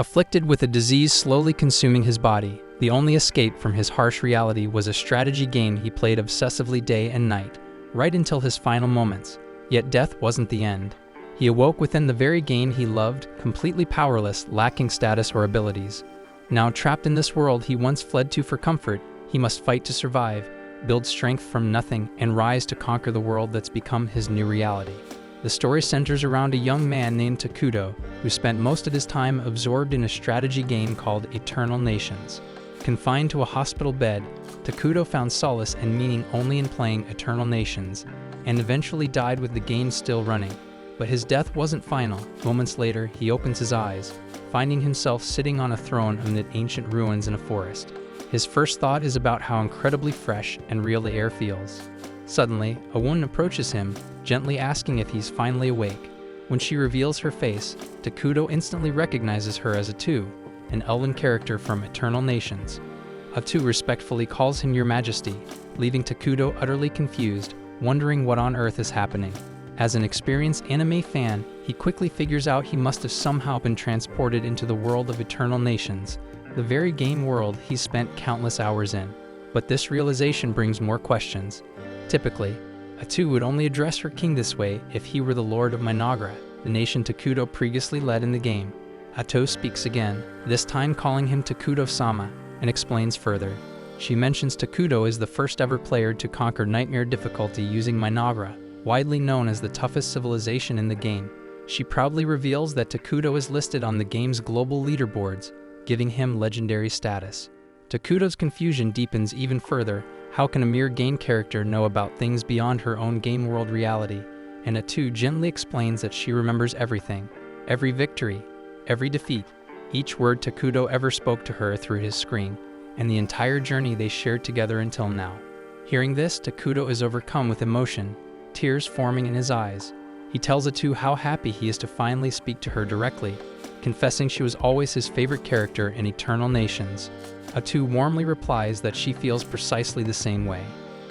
Afflicted with a disease slowly consuming his body, the only escape from his harsh reality was a strategy game he played obsessively day and night, right until his final moments. Yet death wasn't the end. He awoke within the very game he loved, completely powerless, lacking status or abilities. Now trapped in this world he once fled to for comfort, he must fight to survive, build strength from nothing, and rise to conquer the world that's become his new reality. The story centers around a young man named Takuto, who spent most of his time absorbed in a strategy game called Eternal Nations. Confined to a hospital bed, Takuto found solace and meaning only in playing Eternal Nations, and eventually died with the game still running. But his death wasn't final. Moments later, he opens his eyes, finding himself sitting on a throne amid ancient ruins in a forest. His first thought is about how incredibly fresh and real the air feels. Suddenly, a woman approaches him, gently asking if he's finally awake. When she reveals her face, Takuto instantly recognizes her as Atu, an elven character from Eternal Nations. Atu respectfully calls him Your Majesty, leaving Takuto utterly confused, wondering what on earth is happening. As an experienced anime fan, he quickly figures out he must have somehow been transported into the world of Eternal Nations, the very game world he's spent countless hours in. But this realization brings more questions. Typically, Atu would only address her king this way if he were the lord of Mynoghra, the nation Takuto previously led in the game. Atu speaks again, this time calling him Takuto-sama, and explains further. She mentions Takuto is the first ever player to conquer nightmare difficulty using Mynoghra, widely known as the toughest civilization in the game. She proudly reveals that Takuto is listed on the game's global leaderboards, giving him legendary status. Takuto's confusion deepens even further. How can a mere game character know about things beyond her own game world reality? And Atu gently explains that she remembers everything, every victory, every defeat, each word Takuto ever spoke to her through his screen, and the entire journey they shared together until now. Hearing this, Takuto is overcome with emotion, tears forming in his eyes. He tells Atu how happy he is to finally speak to her directly, confessing she was always his favorite character in Eternal Nations. Atu warmly replies that she feels precisely the same way.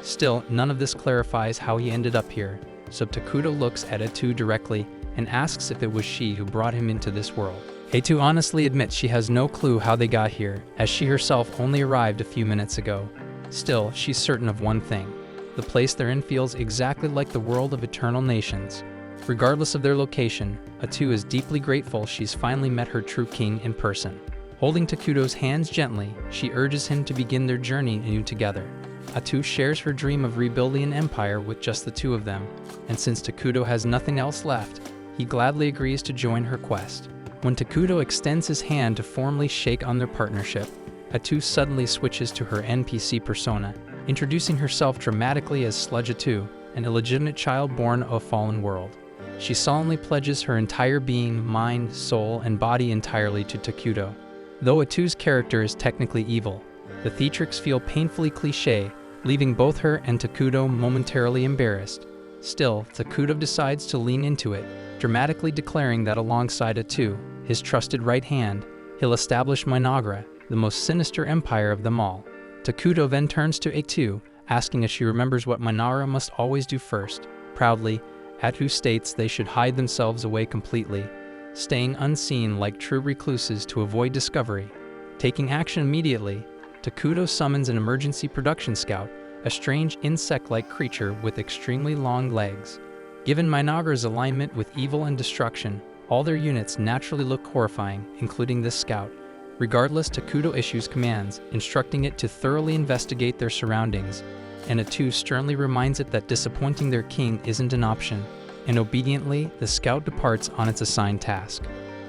Still, none of this clarifies how he ended up here, so Takuto looks at Atu directly and asks if it was she who brought him into this world. Atu honestly admits she has no clue how they got here, as she herself only arrived a few minutes ago. Still, she's certain of one thing. The place they're in feels exactly like the world of Eternal Nations. Regardless of their location, Atu is deeply grateful she's finally met her true king in person. Holding Takuto's hands gently, she urges him to begin their journey anew together. Atu shares her dream of rebuilding an empire with just the two of them, and since Takuto has nothing else left, he gladly agrees to join her quest. When Takuto extends his hand to formally shake on their partnership, Atu suddenly switches to her NPC persona, introducing herself dramatically as Sludge Atu, an illegitimate child born of a fallen world. She solemnly pledges her entire being, mind, soul, and body entirely to Takuto. Though Atu's character is technically evil, the theatrics feel painfully cliché, leaving both her and Takuto momentarily embarrassed. Still, Takuto decides to lean into it, dramatically declaring that alongside Atu, his trusted right hand, he'll establish Mynoghra, the most sinister empire of them all. Takuto then turns to Atu, asking if she remembers what Mynoghra must always do first. Proudly, Atu states they should hide themselves away completely, staying unseen like true recluses to avoid discovery. Taking action immediately, Takuto summons an emergency production scout, a strange insect-like creature with extremely long legs. Given Mynoghra's alignment with evil and destruction, all their units naturally look horrifying, including this scout. Regardless, Takuto issues commands, instructing it to thoroughly investigate their surroundings, and Atu sternly reminds it that disappointing their king isn't an option, and obediently, the scout departs on its assigned task.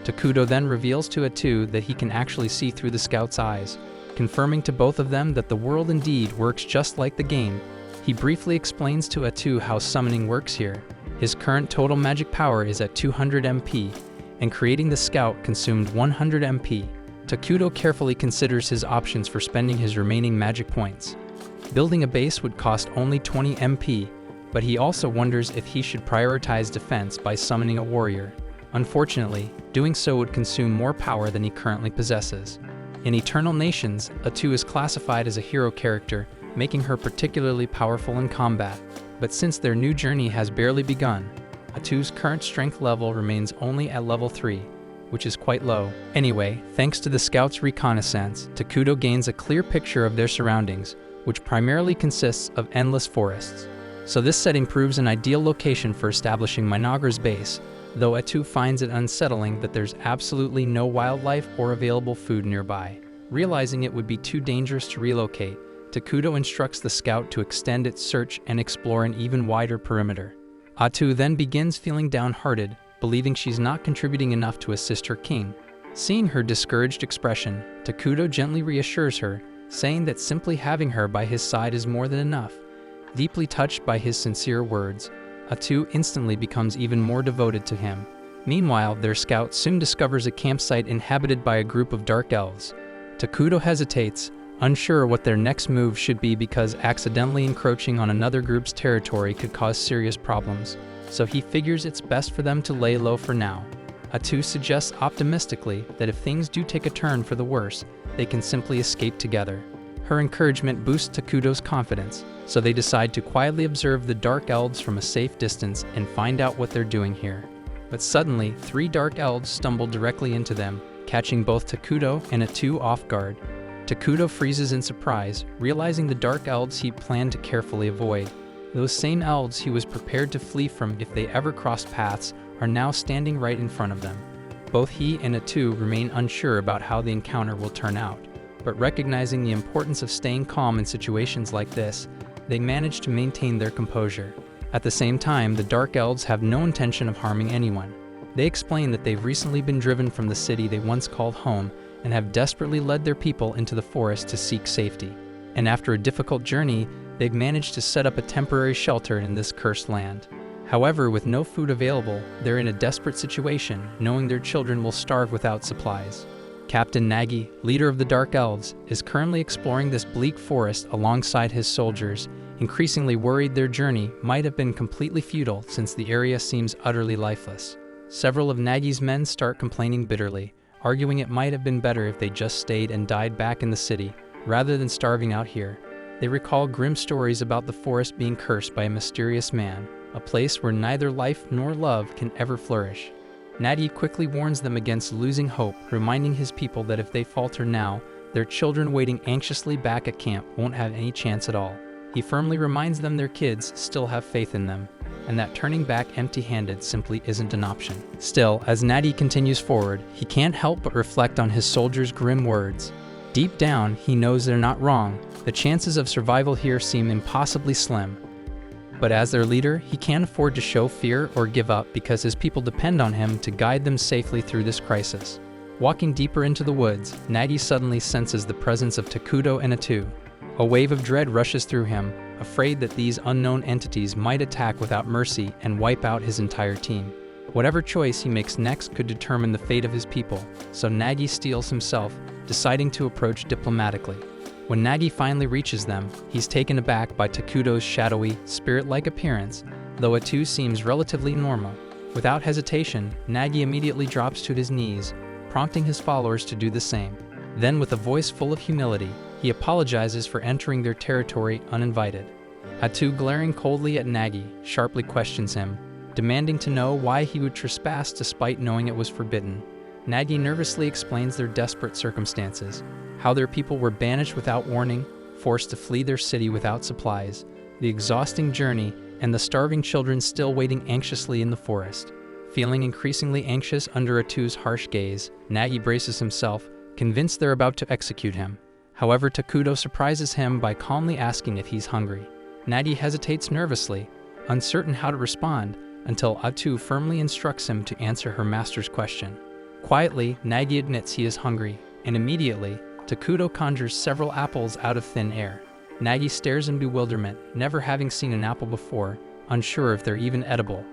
Takuto then reveals to Atu that he can actually see through the scout's eyes, confirming to both of them that the world indeed works just like the game. He briefly explains to Atu how summoning works here. His current total magic power is at 200 MP, and creating the scout consumed 100 MP. Takuto carefully considers his options for spending his remaining magic points. Building a base would cost only 20 MP, but he also wonders if he should prioritize defense by summoning a warrior. Unfortunately, doing so would consume more power than he currently possesses. In Eternal Nations, Atu is classified as a hero character, making her particularly powerful in combat. But since their new journey has barely begun, Atu's current strength level remains only at level 3. which is quite low. Anyway, thanks to the scouts' reconnaissance, Takuto gains a clear picture of their surroundings, which primarily consists of endless forests. So this setting proves an ideal location for establishing Mynoghra's base, though Atu finds it unsettling that there's absolutely no wildlife or available food nearby. Realizing it would be too dangerous to relocate, Takuto instructs the scout to extend its search and explore an even wider perimeter. Atu then begins feeling downhearted, believing she's not contributing enough to assist her king. Seeing her discouraged expression, Takuto gently reassures her, saying that simply having her by his side is more than enough. Deeply touched by his sincere words, Atu instantly becomes even more devoted to him. Meanwhile, their scout soon discovers a campsite inhabited by a group of dark elves. Takuto hesitates, unsure what their next move should be because accidentally encroaching on another group's territory could cause serious problems, so he figures it's best for them to lay low for now. Atu suggests optimistically that if things do take a turn for the worse, they can simply escape together. Her encouragement boosts Takuto's confidence, so they decide to quietly observe the dark elves from a safe distance and find out what they're doing here. But suddenly, 3 dark elves stumble directly into them, catching both Takuto and Atu off guard. Takuto freezes in surprise, realizing the dark elves he planned to carefully avoid. Those same elves he was prepared to flee from if they ever crossed paths are now standing right in front of them. Both he and Atu remain unsure about how the encounter will turn out, but recognizing the importance of staying calm in situations like this, they manage to maintain their composure. At the same time, the Dark Elves have no intention of harming anyone. They explain that they've recently been driven from the city they once called home and have desperately led their people into the forest to seek safety. And after a difficult journey, they've managed to set up a temporary shelter in this cursed land. However, with no food available, they're in a desperate situation, knowing their children will starve without supplies. Captain Nagi, leader of the Dark Elves, is currently exploring this bleak forest alongside his soldiers, increasingly worried their journey might have been completely futile since the area seems utterly lifeless. Several of Nagi's men start complaining bitterly, arguing it might have been better if they just stayed and died back in the city, rather than starving out here. They recall grim stories about the forest being cursed by a mysterious man, a place where neither life nor love can ever flourish. Nagi quickly warns them against losing hope, reminding his people that if they falter now, their children waiting anxiously back at camp won't have any chance at all. He firmly reminds them their kids still have faith in them, and that turning back empty-handed simply isn't an option. Still, as Nagi continues forward, he can't help but reflect on his soldiers' grim words. Deep down, he knows they're not wrong. The chances of survival here seem impossibly slim. But as their leader, he can't afford to show fear or give up because his people depend on him to guide them safely through this crisis. Walking deeper into the woods, Nagi suddenly senses the presence of Takuto and Atu. A wave of dread rushes through him, afraid that these unknown entities might attack without mercy and wipe out his entire team. Whatever choice he makes next could determine the fate of his people, so Nagi steels himself, deciding to approach diplomatically. When Nagi finally reaches them, he's taken aback by Takuto's shadowy, spirit-like appearance, though Atu seems relatively normal. Without hesitation, Nagi immediately drops to his knees, prompting his followers to do the same. Then, with a voice full of humility, he apologizes for entering their territory uninvited. Atu, glaring coldly at Nagi, sharply questions him, demanding to know why he would trespass despite knowing it was forbidden. Nagi nervously explains their desperate circumstances, how their people were banished without warning, forced to flee their city without supplies, the exhausting journey, and the starving children still waiting anxiously in the forest. Feeling increasingly anxious under Atu's harsh gaze, Nagi braces himself, convinced they're about to execute him. However, Takuto surprises him by calmly asking if he's hungry. Nagi hesitates nervously, uncertain how to respond, until Atu firmly instructs him to answer her master's question. Quietly, Nagi admits he is hungry, and immediately, Takuto conjures several apples out of thin air. Nagi stares in bewilderment, never having seen an apple before, unsure if they're even edible.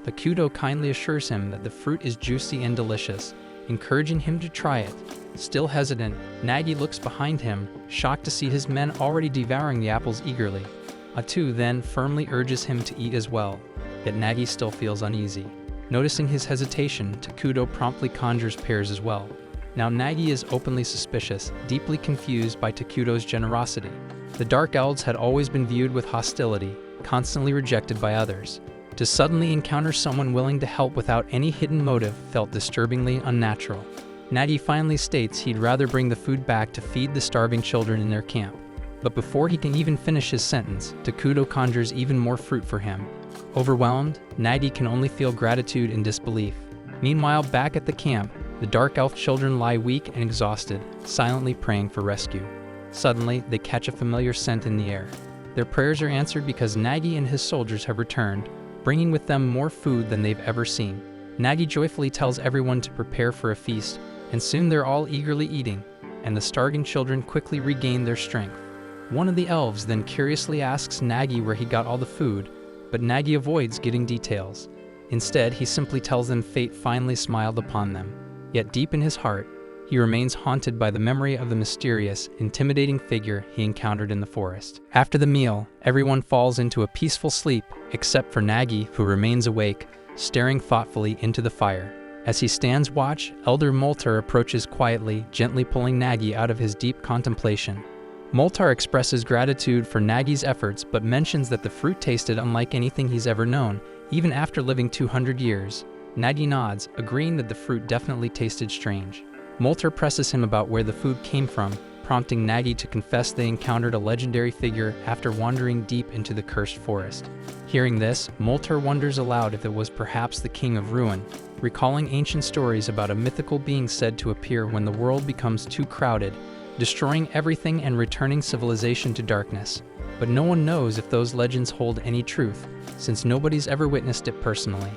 Takuto kindly assures him that the fruit is juicy and delicious, encouraging him to try it. Still hesitant, Nagi looks behind him, shocked to see his men already devouring the apples eagerly. Atu then firmly urges him to eat as well, yet Nagi still feels uneasy. Noticing his hesitation, Takuto promptly conjures pears as well. Now Nagi is openly suspicious, deeply confused by Takuto's generosity. The Dark Elves had always been viewed with hostility, constantly rejected by others. To suddenly encounter someone willing to help without any hidden motive felt disturbingly unnatural. Nagi finally states he'd rather bring the food back to feed the starving children in their camp. But before he can even finish his sentence, Takuto conjures even more fruit for him. Overwhelmed, Nagi can only feel gratitude and disbelief. Meanwhile, back at the camp, the dark elf children lie weak and exhausted, silently praying for rescue. Suddenly, they catch a familiar scent in the air. Their prayers are answered because Nagi and his soldiers have returned, bringing with them more food than they've ever seen. Nagi joyfully tells everyone to prepare for a feast, and soon they're all eagerly eating, and the starving children quickly regain their strength. One of the elves then curiously asks Nagi where he got all the food, but Nagi avoids getting details. Instead, he simply tells them fate finally smiled upon them. Yet deep in his heart, he remains haunted by the memory of the mysterious, intimidating figure he encountered in the forest. After the meal, everyone falls into a peaceful sleep, except for Nagi, who remains awake, staring thoughtfully into the fire. As he stands watch, Elder Moltar approaches quietly, gently pulling Nagi out of his deep contemplation. Moltar expresses gratitude for Nagi's efforts but mentions that the fruit tasted unlike anything he's ever known, even after living 200 years. Nagi nods, agreeing that the fruit definitely tasted strange. Moltar presses him about where the food came from, prompting Nagi to confess they encountered a legendary figure after wandering deep into the cursed forest. Hearing this, Moltar wonders aloud if it was perhaps the King of Ruin, recalling ancient stories about a mythical being said to appear when the world becomes too crowded, destroying everything and returning civilization to darkness. But no one knows if those legends hold any truth, since nobody's ever witnessed it personally.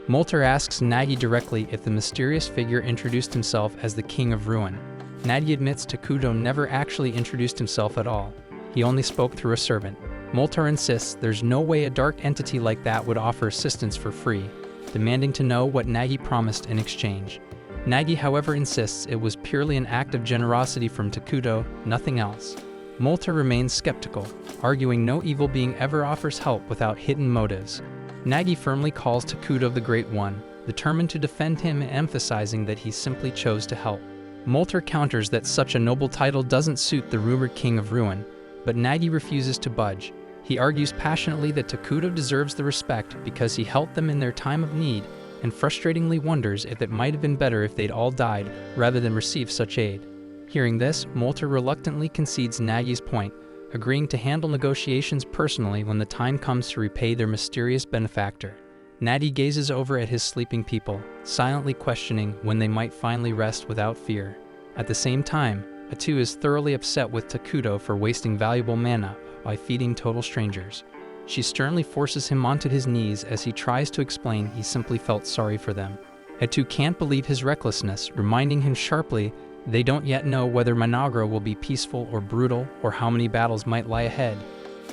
Moltar asks Nagi directly if the mysterious figure introduced himself as the King of Ruin. Nagi admits Takuto never actually introduced himself at all. He only spoke through a servant. Moltar insists there's no way a dark entity like that would offer assistance for free, demanding to know what Nagi promised in exchange. Nagi, however, insists it was purely an act of generosity from Takuto, nothing else. Moltar remains skeptical, arguing no evil being ever offers help without hidden motives. Nagi firmly calls Takuto the Great One, determined to defend him and emphasizing that he simply chose to help. Moltar counters that such a noble title doesn't suit the rumored King of Ruin, but Nagi refuses to budge. He argues passionately that Takuto deserves the respect because he helped them in their time of need, and frustratingly wonders if it might have been better if they'd all died rather than receive such aid. Hearing this, Moltar reluctantly concedes Nagi's point, agreeing to handle negotiations personally when the time comes to repay their mysterious benefactor. Nagi gazes over at his sleeping people, silently questioning when they might finally rest without fear. At the same time, Atu is thoroughly upset with Takuto for wasting valuable mana by feeding total strangers. She sternly forces him onto his knees as he tries to explain he simply felt sorry for them. Atu can't believe his recklessness, reminding him sharply they don't yet know whether Mynoghra will be peaceful or brutal or how many battles might lie ahead,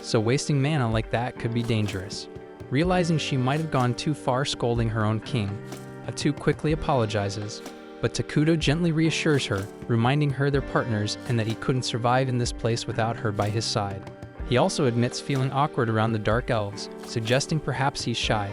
so wasting mana like that could be dangerous. Realizing she might have gone too far scolding her own king, Atu quickly apologizes, but Takuto gently reassures her, reminding her they're partners and that he couldn't survive in this place without her by his side. He also admits feeling awkward around the Dark Elves, suggesting perhaps he's shy.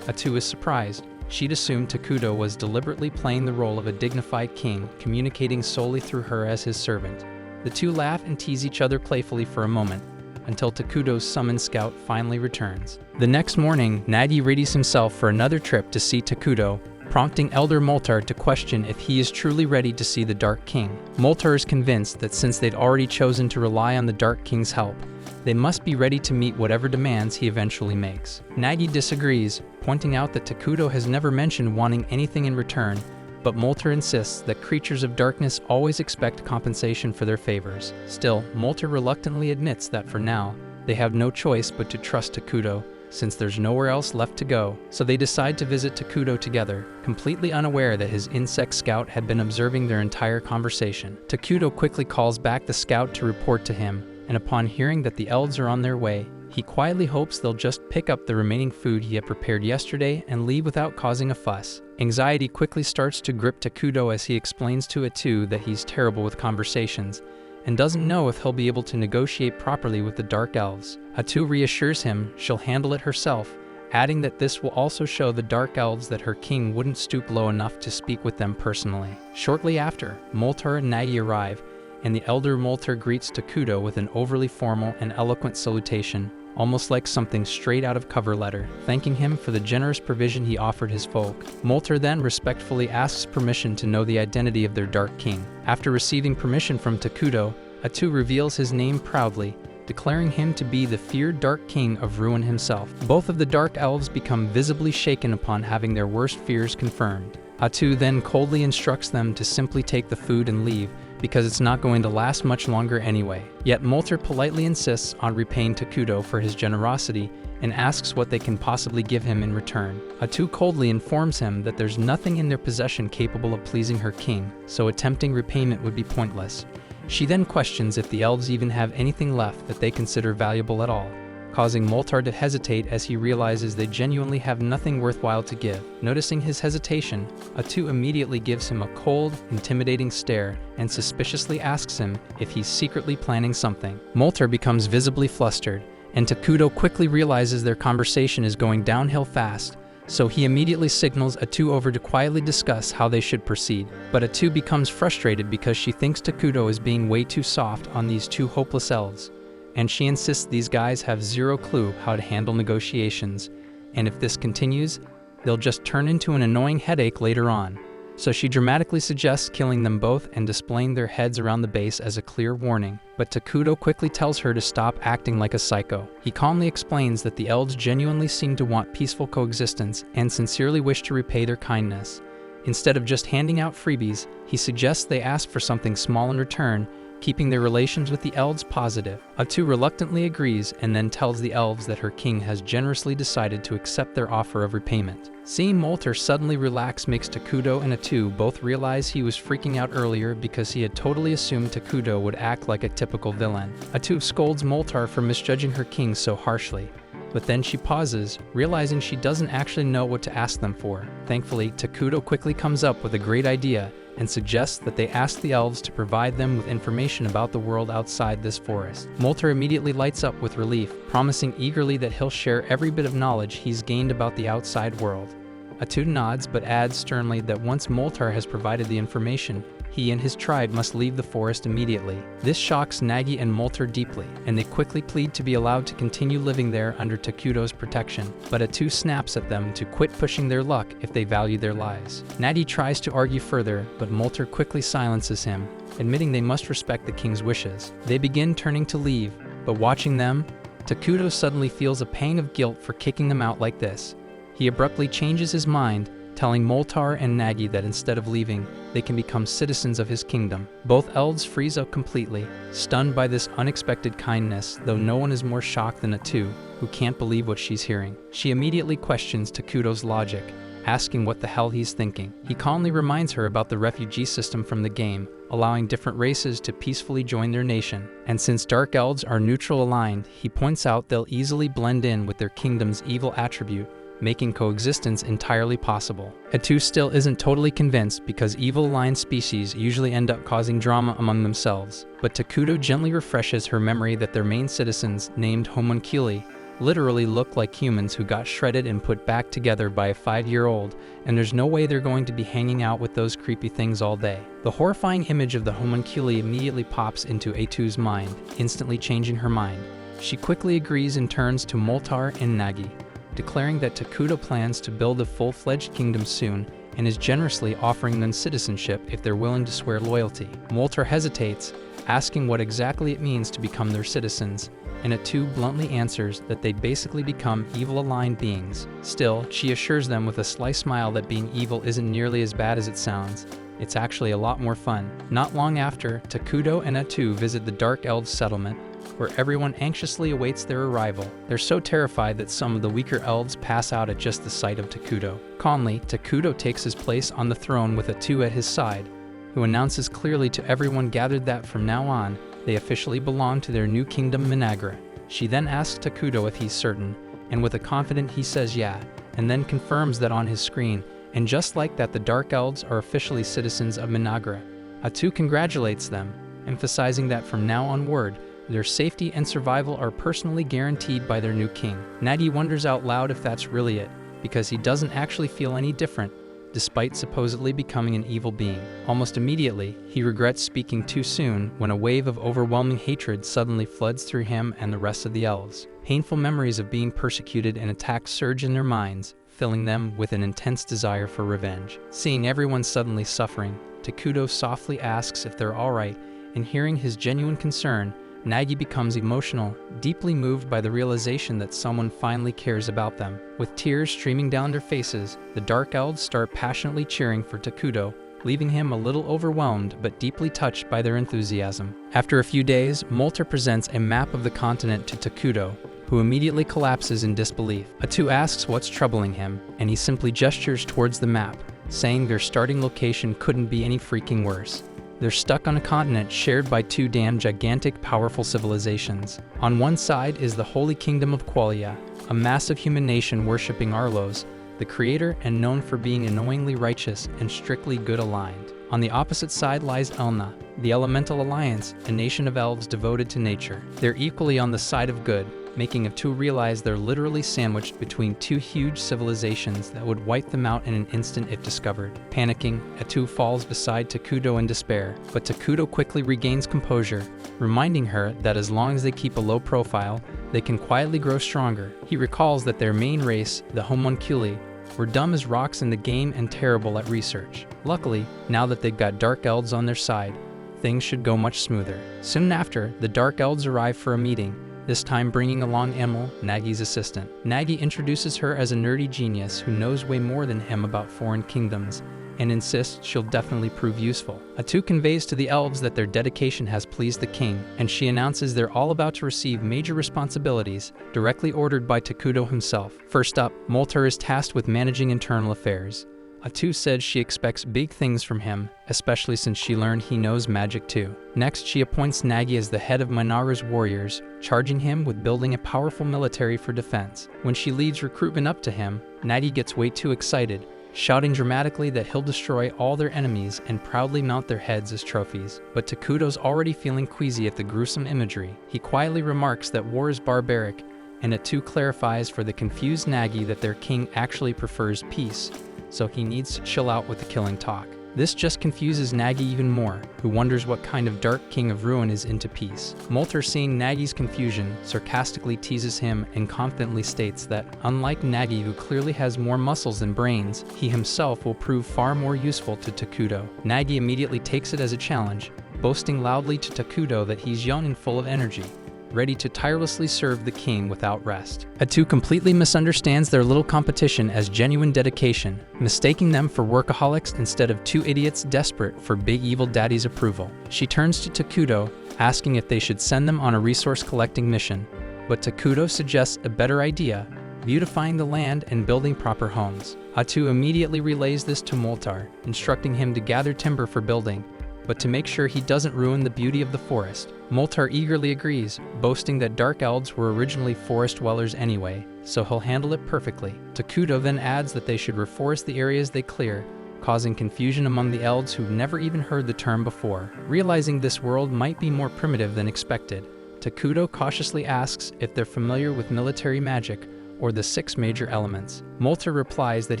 Atu is surprised. She'd assumed Takuto was deliberately playing the role of a dignified king, communicating solely through her as his servant. The two laugh and tease each other playfully for a moment, until Takuto's summoned scout finally returns. The next morning, Nagi readies himself for another trip to see Takuto, prompting Elder Moltar to question if he is truly ready to see the Dark King. Moltar is convinced that since they'd already chosen to rely on the Dark King's help, they must be ready to meet whatever demands he eventually makes. Nagi disagrees, pointing out that Takuto has never mentioned wanting anything in return, but Moltar insists that creatures of darkness always expect compensation for their favors. Still, Moltar reluctantly admits that for now, they have no choice but to trust Takuto, since there's nowhere else left to go, so they decide to visit Takuto together, completely unaware that his insect scout had been observing their entire conversation. Takuto quickly calls back the scout to report to him, and upon hearing that the elves are on their way, he quietly hopes they'll just pick up the remaining food he had prepared yesterday and leave without causing a fuss. Anxiety quickly starts to grip Takuto as he explains to Atu that he's terrible with conversations, and doesn't know if he'll be able to negotiate properly with the Dark Elves. Atu reassures him she'll handle it herself, adding that this will also show the Dark Elves that her king wouldn't stoop low enough to speak with them personally. Shortly after, Moltar and Nagi arrive, and the Elder Moltar greets Takuto with an overly formal and eloquent salutation, almost like something straight out of cover letter, thanking him for the generous provision he offered his folk. Moltar then respectfully asks permission to know the identity of their Dark King. After receiving permission from Takuto, Atu reveals his name proudly, declaring him to be the feared Dark King of Ruin himself. Both of the Dark Elves become visibly shaken upon having their worst fears confirmed. Atu then coldly instructs them to simply take the food and leave, because it's not going to last much longer anyway. Yet Moltar politely insists on repaying Takuto for his generosity and asks what they can possibly give him in return. Atu coldly informs him that there's nothing in their possession capable of pleasing her king, so attempting repayment would be pointless. She then questions if the elves even have anything left that they consider valuable at all, causing Moltar to hesitate as he realizes they genuinely have nothing worthwhile to give. Noticing his hesitation, Atu immediately gives him a cold, intimidating stare and suspiciously asks him if he's secretly planning something. Moltar becomes visibly flustered, and Takuto quickly realizes their conversation is going downhill fast, so he immediately signals Atu over to quietly discuss how they should proceed. But Atu becomes frustrated because she thinks Takuto is being way too soft on these two hopeless elves, and she insists these guys have zero clue how to handle negotiations, and if this continues, they'll just turn into an annoying headache later on. So she dramatically suggests killing them both and displaying their heads around the base as a clear warning, but Takuto quickly tells her to stop acting like a psycho. He calmly explains that the elves genuinely seem to want peaceful coexistence and sincerely wish to repay their kindness. Instead of just handing out freebies, he suggests they ask for something small in return, keeping their relations with the elves positive. Atu reluctantly agrees and then tells the elves that her king has generously decided to accept their offer of repayment. Seeing Moltar suddenly relax makes Takuto and Atu both realize he was freaking out earlier because he had totally assumed Takuto would act like a typical villain. Atu scolds Moltar for misjudging her king so harshly, but then she pauses, realizing she doesn't actually know what to ask them for. Thankfully, Takuto quickly comes up with a great idea and suggests that they ask the elves to provide them with information about the world outside this forest. Moltar immediately lights up with relief, promising eagerly that he'll share every bit of knowledge he's gained about the outside world. Atu nods but adds sternly that once Moltar has provided the information, he and his tribe must leave the forest immediately. This shocks Nagi and Moltar deeply, and they quickly plead to be allowed to continue living there under Takuto's protection. But Atu snaps at them to quit pushing their luck if they value their lives. Nagi tries to argue further, but Moltar quickly silences him, admitting they must respect the king's wishes. They begin turning to leave, but watching them, Takuto suddenly feels a pang of guilt for kicking them out like this. He abruptly changes his mind, telling Moltar and Nagi that instead of leaving, they can become citizens of his kingdom. Both elves freeze up completely, stunned by this unexpected kindness, though no one is more shocked than Atu, who can't believe what she's hearing. She immediately questions Takuto's logic, asking what the hell he's thinking. He calmly reminds her about the refugee system from the game, allowing different races to peacefully join their nation. And since Dark Elves are neutral aligned, he points out they'll easily blend in with their kingdom's evil attribute, making coexistence entirely possible. Atu still isn't totally convinced because evil-aligned species usually end up causing drama among themselves, but Takuto gently refreshes her memory that their main citizens, named homunculi, literally look like humans who got shredded and put back together by a 5-year-old, and there's no way they're going to be hanging out with those creepy things all day. The horrifying image of the homunculi immediately pops into Atu's mind, instantly changing her mind. She quickly agrees and turns to Moltar and Nagi, declaring that Takuto plans to build a full-fledged kingdom soon and is generously offering them citizenship if they're willing to swear loyalty. Moltar hesitates, asking what exactly it means to become their citizens, and Atu bluntly answers that they'd basically become evil-aligned beings. Still, she assures them with a sly smile that being evil isn't nearly as bad as it sounds. It's actually a lot more fun. Not long after, Takuto and Atu visit the Dark Elves settlement, where everyone anxiously awaits their arrival. They're so terrified that some of the weaker elves pass out at just the sight of Takuto. Calmly, Takuto takes his place on the throne with Atu at his side, who announces clearly to everyone gathered that from now on, they officially belong to their new kingdom Mynoghra. She then asks Takuto if he's certain, and with a confident he says yeah, and then confirms that on his screen, and just like that the Dark Elves are officially citizens of Mynoghra. Atu congratulates them, emphasizing that from now onward, their safety and survival are personally guaranteed by their new king. Nagi wonders out loud if that's really it, because he doesn't actually feel any different, despite supposedly becoming an evil being. Almost immediately, he regrets speaking too soon when a wave of overwhelming hatred suddenly floods through him and the rest of the elves. Painful memories of being persecuted and attacked surge in their minds, filling them with an intense desire for revenge. Seeing everyone suddenly suffering, Takuto softly asks if they're alright, and hearing his genuine concern, Nagi becomes emotional, deeply moved by the realization that someone finally cares about them. With tears streaming down their faces, the Dark Elves start passionately cheering for Takuto, leaving him a little overwhelmed but deeply touched by their enthusiasm. After a few days, Molter presents a map of the continent to Takuto, who immediately collapses in disbelief. Atu asks what's troubling him, and he simply gestures towards the map, saying their starting location couldn't be any freaking worse. They're stuck on a continent shared by two damn gigantic, powerful civilizations. On one side is the Holy Kingdom of Qualia, a massive human nation worshipping Arlos, the creator and known for being annoyingly righteous and strictly good aligned. On the opposite side lies Elna, the Elemental Alliance, a nation of elves devoted to nature. They're equally on the side of good, making Atu realize they're literally sandwiched between two huge civilizations that would wipe them out in an instant if discovered. Panicking, Atu falls beside Takuto in despair, but Takuto quickly regains composure, reminding her that as long as they keep a low profile, they can quietly grow stronger. He recalls that their main race, the Homunculi, were dumb as rocks in the game and terrible at research. Luckily, now that they've got Dark Elves on their side, things should go much smoother. Soon after, the Dark Elves arrive for a meeting, this time bringing along Emil, Nagi's assistant. Nagi introduces her as a nerdy genius who knows way more than him about foreign kingdoms, and insists she'll definitely prove useful. Atu conveys to the elves that their dedication has pleased the king, and she announces they're all about to receive major responsibilities, directly ordered by Takuto himself. First up, Molter is tasked with managing internal affairs. Atu said she expects big things from him, especially since she learned he knows magic too. Next, she appoints Nagi as the head of Mynoghra's warriors, charging him with building a powerful military for defense. When she leads recruitment up to him, Nagi gets way too excited, shouting dramatically that he'll destroy all their enemies and proudly mount their heads as trophies. But Takuto's already feeling queasy at the gruesome imagery. He quietly remarks that war is barbaric, and Atu clarifies for the confused Nagi that their king actually prefers peace, so he needs to chill out with the killing talk. This just confuses Nagi even more, who wonders what kind of dark king of ruin is into peace. Molter, seeing Nagi's confusion, sarcastically teases him and confidently states that, unlike Nagi, who clearly has more muscles than brains, he himself will prove far more useful to Takuto. Nagi immediately takes it as a challenge, boasting loudly to Takuto that he's young and full of energy, ready to tirelessly serve the king without rest. Atu completely misunderstands their little competition as genuine dedication, mistaking them for workaholics instead of two idiots desperate for Big Evil Daddy's approval. She turns to Takuto, asking if they should send them on a resource-collecting mission, but Takuto suggests a better idea, beautifying the land and building proper homes. Atu immediately relays this to Moltar, instructing him to gather timber for building, but to make sure he doesn't ruin the beauty of the forest. Moltar eagerly agrees, boasting that Dark Elves were originally forest dwellers anyway, so he'll handle it perfectly. Takuto then adds that they should reforest the areas they clear, causing confusion among the elves who've never even heard the term before. Realizing this world might be more primitive than expected, Takuto cautiously asks if they're familiar with military magic or the 6 major elements. Molter replies that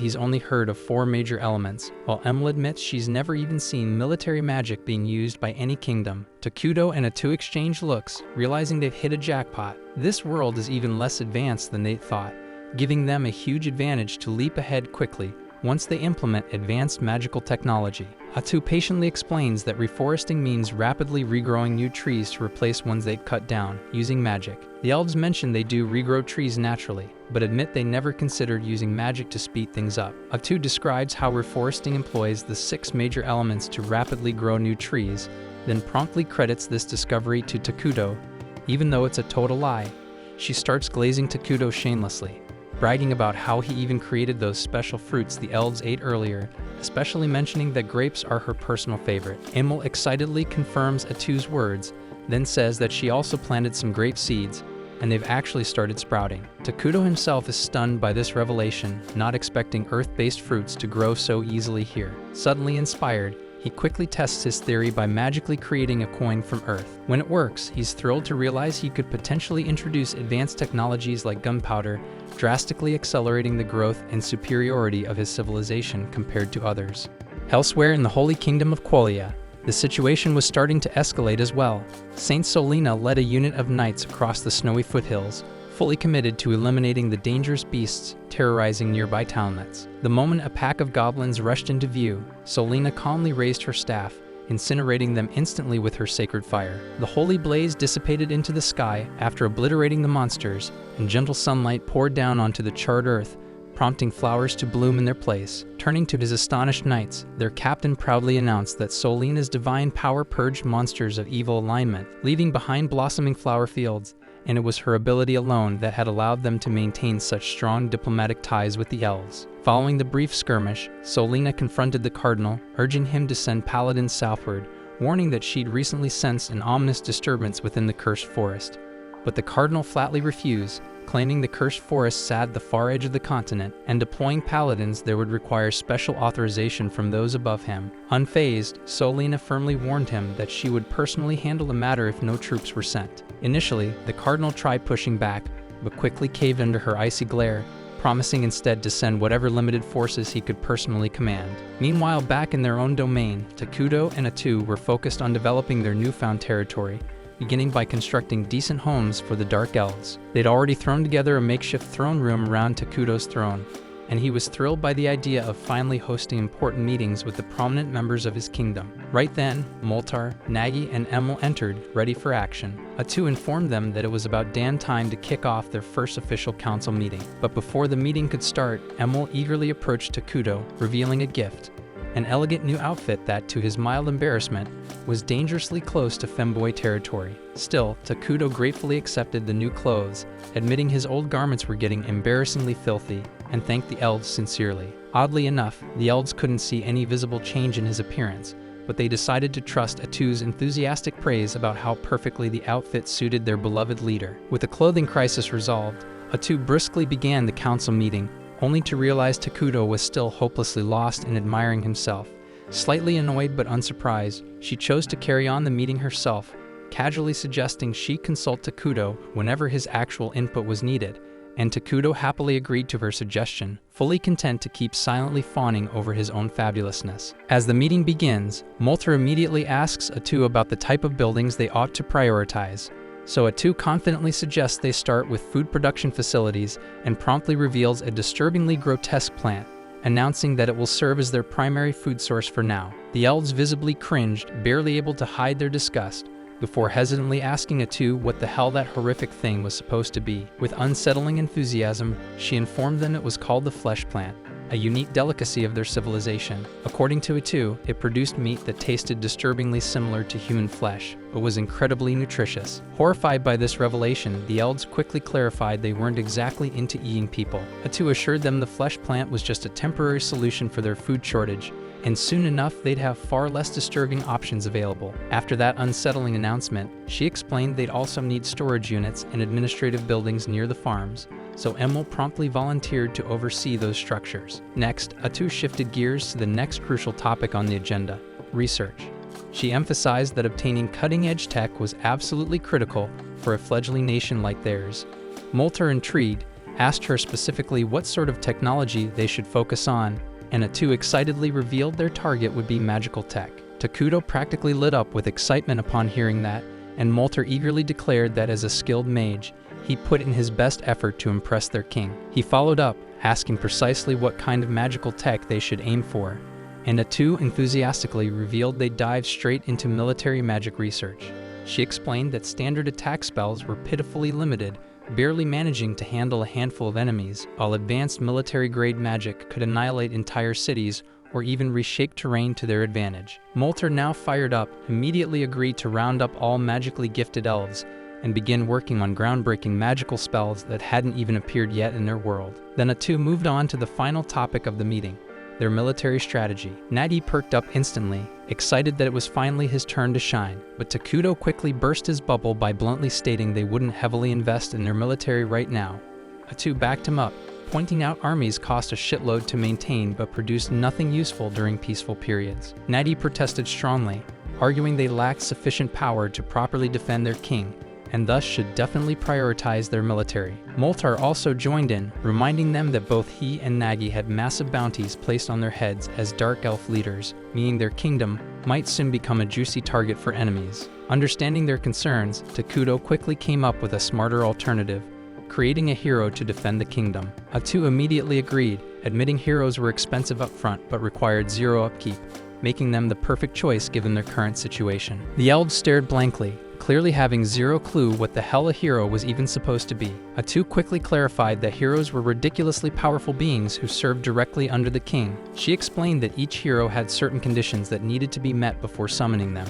he's only heard of 4 major elements, while Emil admits she's never even seen military magic being used by any kingdom. Takuto and Atu exchange looks, realizing they've hit a jackpot. This world is even less advanced than they thought, giving them a huge advantage to leap ahead quickly once they implement advanced magical technology. Atu patiently explains that reforesting means rapidly regrowing new trees to replace ones they'd cut down, using magic. The elves mention they do regrow trees naturally, but admit they never considered using magic to speed things up. Atu describes how reforesting employs the 6 major elements to rapidly grow new trees, then promptly credits this discovery to Takuto, even though it's a total lie. She starts glazing Takuto shamelessly, bragging about how he even created those special fruits the elves ate earlier, especially mentioning that grapes are her personal favorite. Emil excitedly confirms Atu's words, then says that she also planted some grape seeds, and they've actually started sprouting. Takuto himself is stunned by this revelation, not expecting earth-based fruits to grow so easily here. Suddenly inspired, he quickly tests his theory by magically creating a coin from Earth. When it works, he's thrilled to realize he could potentially introduce advanced technologies like gunpowder, drastically accelerating the growth and superiority of his civilization compared to others. Elsewhere in the Holy Kingdom of Qualia, the situation was starting to escalate as well. Saint Solina led a unit of knights across the snowy foothills, fully committed to eliminating the dangerous beasts terrorizing nearby townlets. The moment a pack of goblins rushed into view, Solina calmly raised her staff, incinerating them instantly with her sacred fire. The holy blaze dissipated into the sky after obliterating the monsters, and gentle sunlight poured down onto the charred earth, prompting flowers to bloom in their place. Turning to his astonished knights, their captain proudly announced that Solina's divine power purged monsters of evil alignment, leaving behind blossoming flower fields, and it was her ability alone that had allowed them to maintain such strong diplomatic ties with the elves. Following the brief skirmish, Solina confronted the cardinal, urging him to send paladins southward, warning that she'd recently sensed an ominous disturbance within the cursed forest. But the cardinal flatly refused, claiming the cursed forest sat at the far edge of the continent, and deploying paladins there would require special authorization from those above him. Unfazed, Solina firmly warned him that she would personally handle the matter if no troops were sent. Initially, the cardinal tried pushing back, but quickly caved under her icy glare, promising instead to send whatever limited forces he could personally command. Meanwhile, back in their own domain, Takuto and Atu were focused on developing their newfound territory, beginning by constructing decent homes for the Dark Elves. They'd already thrown together a makeshift throne room around Takuto's throne, and he was thrilled by the idea of finally hosting important meetings with the prominent members of his kingdom. Right then, Moltar, Nagi, and Emil entered, ready for action. Atu informed them that it was about damn time to kick off their first official council meeting. But before the meeting could start, Emil eagerly approached Takuto, revealing a gift. An elegant new outfit that, to his mild embarrassment, was dangerously close to femboy territory. Still, Takuto gratefully accepted the new clothes, admitting his old garments were getting embarrassingly filthy, and thanked the elves sincerely. Oddly enough, the elves couldn't see any visible change in his appearance, but they decided to trust Atu's enthusiastic praise about how perfectly the outfit suited their beloved leader. With the clothing crisis resolved, Atu briskly began the council meeting, only to realize Takuto was still hopelessly lost in admiring himself. Slightly annoyed but unsurprised, she chose to carry on the meeting herself, casually suggesting she consult Takuto whenever his actual input was needed, and Takuto happily agreed to her suggestion, fully content to keep silently fawning over his own fabulousness. As the meeting begins, Moltar immediately asks Atu about the type of buildings they ought to prioritize. So Atu confidently suggests they start with food production facilities and promptly reveals a disturbingly grotesque plant, announcing that it will serve as their primary food source for now. The elves visibly cringed, barely able to hide their disgust, before hesitantly asking Atu what the hell that horrific thing was supposed to be. With unsettling enthusiasm, she informed them it was called the flesh plant, a unique delicacy of their civilization. According to Atu, it produced meat that tasted disturbingly similar to human flesh, but was incredibly nutritious. Horrified by this revelation, the elves quickly clarified they weren't exactly into eating people. Atu assured them the flesh plant was just a temporary solution for their food shortage, and soon enough they'd have far less disturbing options available. After that unsettling announcement, she explained they'd also need storage units and administrative buildings near the farms, so Emil promptly volunteered to oversee those structures. Next, Atu shifted gears to the next crucial topic on the agenda: research. She emphasized that obtaining cutting-edge tech was absolutely critical for a fledgling nation like theirs. Moltar, intrigued, asked her specifically what sort of technology they should focus on, and Atu excitedly revealed their target would be magical tech. Takuto practically lit up with excitement upon hearing that, and Moltar eagerly declared that as a skilled mage, he put in his best effort to impress their king. He followed up, asking precisely what kind of magical tech they should aim for, and Atu enthusiastically revealed they'd dive straight into military magic research. She explained that standard attack spells were pitifully limited, barely managing to handle a handful of enemies, while advanced military-grade magic could annihilate entire cities or even reshape terrain to their advantage. Moltar, now fired up, immediately agreed to round up all magically gifted elves and begin working on groundbreaking magical spells that hadn't even appeared yet in their world. Then Atu moved on to the final topic of the meeting: their military strategy. Nagi perked up instantly, excited that it was finally his turn to shine, but Takuto quickly burst his bubble by bluntly stating they wouldn't heavily invest in their military right now. Atu backed him up, pointing out armies cost a shitload to maintain but produced nothing useful during peaceful periods. Nagi protested strongly, arguing they lacked sufficient power to properly defend their king, and thus should definitely prioritize their military. Moltar also joined in, reminding them that both he and Nagi had massive bounties placed on their heads as Dark Elf leaders, meaning their kingdom might soon become a juicy target for enemies. Understanding their concerns, Takuto quickly came up with a smarter alternative, creating a hero to defend the kingdom. Atu immediately agreed, admitting heroes were expensive up front but required zero upkeep, making them the perfect choice given their current situation. The elves stared blankly, clearly having zero clue what the hell a hero was even supposed to be. Atu quickly clarified that heroes were ridiculously powerful beings who served directly under the king. She explained that each hero had certain conditions that needed to be met before summoning them,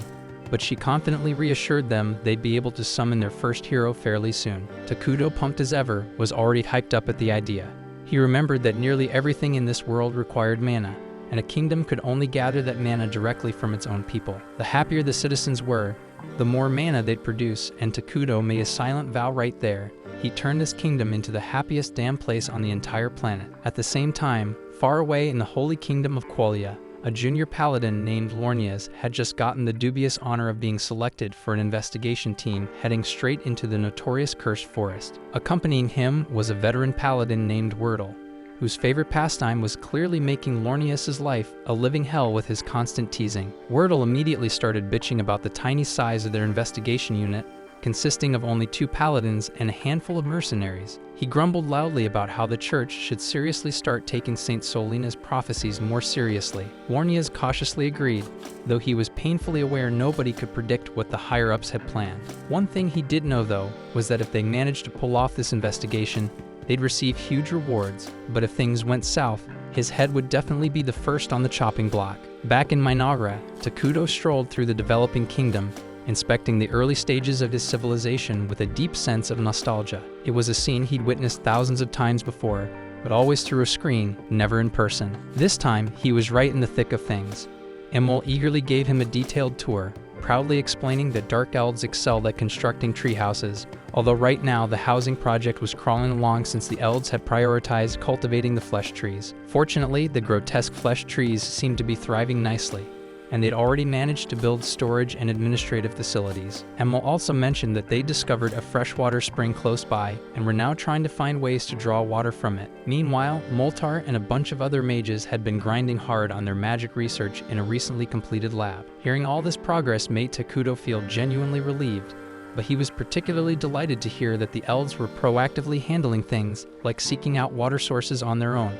but she confidently reassured them they'd be able to summon their first hero fairly soon. Takudo, pumped as ever, was already hyped up at the idea. He remembered that nearly everything in this world required mana, and a kingdom could only gather that mana directly from its own people. The happier the citizens were, the more mana they'd produce, and Takudo made a silent vow right there. He turned this kingdom into the happiest damn place on the entire planet. At the same time, far away in the holy kingdom of Qualia, a junior paladin named Lornias had just gotten the dubious honor of being selected for an investigation team heading straight into the notorious Cursed Forest. Accompanying him was a veteran paladin named Wordle, whose favorite pastime was clearly making Lornias's life a living hell with his constant teasing. Wordle immediately started bitching about the tiny size of their investigation unit, consisting of only 2 paladins and a handful of mercenaries. He grumbled loudly about how the church should seriously start taking Saint Solina's prophecies more seriously. Lornias cautiously agreed, though he was painfully aware nobody could predict what the higher-ups had planned. One thing he did know, though, was that if they managed to pull off this investigation, they'd receive huge rewards, but if things went south, his head would definitely be the first on the chopping block. Back in Mynoghra, Takudo strolled through the developing kingdom, inspecting the early stages of his civilization with a deep sense of nostalgia. It was a scene he'd witnessed thousands of times before, but always through a screen, never in person. This time, he was right in the thick of things. Emil eagerly gave him a detailed tour, proudly explaining that dark elves excelled at constructing tree houses, although right now the housing project was crawling along since the elves had prioritized cultivating the flesh trees. Fortunately, the grotesque flesh trees seemed to be thriving nicely, and they'd already managed to build storage and administrative facilities. Emil also mentioned that they discovered a freshwater spring close by and were now trying to find ways to draw water from it. Meanwhile, Moltar and a bunch of other mages had been grinding hard on their magic research in a recently completed lab. Hearing all this progress made Takudo feel genuinely relieved, but he was particularly delighted to hear that the elves were proactively handling things like seeking out water sources on their own.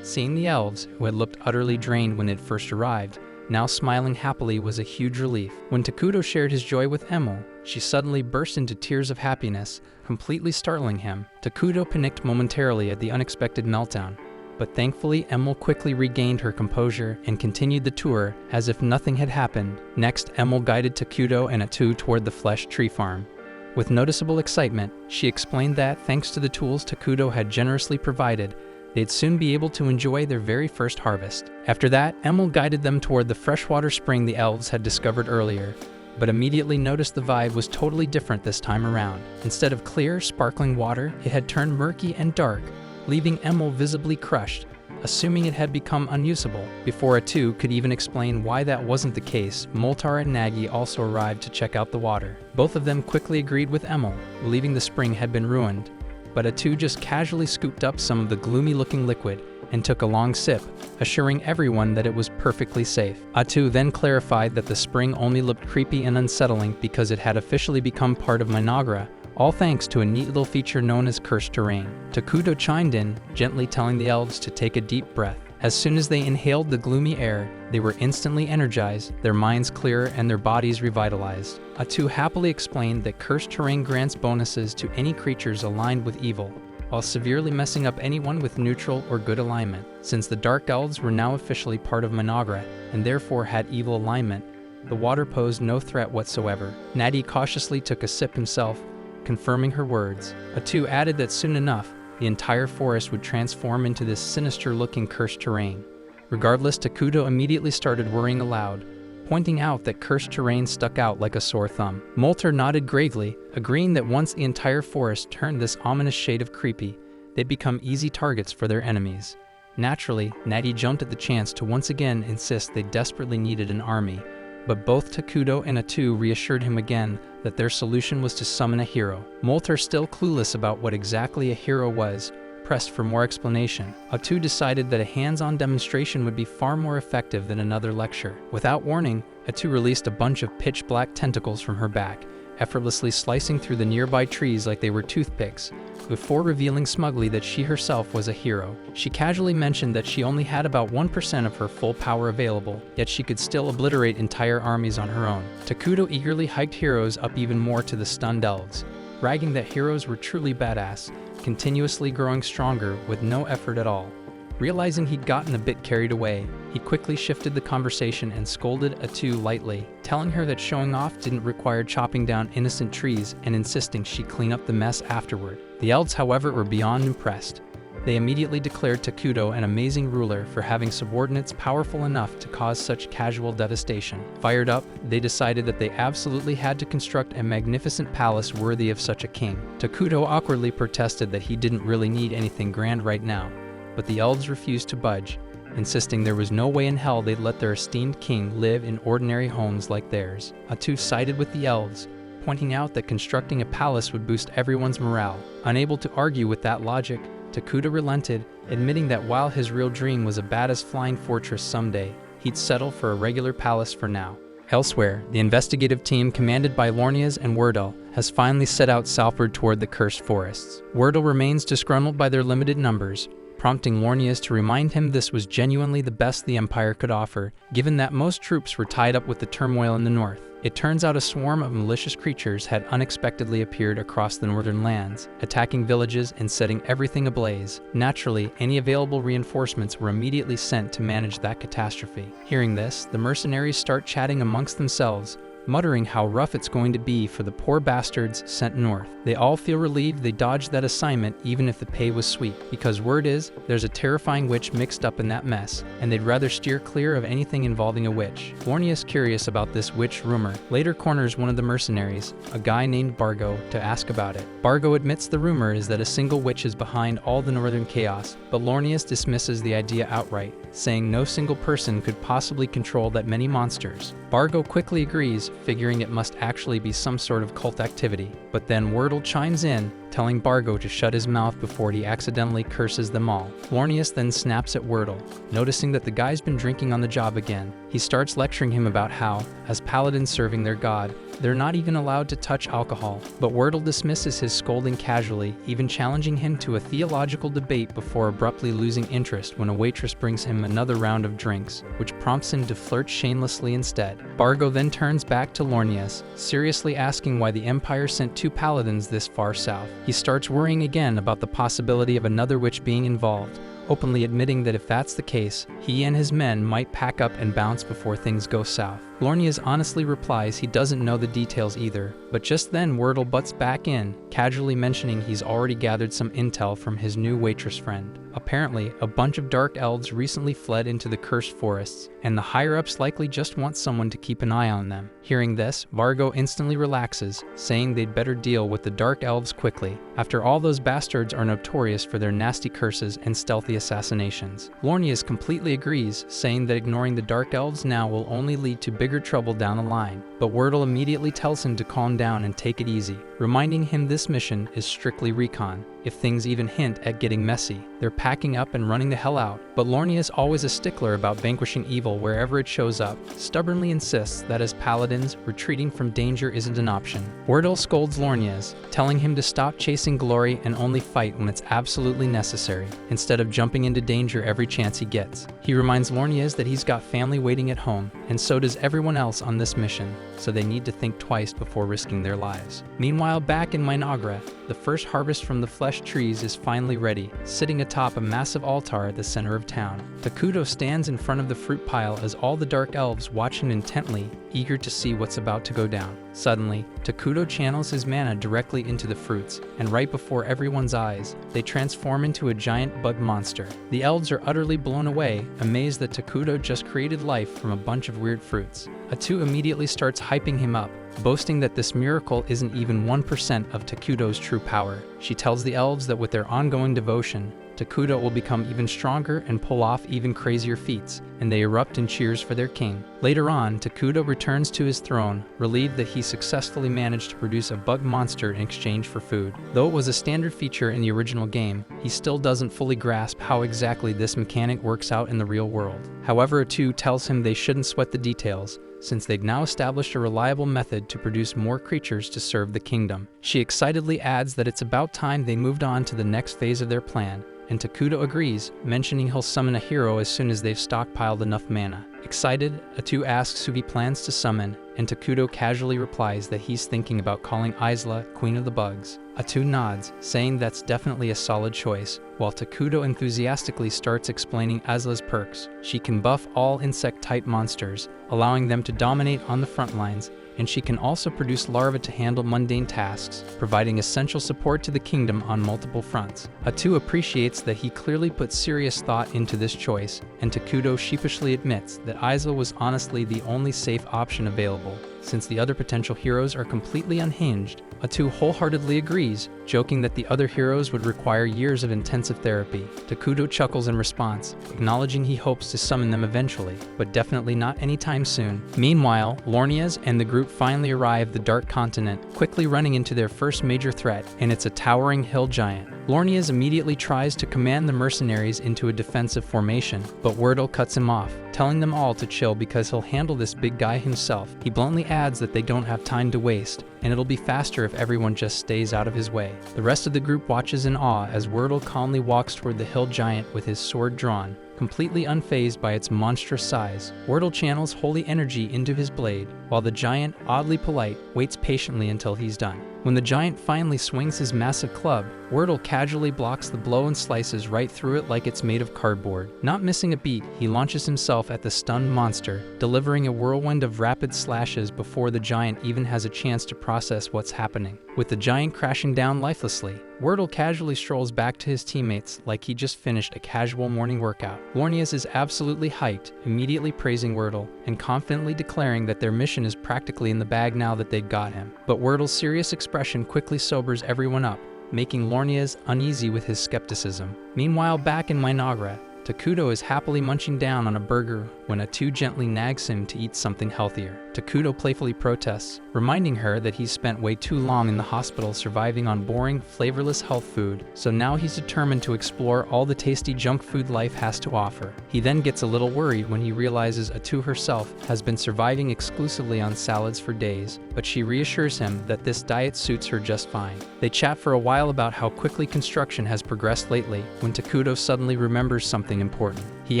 Seeing the elves, who had looked utterly drained when it first arrived, now smiling happily was a huge relief. When Takudo shared his joy with Emil, she suddenly burst into tears of happiness, completely startling him. Takudo panicked momentarily at the unexpected meltdown, but thankfully Emil quickly regained her composure and continued the tour as if nothing had happened. Next, Emil guided Takudo and Atu toward the flesh tree farm. With noticeable excitement, she explained that, thanks to the tools Takudo had generously provided, they'd soon be able to enjoy their very first harvest. After that, Emil guided them toward the freshwater spring the elves had discovered earlier, but immediately noticed the vibe was totally different this time around. Instead of clear, sparkling water, it had turned murky and dark, leaving Emil visibly crushed, assuming it had become unusable. Before Atu could even explain why that wasn't the case, Moltar and Nagi also arrived to check out the water. Both of them quickly agreed with Emil, believing the spring had been ruined, but Atu just casually scooped up some of the gloomy-looking liquid and took a long sip, assuring everyone that it was perfectly safe. Atu then clarified that the spring only looked creepy and unsettling because it had officially become part of Mynoghra, all thanks to a neat little feature known as cursed terrain. Takudo chimed in, gently telling the elves to take a deep breath. As soon as they inhaled the gloomy air, they were instantly energized, their minds clear, and their bodies revitalized. Atu happily explained that cursed terrain grants bonuses to any creatures aligned with evil, while severely messing up anyone with neutral or good alignment. Since the Dark Elves were now officially part of Mynoghra, and therefore had evil alignment, the water posed no threat whatsoever. Natty cautiously took a sip himself, confirming her words. Atu added that soon enough, the entire forest would transform into this sinister-looking cursed terrain. Regardless, Takudo immediately started worrying aloud, pointing out that cursed terrain stuck out like a sore thumb. Moltar nodded gravely, agreeing that once the entire forest turned this ominous shade of creepy, they'd become easy targets for their enemies. Naturally, Natty jumped at the chance to once again insist they desperately needed an army, but both Takudo and Atu reassured him again that their solution was to summon a hero. Moltar, still clueless about what exactly a hero was, pressed for more explanation. Atu decided that a hands-on demonstration would be far more effective than another lecture. Without warning, Atu released a bunch of pitch-black tentacles from her back, effortlessly slicing through the nearby trees like they were toothpicks, before revealing smugly that she herself was a hero. She casually mentioned that she only had about 1% of her full power available, yet she could still obliterate entire armies on her own. Takuto eagerly hyped heroes up even more to the stunned elves, bragging that heroes were truly badass, continuously growing stronger with no effort at all. Realizing he'd gotten a bit carried away, he quickly shifted the conversation and scolded Atu lightly, telling her that showing off didn't require chopping down innocent trees and insisting she clean up the mess afterward. The elves, however, were beyond impressed. They immediately declared Takuto an amazing ruler for having subordinates powerful enough to cause such casual devastation. Fired up, they decided that they absolutely had to construct a magnificent palace worthy of such a king. Takuto awkwardly protested that he didn't really need anything grand right now, but the elves refused to budge, insisting there was no way in hell they'd let their esteemed king live in ordinary homes like theirs. Atu sided with the elves, pointing out that constructing a palace would boost everyone's morale. Unable to argue with that logic, Takuto relented, admitting that while his real dream was a badass flying fortress someday, he'd settle for a regular palace for now. Elsewhere, the investigative team commanded by Lornias and Wordle has finally set out southward toward the cursed forests. Wordle remains disgruntled by their limited numbers, prompting Lornias to remind him this was genuinely the best the Empire could offer, given that most troops were tied up with the turmoil in the north. It turns out a swarm of malicious creatures had unexpectedly appeared across the northern lands, attacking villages and setting everything ablaze. Naturally, any available reinforcements were immediately sent to manage that catastrophe. Hearing this, the mercenaries start chatting amongst themselves, muttering how rough it's going to be for the poor bastards sent north. They all feel relieved they dodged that assignment even if the pay was sweet, because word is, there's a terrifying witch mixed up in that mess, and they'd rather steer clear of anything involving a witch. Lornias, curious about this witch rumor, later corners one of the mercenaries, a guy named Bargo, to ask about it. Bargo admits the rumor is that a single witch is behind all the northern chaos, but Lornias dismisses the idea outright, saying no single person could possibly control that many monsters. Bargo quickly agrees, figuring it must actually be some sort of cult activity. But then Wordle chimes in, telling Bargo to shut his mouth before he accidentally curses them all. Lornias then snaps at Wordle, noticing that the guy's been drinking on the job again. He starts lecturing him about how, as paladins serving their god, they're not even allowed to touch alcohol. But Wordle dismisses his scolding casually, even challenging him to a theological debate before abruptly losing interest when a waitress brings him another round of drinks, which prompts him to flirt shamelessly instead. Bargo then turns back to Lornias, seriously asking why the Empire sent 2 paladins this far south. He starts worrying again about the possibility of another witch being involved, openly admitting that if that's the case, he and his men might pack up and bounce before things go south. Lornias honestly replies he doesn't know the details either, but just then Wordle butts back in, casually mentioning he's already gathered some intel from his new waitress friend. Apparently, a bunch of dark elves recently fled into the cursed forests, and the higher-ups likely just want someone to keep an eye on them. Hearing this, Vargo instantly relaxes, saying they'd better deal with the dark elves quickly. After all, those bastards are notorious for their nasty curses and stealthy assassinations. Lornias completely agrees, saying that ignoring the dark elves now will only lead to bigger trouble down the line. But Wordle immediately tells him to calm down and take it easy, reminding him this mission is strictly recon. If things even hint at getting messy, they're packing up and running the hell out. But Lornias, always a stickler about vanquishing evil wherever it shows up, stubbornly insists that as paladins, retreating from danger isn't an option. Wordle scolds Lornias, telling him to stop chasing glory and only fight when it's absolutely necessary, instead of jumping into danger every chance he gets. He reminds Lornias that he's got family waiting at home, and so does everyone else on this mission, so they need to think twice before risking their lives. Meanwhile, back in Mynoghra, the first harvest from the flesh trees is finally ready, sitting atop a massive altar at the center of town. Takuto stands in front of the fruit pile as all the dark elves watch him intently, eager to see what's about to go down. Suddenly, Takuto channels his mana directly into the fruits, and right before everyone's eyes, they transform into a giant bug monster. The elves are utterly blown away, amazed that Takuto just created life from a bunch of weird fruits. Atu immediately starts hyping him up, boasting that this miracle isn't even 1% of Takuto's true power. She tells the elves that with their ongoing devotion, Takuto will become even stronger and pull off even crazier feats, and they erupt in cheers for their king. Later on, Takuto returns to his throne, relieved that he successfully managed to produce a bug monster in exchange for food. Though it was a standard feature in the original game, he still doesn't fully grasp how exactly this mechanic works out in the real world. However, Atu tells him they shouldn't sweat the details, since they'd now established a reliable method to produce more creatures to serve the kingdom. She excitedly adds that it's about time they moved on to the next phase of their plan, and Takuto agrees, mentioning he'll summon a hero as soon as they've stockpiled enough mana. Excited, Atu asks who he plans to summon, and Takuto casually replies that he's thinking about calling Isla Queen of the Bugs. Atu nods, saying that's definitely a solid choice, while Takuto enthusiastically starts explaining Isla's perks. She can buff all insect-type monsters, allowing them to dominate on the front lines, and she can also produce larvae to handle mundane tasks, providing essential support to the kingdom on multiple fronts. Atu appreciates that he clearly put serious thought into this choice, and Takuto sheepishly admits that Isla was honestly the only safe option available, since the other potential heroes are completely unhinged. Atu wholeheartedly agrees, joking that the other heroes would require years of intensive therapy. Takuto chuckles in response, acknowledging he hopes to summon them eventually, but definitely not anytime soon. Meanwhile, Lornias and the group finally arrive the Dark Continent, quickly running into their first major threat, and it's a towering hill giant. Lornias immediately tries to command the mercenaries into a defensive formation, but Wordle cuts him off, telling them all to chill because he'll handle this big guy himself. He bluntly adds that they don't have time to waste, and it'll be faster if everyone just stays out of his way. The rest of the group watches in awe as Wordle calmly walks toward the hill giant with his sword drawn, completely unfazed by its monstrous size. Wordle channels holy energy into his blade, while the giant, oddly polite, waits patiently until he's done. When the giant finally swings his massive club, Wordle casually blocks the blow and slices right through it like it's made of cardboard. Not missing a beat, he launches himself at the stunned monster, delivering a whirlwind of rapid slashes before the giant even has a chance to process what's happening. With the giant crashing down lifelessly, Wordle casually strolls back to his teammates like he just finished a casual morning workout. Lornias is absolutely hyped, immediately praising Wordle and confidently declaring that their mission is practically in the bag now that they've got him. But Wordle's serious expression quickly sobers everyone up, making Lornias uneasy with his skepticism. Meanwhile, back in Mynoghra, Takuto is happily munching down on a burger when Atu gently nags him to eat something healthier. Takuto playfully protests, reminding her that he's spent way too long in the hospital surviving on boring, flavorless health food, so now he's determined to explore all the tasty junk food life has to offer. He then gets a little worried when he realizes Atu herself has been surviving exclusively on salads for days, but she reassures him that this diet suits her just fine. They chat for a while about how quickly construction has progressed lately, when Takuto suddenly remembers something important. He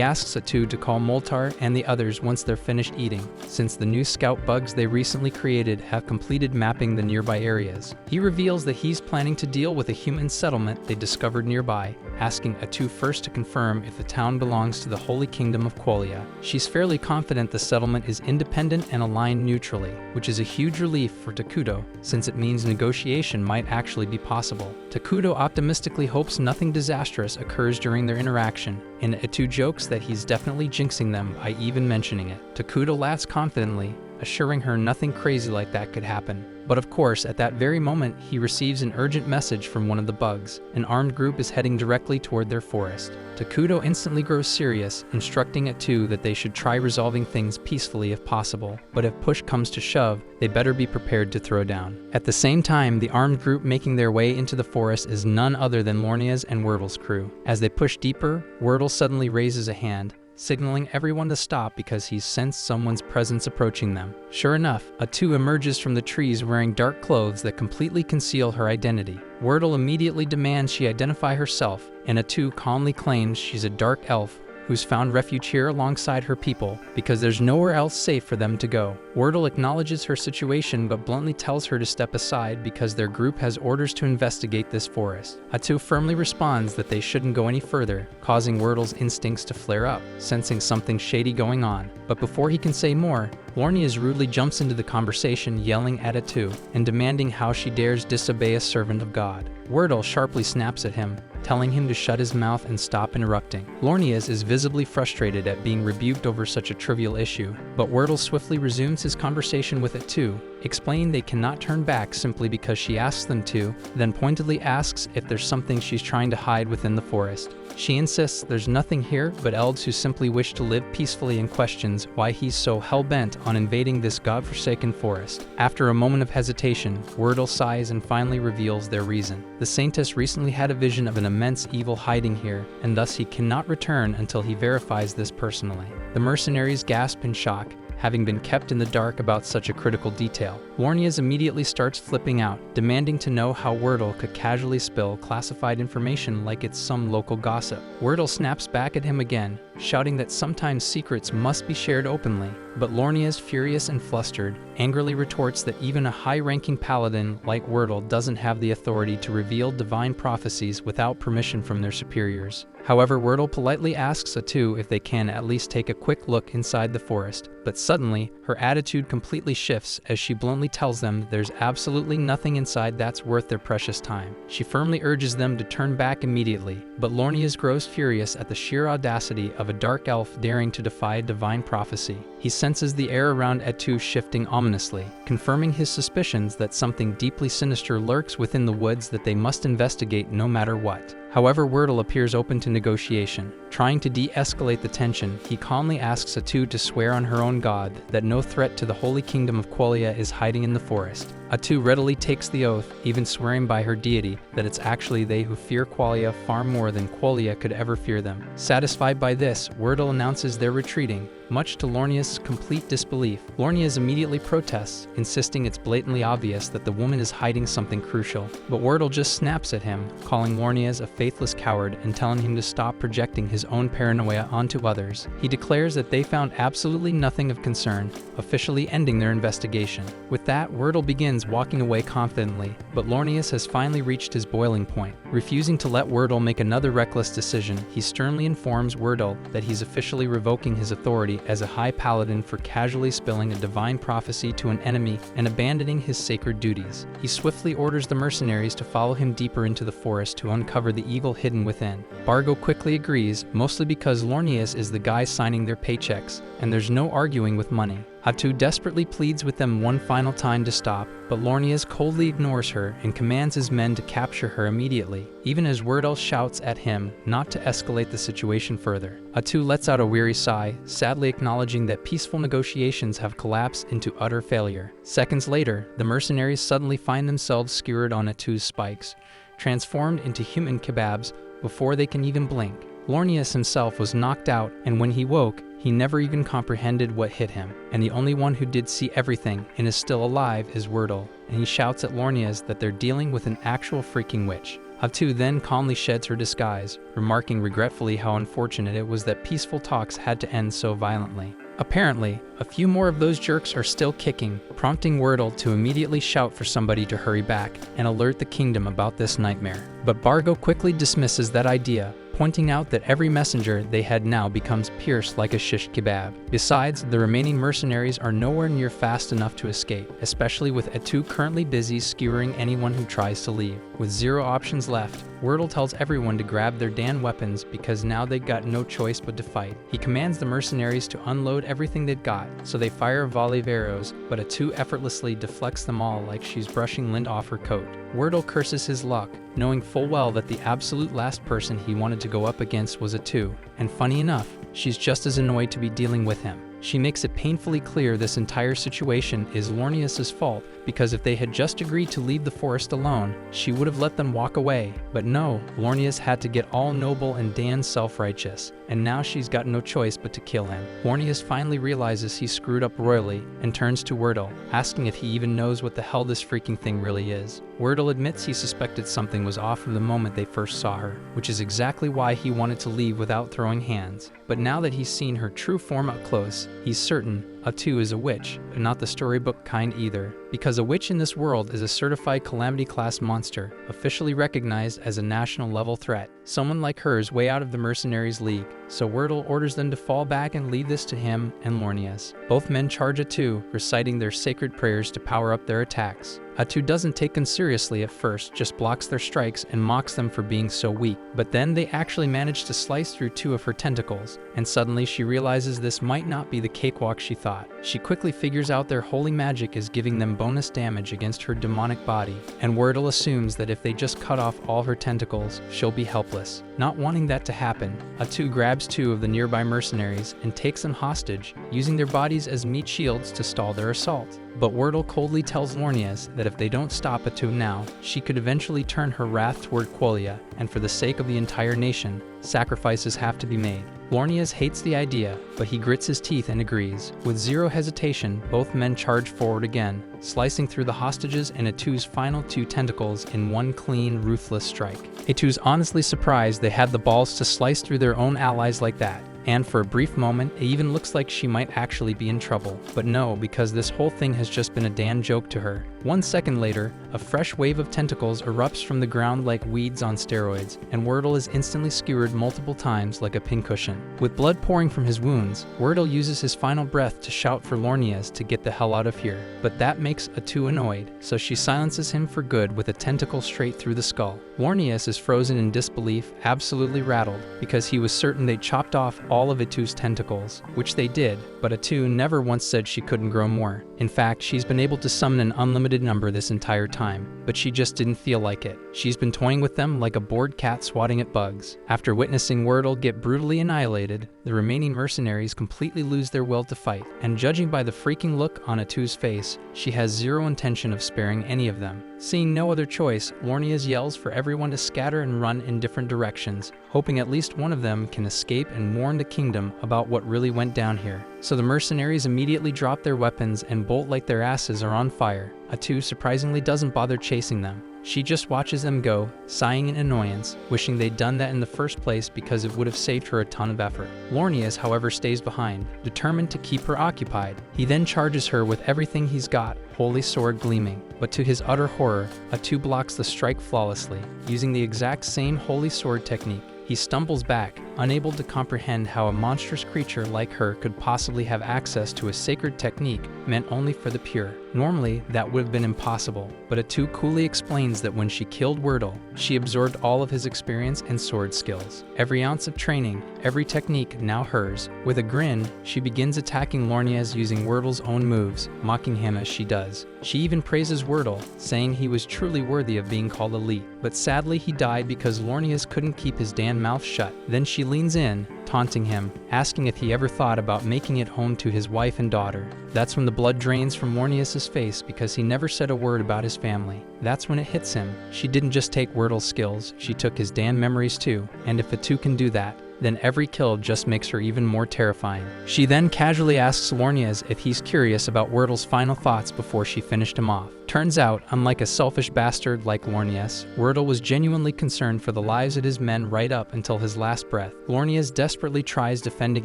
asks Atu to call Moltar and the others once they're finished eating, since the new scout bugs they recently created have completed mapping the nearby areas. He reveals that he's planning to deal with a human settlement they discovered nearby, asking Atu first to confirm if the town belongs to the Holy Kingdom of Qualia. She's fairly confident the settlement is independent and aligned neutrally, which is a huge relief for Takuto, since it means negotiation might actually be possible. Takuto optimistically hopes nothing disastrous occurs during their interaction, and Atu jokes that he's definitely jinxing them by even mentioning it. Takuto laughs confidently, assuring her nothing crazy like that could happen. But of course, at that very moment, he receives an urgent message from one of the bugs. An armed group is heading directly toward their forest. Takuto instantly grows serious, instructing Atu that they should try resolving things peacefully if possible, but if push comes to shove, they better be prepared to throw down. At the same time, the armed group making their way into the forest is none other than Lornia's and Wordle's crew. As they push deeper, Wordle suddenly raises a hand, signaling everyone to stop because he's sensed someone's presence approaching them. Sure enough, Atu emerges from the trees wearing dark clothes that completely conceal her identity. Wordle immediately demands she identify herself, and Atu calmly claims she's a dark elf who's found refuge here alongside her people because there's nowhere else safe for them to go. Wordle acknowledges her situation but bluntly tells her to step aside because their group has orders to investigate this forest. Atu firmly responds that they shouldn't go any further, causing Wordle's instincts to flare up, sensing something shady going on. But before he can say more, Lornias rudely jumps into the conversation, yelling at Atu and demanding how she dares disobey a servant of God. Wordle sharply snaps at him, telling him to shut his mouth and stop interrupting. Lornias is visibly frustrated at being rebuked over such a trivial issue, but Wordle swiftly resumes his conversation with Atu, explaining they cannot turn back simply because she asks them to, then pointedly asks if there's something she's trying to hide within the forest. She insists there's nothing here but elves who simply wish to live peacefully and questions why he's so hell-bent on invading this godforsaken forest. After a moment of hesitation, Wordle sighs and finally reveals their reason. The Saintess recently had a vision of an immense evil hiding here, and thus he cannot return until he verifies this personally. The mercenaries gasp in shock, having been kept in the dark about such a critical detail. Lornias immediately starts flipping out, demanding to know how Wordle could casually spill classified information like it's some local gossip. Wordle snaps back at him again, shouting that sometimes secrets must be shared openly, but Lornias, furious and flustered, angrily retorts that even a high-ranking paladin like Wordle doesn't have the authority to reveal divine prophecies without permission from their superiors. However, Wordle politely asks Atu if they can at least take a quick look inside the forest, but suddenly, her attitude completely shifts as she bluntly tells them there's absolutely nothing inside that's worth their precious time. She firmly urges them to turn back immediately, but Lornias grows furious at the sheer audacity of a dark elf daring to defy divine prophecy. He senses the air around Atu shifting ominously, confirming his suspicions that something deeply sinister lurks within the woods that they must investigate no matter what. However, Wordle appears open to negotiation. Trying to de-escalate the tension, he calmly asks Atu to swear on her own god that no threat to the holy kingdom of Qualia is hiding in the forest. Atu readily takes the oath, even swearing by her deity that it's actually they who fear Qualia far more than Qualia could ever fear them. Satisfied by this, Wordle announces they're retreating, much to Lornias' complete disbelief. Lornias immediately protests, insisting it's blatantly obvious that the woman is hiding something crucial. But Wordle just snaps at him, calling Lornias a faithless coward and telling him to stop projecting his own paranoia onto others. He declares that they found absolutely nothing of concern, officially ending their investigation. With that, Wordle begins walking away confidently, but Lornias has finally reached his boiling point. Refusing to let Wordle make another reckless decision, he sternly informs Wordle that he's officially revoking his authority as a high paladin for casually spilling a divine prophecy to an enemy and abandoning his sacred duties. He swiftly orders the mercenaries to follow him deeper into the forest to uncover the evil hidden within. Bargo quickly agrees, mostly because Lornias is the guy signing their paychecks, and there's no arguing with money. Atu desperately pleads with them one final time to stop, but Lornias coldly ignores her and commands his men to capture her immediately, even as Wordle shouts at him not to escalate the situation further. Atu lets out a weary sigh, sadly acknowledging that peaceful negotiations have collapsed into utter failure. Seconds later, the mercenaries suddenly find themselves skewered on Atu's spikes, transformed into human kebabs before they can even blink. Lornias himself was knocked out, and when he woke, he never even comprehended what hit him, and the only one who did see everything and is still alive is Wordle, and he shouts at Lornias that they're dealing with an actual freaking witch. Atu then calmly sheds her disguise, remarking regretfully how unfortunate it was that peaceful talks had to end so violently. Apparently, a few more of those jerks are still kicking, prompting Wordle to immediately shout for somebody to hurry back and alert the kingdom about this nightmare. But Bargo quickly dismisses that idea, pointing out that every messenger they had now becomes pierced like a shish kebab. Besides, the remaining mercenaries are nowhere near fast enough to escape, especially with Atu currently busy skewering anyone who tries to leave. With zero options left, Wordle tells everyone to grab their damn weapons because now they got no choice but to fight. He commands the mercenaries to unload everything they've got, so they fire a volley of arrows, but Atu effortlessly deflects them all like she's brushing lint off her coat. Wordle curses his luck, knowing full well that the absolute last person he wanted to go up against was Atu, and funny enough, she's just as annoyed to be dealing with him. She makes it painfully clear this entire situation is Lornias' fault, because if they had just agreed to leave the forest alone, she would have let them walk away. But no, Lornias had to get all noble and Dan self-righteous, and now she's got no choice but to kill him. Lornias finally realizes he screwed up royally and turns to Wordle, asking if he even knows what the hell this freaking thing really is. Wordle admits he suspected something was off from the moment they first saw her, which is exactly why he wanted to leave without throwing hands. But now that he's seen her true form up close, he's certain Atu is a witch, but not the storybook kind either, because a witch in this world is a certified calamity-class monster, officially recognized as a national-level threat. Someone like her is way out of the mercenaries' league, so Wordle orders them to fall back and leave this to him and Lornias. Both men charge Atu, reciting their sacred prayers to power up their attacks. Atu doesn't take them seriously at first, just blocks their strikes and mocks them for being so weak. But then they actually manage to slice through 2 of her tentacles, and suddenly she realizes this might not be the cakewalk she thought. She quickly figures out their holy magic is giving them bonus damage against her demonic body, and Wordle assumes that if they just cut off all her tentacles, she'll be helpless. Not wanting that to happen, Atu grabs 2 of the nearby mercenaries and takes them hostage, using their bodies as meat shields to stall their assault. But Wordle coldly tells Lornias that if they don't stop Atu now, she could eventually turn her wrath toward Quolia, and for the sake of the entire nation, sacrifices have to be made. Lornias hates the idea, but he grits his teeth and agrees. With zero hesitation, both men charge forward again, slicing through the hostages and Atu's final 2 tentacles in one clean, ruthless strike. Atu's honestly surprised they had the balls to slice through their own allies like that. And for a brief moment, it even looks like she might actually be in trouble. But no, because this whole thing has just been a damn joke to her. 1 second later, a fresh wave of tentacles erupts from the ground like weeds on steroids, and Wordle is instantly skewered multiple times like a pincushion. With blood pouring from his wounds, Wordle uses his final breath to shout for Lornias to get the hell out of here. But that makes Atu annoyed, so she silences him for good with a tentacle straight through the skull. Lornias is frozen in disbelief, absolutely rattled, because he was certain they chopped off all of Atu's tentacles, which they did, but Atu never once said she couldn't grow more. In fact, she's been able to summon an unlimited number this entire time, but she just didn't feel like it. She's been toying with them like a bored cat swatting at bugs. After witnessing Wordle get brutally annihilated, the remaining mercenaries completely lose their will to fight, and judging by the freaking look on Atu's face, she has zero intention of sparing any of them. Seeing no other choice, Lornias yells for everyone to scatter and run in different directions, hoping at least one of them can escape and warn the kingdom about what really went down here. So the mercenaries immediately drop their weapons and bolt like their asses are on fire. Atu surprisingly doesn't bother chasing them. She just watches them go, sighing in annoyance, wishing they'd done that in the first place because it would have saved her a ton of effort. Lornias, however, stays behind, determined to keep her occupied. He then charges her with everything he's got, holy sword gleaming. But to his utter horror, Atu blocks the strike flawlessly, using the exact same holy sword technique. He stumbles back, unable to comprehend how a monstrous creature like her could possibly have access to a sacred technique meant only for the pure. Normally, that would have been impossible, but Atu coolly explains that when she killed Wordle, she absorbed all of his experience and sword skills. Every ounce of training, every technique now hers. With a grin, she begins attacking Lornias using Wordle's own moves, mocking him as she does. She even praises Wordle, saying he was truly worthy of being called elite. But sadly, he died because Lornias couldn't keep his damn mouth shut. Then she leans in, taunting him, asking if he ever thought about making it home to his wife and daughter. That's when the blood drains from Lornias' face because he never said a word about his family. That's when it hits him. She didn't just take Wordle's skills, she took his damn memories too. And if Atu can do that, then every kill just makes her even more terrifying. She then casually asks Lornias if he's curious about Wordle's final thoughts before she finished him off. Turns out, unlike a selfish bastard like Lornias, Wordle was genuinely concerned for the lives of his men right up until his last breath. Lornias desperately tries defending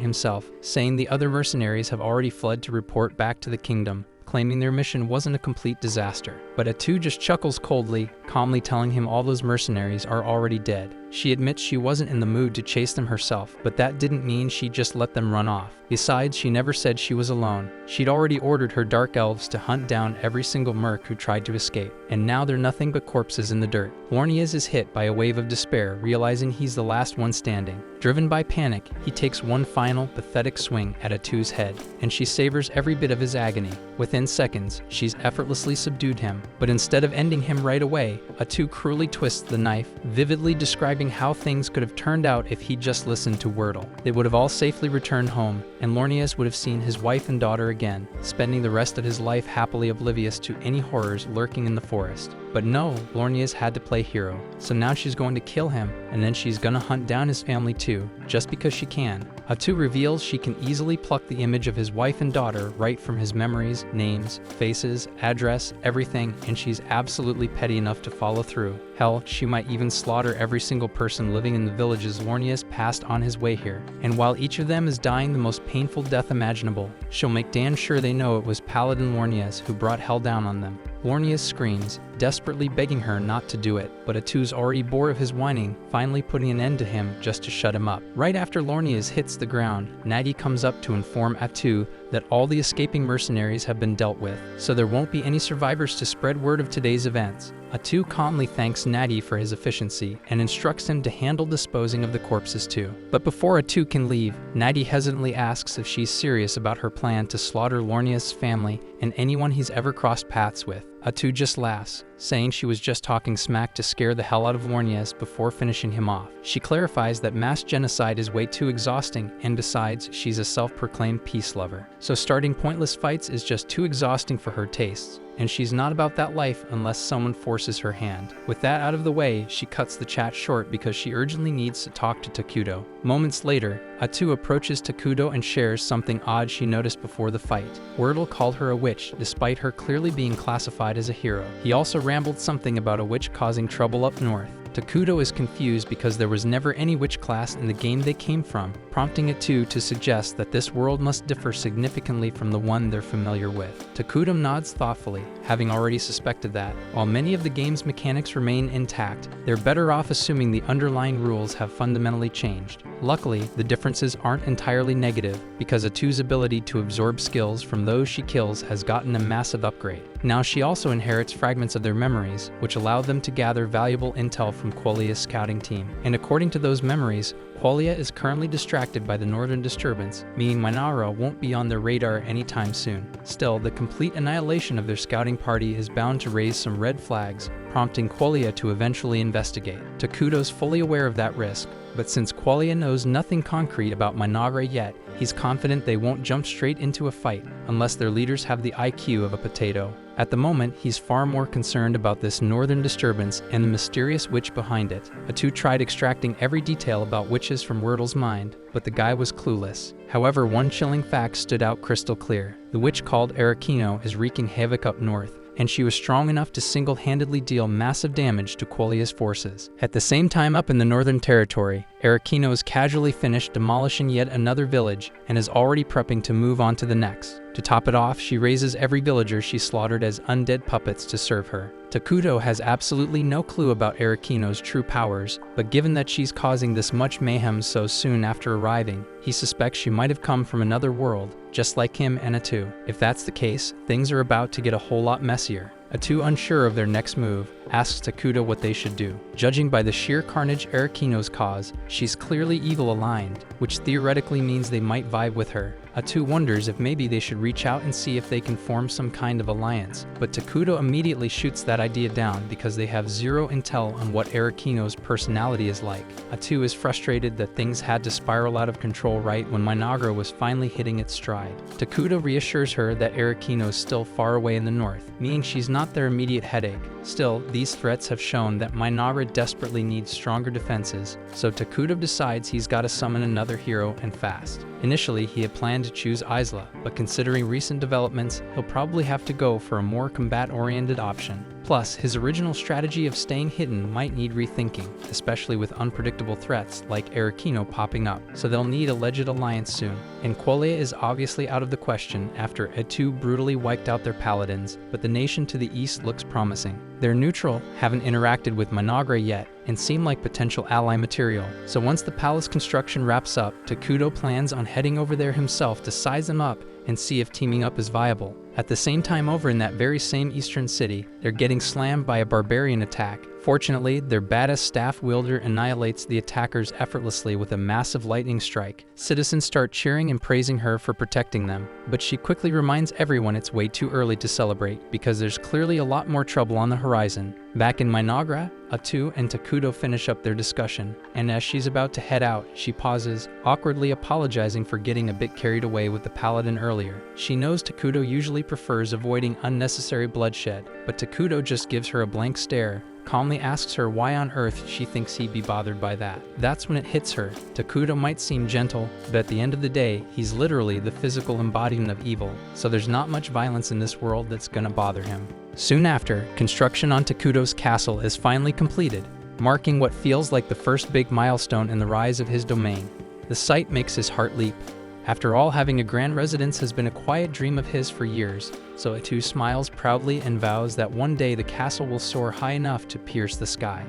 himself, saying the other mercenaries have already fled to report back to the kingdom, claiming their mission wasn't a complete disaster. But Atu just chuckles coldly, calmly telling him all those mercenaries are already dead. She admits she wasn't in the mood to chase them herself, but that didn't mean she just let them run off. Besides, she never said she was alone. She'd already ordered her dark elves to hunt down every single merc who tried to escape, and now they're nothing but corpses in the dirt. Lornias is hit by a wave of despair, realizing he's the last one standing. Driven by panic, he takes one final, pathetic swing at Atu's head, and she savors every bit of his agony. Within seconds, she's effortlessly subdued him, but instead of ending him right away, Atu cruelly twists the knife, vividly describing how things could have turned out if he'd just listened to Wordle. They would have all safely returned home, and Lornias would have seen his wife and daughter again, spending the rest of his life happily oblivious to any horrors lurking in the forest. But no, Lornias had to play hero, so now she's going to kill him, and then she's gonna hunt down his family too, just because she can. Atu reveals she can easily pluck the image of his wife and daughter right from his memories, names, faces, address, everything, and she's absolutely petty enough to follow through. Hell, she might even slaughter every single person living in the villages Lornias passed on his way here. And while each of them is dying the most painful death imaginable, she'll make damn sure they know it was Paladin Lornias who brought hell down on them. Lornias screams, desperately begging her not to do it, but Atu's already bored of his whining, finally putting an end to him just to shut him up. Right after Lornias hits the ground, Natty comes up to inform Atu that all the escaping mercenaries have been dealt with, so there won't be any survivors to spread word of today's events. Atu calmly thanks Natty for his efficiency and instructs him to handle disposing of the corpses too. But before Atu can leave, Natty hesitantly asks if she's serious about her plan to slaughter Lornias' family and anyone he's ever crossed paths with. Atu just laughs, saying she was just talking smack to scare the hell out of Lornias before finishing him off. She clarifies that mass genocide is way too exhausting, and besides, she's a self-proclaimed peace lover. So starting pointless fights is just too exhausting for her tastes, and she's not about that life unless someone forces her hand. With that out of the way, she cuts the chat short because she urgently needs to talk to Takudo. Moments later, Atu approaches Takudo and shares something odd she noticed before the fight. Wordle called her a witch, despite her clearly being classified as a hero. He also rambled something about a witch causing trouble up north. Takudo is confused because there was never any witch class in the game they came from, prompting Atu to suggest that this world must differ significantly from the one they're familiar with. Takudo nods thoughtfully, having already suspected that. While many of the game's mechanics remain intact, they're better off assuming the underlying rules have fundamentally changed. Luckily, the differences aren't entirely negative, because Atu's ability to absorb skills from those she kills has gotten a massive upgrade. Now she also inherits fragments of their memories, which allow them to gather valuable intel from Qualia's scouting team. And according to those memories, Qualia is currently distracted by the northern disturbance, meaning Mynoghra won't be on their radar anytime soon. Still, the complete annihilation of their scouting party is bound to raise some red flags, prompting Qualia to eventually investigate. Takudo's fully aware of that risk, but since Qualia knows nothing concrete about Mynoghra yet, he's confident they won't jump straight into a fight unless their leaders have the IQ of a potato. At the moment, he's far more concerned about this northern disturbance and the mysterious witch behind it. Atu tried extracting every detail about witches from Wordle's mind, but the guy was clueless. However, one chilling fact stood out crystal clear. The witch called Arakino is wreaking havoc up north, and she was strong enough to single-handedly deal massive damage to Qualia's forces. At the same time up in the Northern Territory, Arakino is casually finished demolishing yet another village and is already prepping to move on to the next. To top it off, she raises every villager she slaughtered as undead puppets to serve her. Takudo has absolutely no clue about Arakino's true powers, but given that she's causing this much mayhem so soon after arriving, he suspects she might have come from another world, just like him and Atu. If that's the case, things are about to get a whole lot messier. Atu, unsure of their next move, asks Takudo what they should do. Judging by the sheer carnage Arakino's cause, she's clearly evil-aligned, which theoretically means they might vibe with her. Atu wonders if maybe they should reach out and see if they can form some kind of alliance, but Takudo immediately shoots that idea down because they have zero intel on what Arakino's personality is like. Atu is frustrated that things had to spiral out of control right when Mynoghra was finally hitting its stride. Takudo reassures her that Arakino is still far away in the north, meaning she's not their immediate headache. Still, these threats have shown that Mynoghra desperately needs stronger defenses, so Takudo decides he's got to summon another hero and fast. Initially, he had planned to choose Isla, but considering recent developments, he'll probably have to go for a more combat-oriented option. Plus, his original strategy of staying hidden might need rethinking, especially with unpredictable threats like Arakino popping up, so they'll need a legit alliance soon. And Qualia is obviously out of the question after Atu brutally wiped out their paladins, but the nation to the east looks promising. They're neutral, haven't interacted with Mynoghra yet, and seem like potential ally material. So once the palace construction wraps up, Takudo plans on heading over there himself to size them up and see if teaming up is viable. At the same time, over in that very same eastern city, they're getting slammed by a barbarian attack. Fortunately, their badass staff wielder annihilates the attackers effortlessly with a massive lightning strike. Citizens start cheering and praising her for protecting them, but she quickly reminds everyone it's way too early to celebrate because there's clearly a lot more trouble on the horizon. Back in Mynoghra, Atu and Takudo finish up their discussion, and as she's about to head out, she pauses, awkwardly apologizing for getting a bit carried away with the paladin earlier. She knows Takudo usually prefers avoiding unnecessary bloodshed, but Takudo just gives her a blank stare, calmly asks her why on earth she thinks he'd be bothered by that. That's when it hits her. Takudo might seem gentle, but at the end of the day, he's literally the physical embodiment of evil, so there's not much violence in this world that's gonna bother him. Soon after, construction on Takudo's castle is finally completed, marking what feels like the first big milestone in the rise of his domain. The sight makes his heart leap. After all, having a grand residence has been a quiet dream of his for years, so Atu smiles proudly and vows that one day the castle will soar high enough to pierce the sky.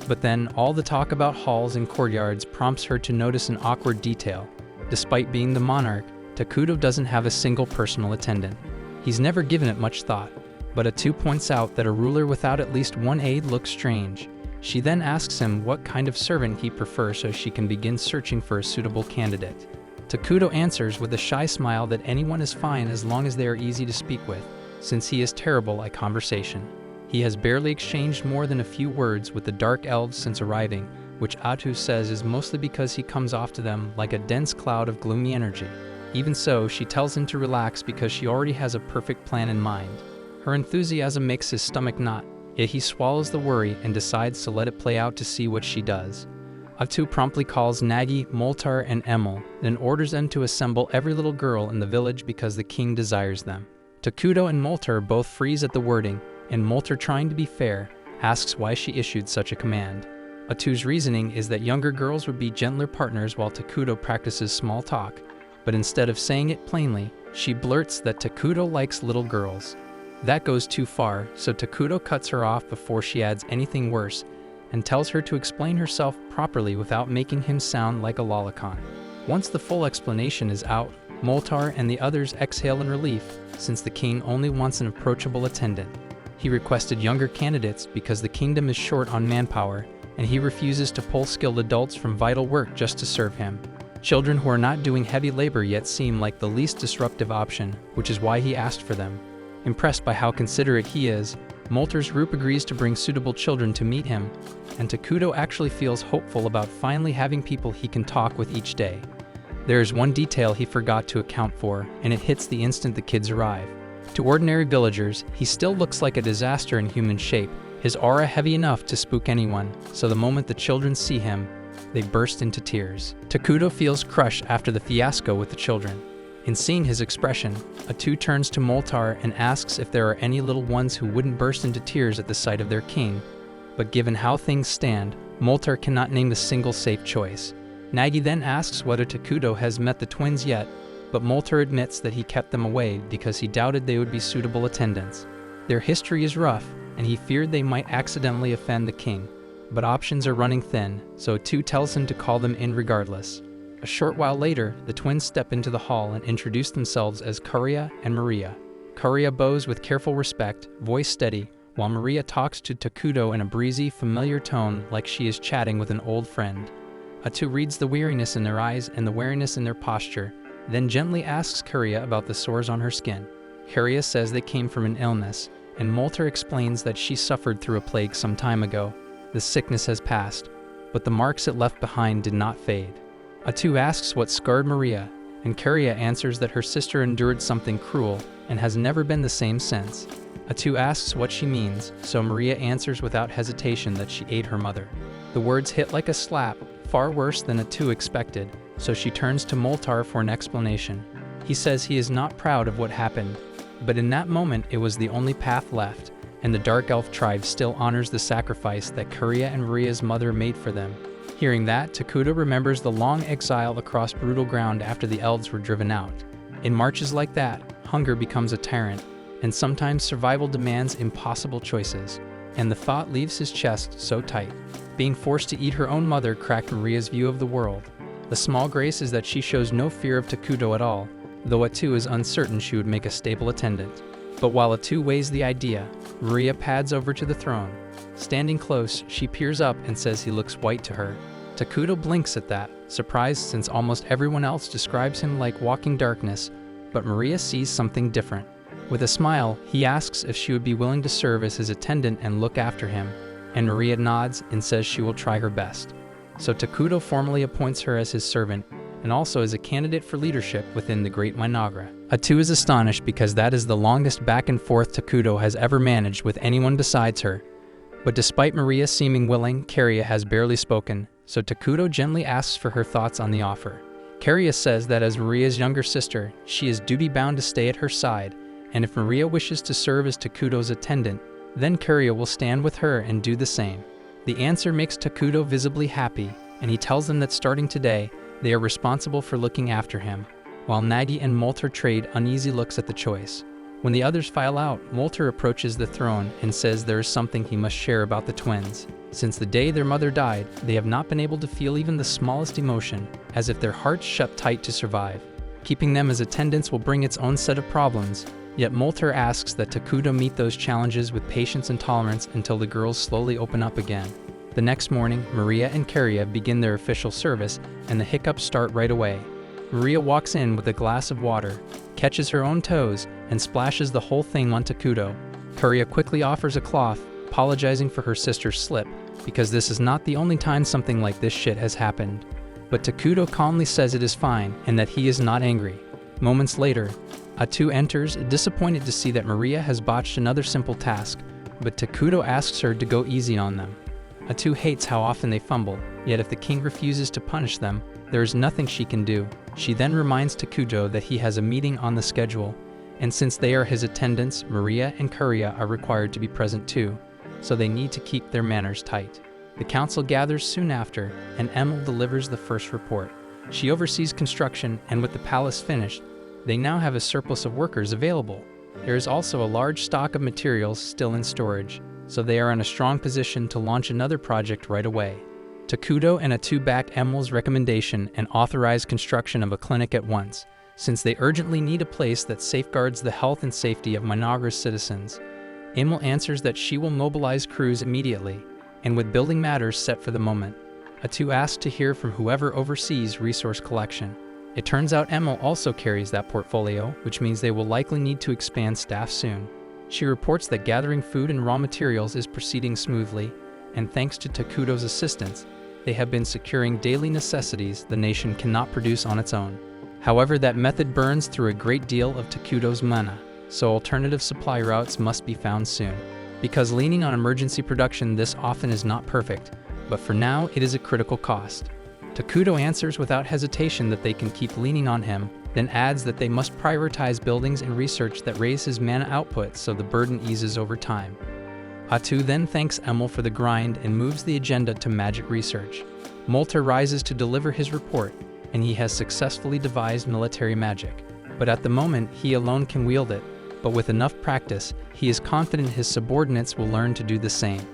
But then, all the talk about halls and courtyards prompts her to notice an awkward detail. Despite being the monarch, Takuto doesn't have a single personal attendant. He's never given it much thought, but Atu points out that a ruler without at least one aide looks strange. She then asks him what kind of servant he prefers so she can begin searching for a suitable candidate. Takuto answers with a shy smile that anyone is fine as long as they are easy to speak with, since he is terrible at conversation. He has barely exchanged more than a few words with the dark elves since arriving, which Atu says is mostly because he comes off to them like a dense cloud of gloomy energy. Even so, she tells him to relax because she already has a perfect plan in mind. Her enthusiasm makes his stomach knot, yet he swallows the worry and decides to let it play out to see what she does. Atu promptly calls Nagi, Moltar, and Emil, then orders them to assemble every little girl in the village because the king desires them. Takuto and Moltar both freeze at the wording, and Moltar, trying to be fair, asks why she issued such a command. Atu's reasoning is that younger girls would be gentler partners while Takuto practices small talk, but instead of saying it plainly, she blurts that Takuto likes little girls. That goes too far, so Takuto cuts her off before she adds anything worse, and tells her to explain herself properly without making him sound like a lolicon. Once the full explanation is out, Moltar and the others exhale in relief, since the king only wants an approachable attendant. He requested younger candidates because the kingdom is short on manpower, and he refuses to pull skilled adults from vital work just to serve him. Children who are not doing heavy labor yet seem like the least disruptive option, which is why he asked for them. Impressed by how considerate he is, Moltar's group agrees to bring suitable children to meet him, and Takuto actually feels hopeful about finally having people he can talk with each day. There is one detail he forgot to account for, and it hits the instant the kids arrive. To ordinary villagers, he still looks like a disaster in human shape, his aura heavy enough to spook anyone, so the moment the children see him, they burst into tears. Takuto feels crushed after the fiasco with the children. In seeing his expression, Atu turns to Moltar and asks if there are any little ones who wouldn't burst into tears at the sight of their king. But given how things stand, Moltar cannot name a single safe choice. Nagi then asks whether Takuto has met the twins yet, but Moltar admits that he kept them away because he doubted they would be suitable attendants. Their history is rough, and he feared they might accidentally offend the king. But options are running thin, so Atu tells him to call them in regardless. A short while later, the twins step into the hall and introduce themselves as Karia and Maria. Karia bows with careful respect, voice steady, while Maria talks to Takuto in a breezy, familiar tone like she is chatting with an old friend. Atu reads the weariness in their eyes and the wariness in their posture, then gently asks Karia about the sores on her skin. Karia says they came from an illness, and Moltar explains that she suffered through a plague some time ago. The sickness has passed, but the marks it left behind did not fade. Atu asks what scarred Maria, and Karia answers that her sister endured something cruel and has never been the same since. Atu asks what she means, so Maria answers without hesitation that she ate her mother. The words hit like a slap, far worse than Atu expected, so she turns to Moltar for an explanation. He says he is not proud of what happened, but in that moment it was the only path left, and the Dark Elf tribe still honors the sacrifice that Karia and Maria's mother made for them. Hearing that, Takuto remembers the long exile across brutal ground after the elves were driven out. In marches like that, hunger becomes a tyrant, and sometimes survival demands impossible choices, and the thought leaves his chest so tight. Being forced to eat her own mother cracked Maria's view of the world. The small grace is that she shows no fear of Takuto at all, though Atu is uncertain she would make a stable attendant. But while Atu weighs the idea, Maria pads over to the throne. Standing close, she peers up and says he looks white to her. Takuto blinks at that, surprised since almost everyone else describes him like walking darkness, but Maria sees something different. With a smile, he asks if she would be willing to serve as his attendant and look after him, and Maria nods and says she will try her best. So Takuto formally appoints her as his servant, and also as a candidate for leadership within the Great Mynoghra. Atu is astonished because that is the longest back and forth Takuto has ever managed with anyone besides her. But despite Maria seeming willing, Karia has barely spoken, so Takuto gently asks for her thoughts on the offer. Karia says that as Maria's younger sister, she is duty-bound to stay at her side, and if Maria wishes to serve as Takuto's attendant, then Karia will stand with her and do the same. The answer makes Takuto visibly happy, and he tells them that starting today, they are responsible for looking after him. while Nagi and Molter trade uneasy looks at the choice. When the others file out, Molter approaches the throne and says there is something he must share about the twins. Since the day their mother died, they have not been able to feel even the smallest emotion, as if their hearts shut tight to survive. Keeping them as attendants will bring its own set of problems, yet Molter asks that Takudo meet those challenges with patience and tolerance until the girls slowly open up again. The next morning, Maria and Karia begin their official service, and the hiccups start right away. Maria walks in with a glass of water, catches her own toes, and splashes the whole thing on Takudo. Karia quickly offers a cloth, apologizing for her sister's slip, because this is not the only time something like this shit has happened. But Takudo calmly says it is fine and that he is not angry. Moments later, Atu enters, disappointed to see that Maria has botched another simple task, but Takudo asks her to go easy on them. Atu hates how often they fumble, yet if the king refuses to punish them, there is nothing she can do. She then reminds Takudo that he has a meeting on the schedule, and since they are his attendants, Maria and Karia are required to be present too, so they need to keep their manners tight. The council gathers soon after, and Emil delivers the first report. She oversees construction, and with the palace finished, they now have a surplus of workers available. There is also a large stock of materials still in storage, so they are in a strong position to launch another project right away. Takudo and Atu back Emil's recommendation and authorize construction of a clinic at once, since they urgently need a place that safeguards the health and safety of Mynoghra's citizens. Emil answers that she will mobilize crews immediately, and with building matters set for the moment, Atu asks to hear from whoever oversees resource collection. It turns out Emil also carries that portfolio, which means they will likely need to expand staff soon. She reports that gathering food and raw materials is proceeding smoothly, and thanks to Takudo's assistance, they have been securing daily necessities the nation cannot produce on its own. However, that method burns through a great deal of Takudo's mana, so alternative supply routes must be found soon. Because leaning on emergency production this often is not perfect, but for now it is a critical cost. Takudo answers without hesitation that they can keep leaning on him, then adds that they must prioritize buildings and research that raise his mana output so the burden eases over time. Atu then thanks Emil for the grind and moves the agenda to magic research. Molter rises to deliver his report, and he has successfully devised military magic. But at the moment, he alone can wield it, but with enough practice, he is confident his subordinates will learn to do the same.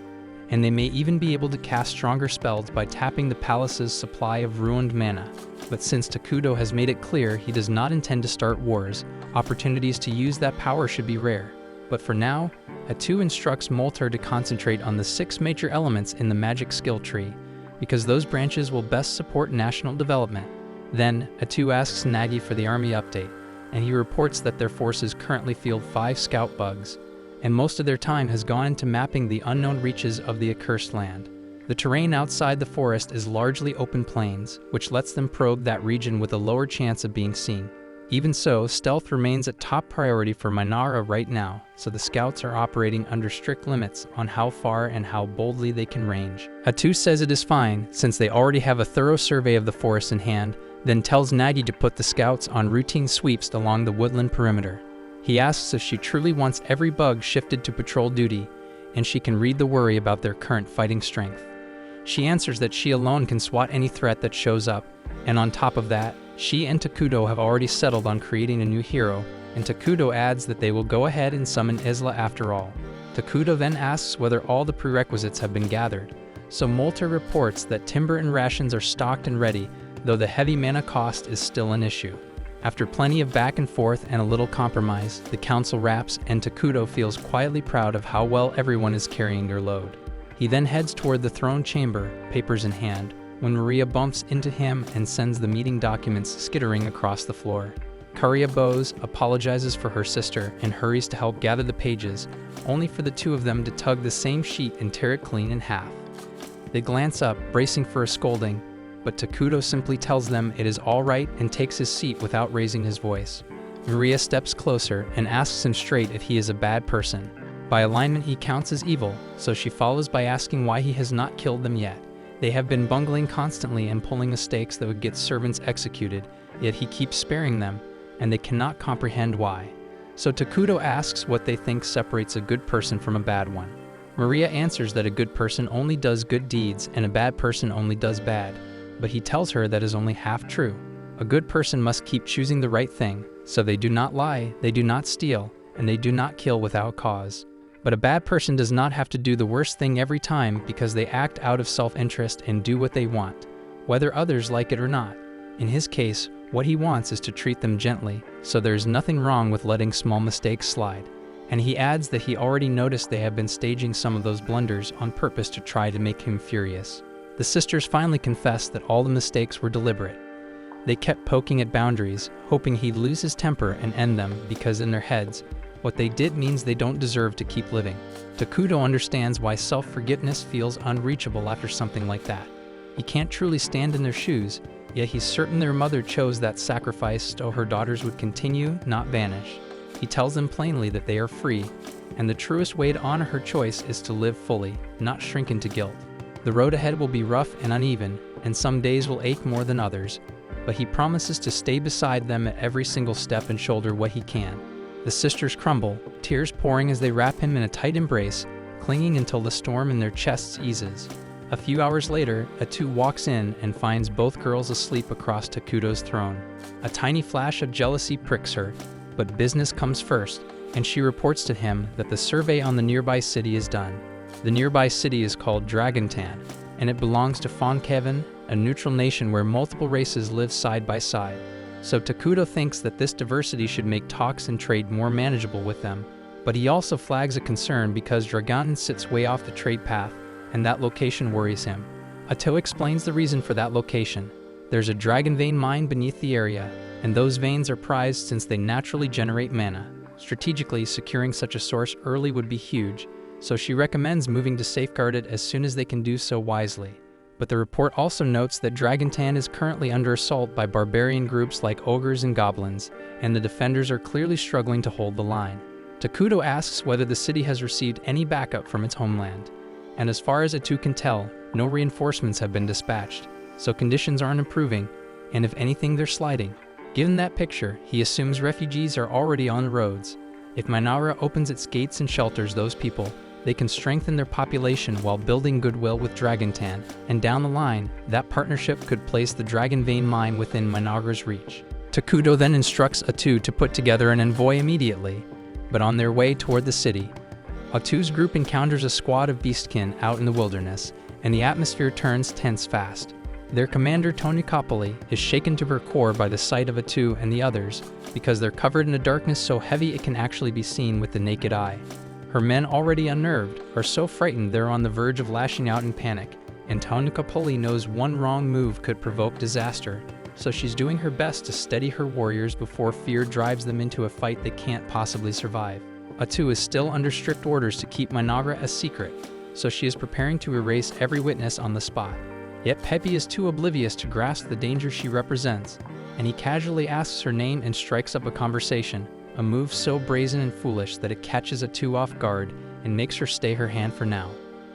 And they may even be able to cast stronger spells by tapping the palace's supply of ruined mana. But since Takudo has made it clear he does not intend to start wars, opportunities to use that power should be rare. But for now, Atu instructs Molter to concentrate on the 6 major elements in the magic skill tree, because those branches will best support national development. Then, Atu asks Nagi for the army update, and he reports that their forces currently field 5 scout bugs, and most of their time has gone into mapping the unknown reaches of the accursed land. The terrain outside the forest is largely open plains, which lets them probe that region with a lower chance of being seen. Even so, stealth remains a top priority for Mynoghra right now, so the scouts are operating under strict limits on how far and how boldly they can range. Atu says it is fine, since they already have a thorough survey of the forest in hand, then tells Nagi to put the scouts on routine sweeps along the woodland perimeter. He asks if she truly wants every bug shifted to patrol duty, and she can read the worry about their current fighting strength. She answers that she alone can swat any threat that shows up, and on top of that, she and Takudo have already settled on creating a new hero, and Takudo adds that they will go ahead and summon Isla after all. Takudo then asks whether all the prerequisites have been gathered, so Molter reports that timber and rations are stocked and ready, though the heavy mana cost is still an issue. After plenty of back and forth and a little compromise, the council wraps, and Takudo feels quietly proud of how well everyone is carrying their load. He then heads toward the throne chamber, papers in hand, when Maria bumps into him and sends the meeting documents skittering across the floor. Karia bows, apologizes for her sister, and hurries to help gather the pages, only for the two of them to tug the same sheet and tear it clean in half. They glance up, bracing for a scolding, but Takudo simply tells them it is all right and takes his seat without raising his voice. Maria steps closer and asks him straight if he is a bad person. By alignment he counts as evil, so she follows by asking why he has not killed them yet. They have been bungling constantly and pulling mistakes that would get servants executed, yet he keeps sparing them, and they cannot comprehend why. So Takudo asks what they think separates a good person from a bad one. Maria answers that a good person only does good deeds and a bad person only does bad, but he tells her that is only half true. A good person must keep choosing the right thing, so they do not lie, they do not steal, and they do not kill without cause. But a bad person does not have to do the worst thing every time because they act out of self-interest and do what they want, whether others like it or not. In his case, what he wants is to treat them gently, so there is nothing wrong with letting small mistakes slide. And he adds that he already noticed they have been staging some of those blunders on purpose to try to make him furious. The sisters finally confess that all the mistakes were deliberate. They kept poking at boundaries, hoping he'd lose his temper and end them because in their heads, what they did means they don't deserve to keep living. Takuto understands why self-forgiveness feels unreachable after something like that. He can't truly stand in their shoes, yet he's certain their mother chose that sacrifice so her daughters would continue, not vanish. He tells them plainly that they are free, and the truest way to honor her choice is to live fully, not shrink into guilt. The road ahead will be rough and uneven, and some days will ache more than others, but he promises to stay beside them at every single step and shoulder what he can. The sisters crumble, tears pouring as they wrap him in a tight embrace, clinging until the storm in their chests eases. A few hours later, Atu walks in and finds both girls asleep across Takuto's throne. A tiny flash of jealousy pricks her, but business comes first, and she reports to him that the survey on the nearby city is done. The nearby city is called Dragontan, and it belongs to Fonkeven, a neutral nation where multiple races live side by side. So Takuto thinks that this diversity should make talks and trade more manageable with them, but he also flags a concern because Dragontan sits way off the trade path, and that location worries him. Atu explains the reason for that location. There's a dragon vein mine beneath the area, and those veins are prized since they naturally generate mana. Strategically, securing such a source early would be huge, so she recommends moving to safeguard it as soon as they can do so wisely. But the report also notes that Dragontan is currently under assault by barbarian groups like ogres and goblins, and the defenders are clearly struggling to hold the line. Takuto asks whether the city has received any backup from its homeland, and as far as Atu can tell, no reinforcements have been dispatched, so conditions aren't improving, and if anything they're sliding. Given that picture, he assumes refugees are already on the roads. If Mynoghra opens its gates and shelters those people, they can strengthen their population while building goodwill with Dragontan, and down the line, that partnership could place the Dragon Vein mine within Mynoghra's reach. Takuto then instructs Atu to put together an envoy immediately, but on their way toward the city, Atu's group encounters a squad of beastkin out in the wilderness, and the atmosphere turns tense fast. Their commander Tonikopoli is shaken to her core by the sight of Atu and the others, because they're covered in a darkness so heavy it can actually be seen with the naked eye. Her men, already unnerved, are so frightened they're on the verge of lashing out in panic, and Tonikopoli knows one wrong move could provoke disaster, so she's doing her best to steady her warriors before fear drives them into a fight they can't possibly survive. Atu is still under strict orders to keep Mynoghra a secret, so she is preparing to erase every witness on the spot. Yet Peppy is too oblivious to grasp the danger she represents, and he casually asks her name and strikes up a conversation, a move so brazen and foolish that it catches Atu off guard and makes her stay her hand for now.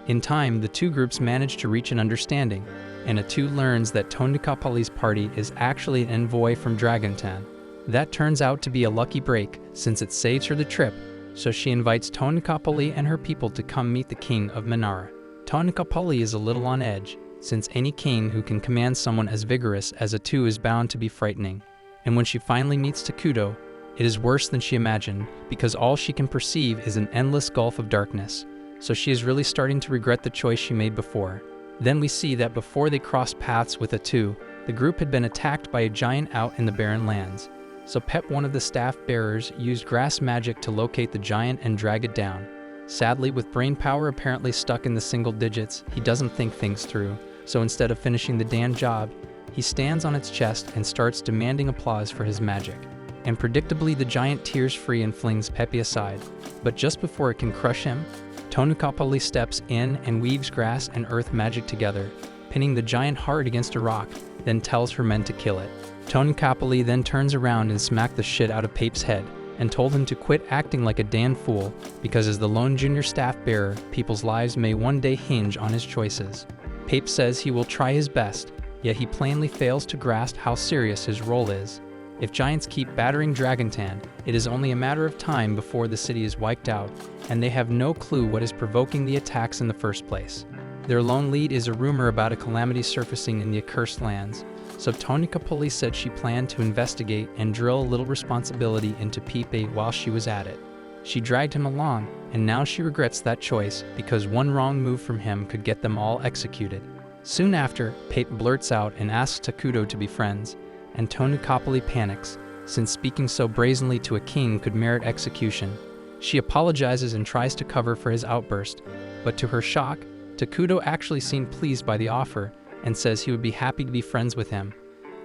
In time, the two groups manage to reach an understanding, and Atu learns that Tonikapoli's party is actually an envoy from Dragontan. That turns out to be a lucky break, since it saves her the trip, so she invites Tonikopoli and her people to come meet the king of Mynoghra. Tonikopoli is a little on edge, since any king who can command someone as vigorous as Atu is bound to be frightening. And when she finally meets Takuto, it is worse than she imagined, because all she can perceive is an endless gulf of darkness, so she is really starting to regret the choice she made before. Then we see that before they crossed paths with Atu, the group had been attacked by a giant out in the barren lands. So Pep, one of the staff bearers, used grass magic to locate the giant and drag it down. Sadly, with brain power apparently stuck in the single digits, he doesn't think things through, so instead of finishing the damn job, he stands on its chest and starts demanding applause for his magic. And predictably, the giant tears free and flings Pepe aside. But just before it can crush him, Tonikopoli steps in and weaves grass and earth magic together, pinning the giant hard against a rock, then tells her men to kill it. Tonikopoli then turns around and smacked the shit out of Pape's head, and told him to quit acting like a damn fool, because as the lone junior staff bearer, people's lives may one day hinge on his choices. Pape says he will try his best, yet he plainly fails to grasp how serious his role is. If giants keep battering Dragontan, it is only a matter of time before the city is wiped out, and they have no clue what is provoking the attacks in the first place. Their lone lead is a rumor about a calamity surfacing in the accursed lands, so Tonikapoli said she planned to investigate and drill a little responsibility into Pipe while she was at it. She dragged him along, and now she regrets that choice because one wrong move from him could get them all executed. Soon after, Pape blurts out and asks Takudo to be friends, and Tonikapoli panics, since speaking so brazenly to a king could merit execution. She apologizes and tries to cover for his outburst, but to her shock, Takudo actually seemed pleased by the offer and says he would be happy to be friends with him.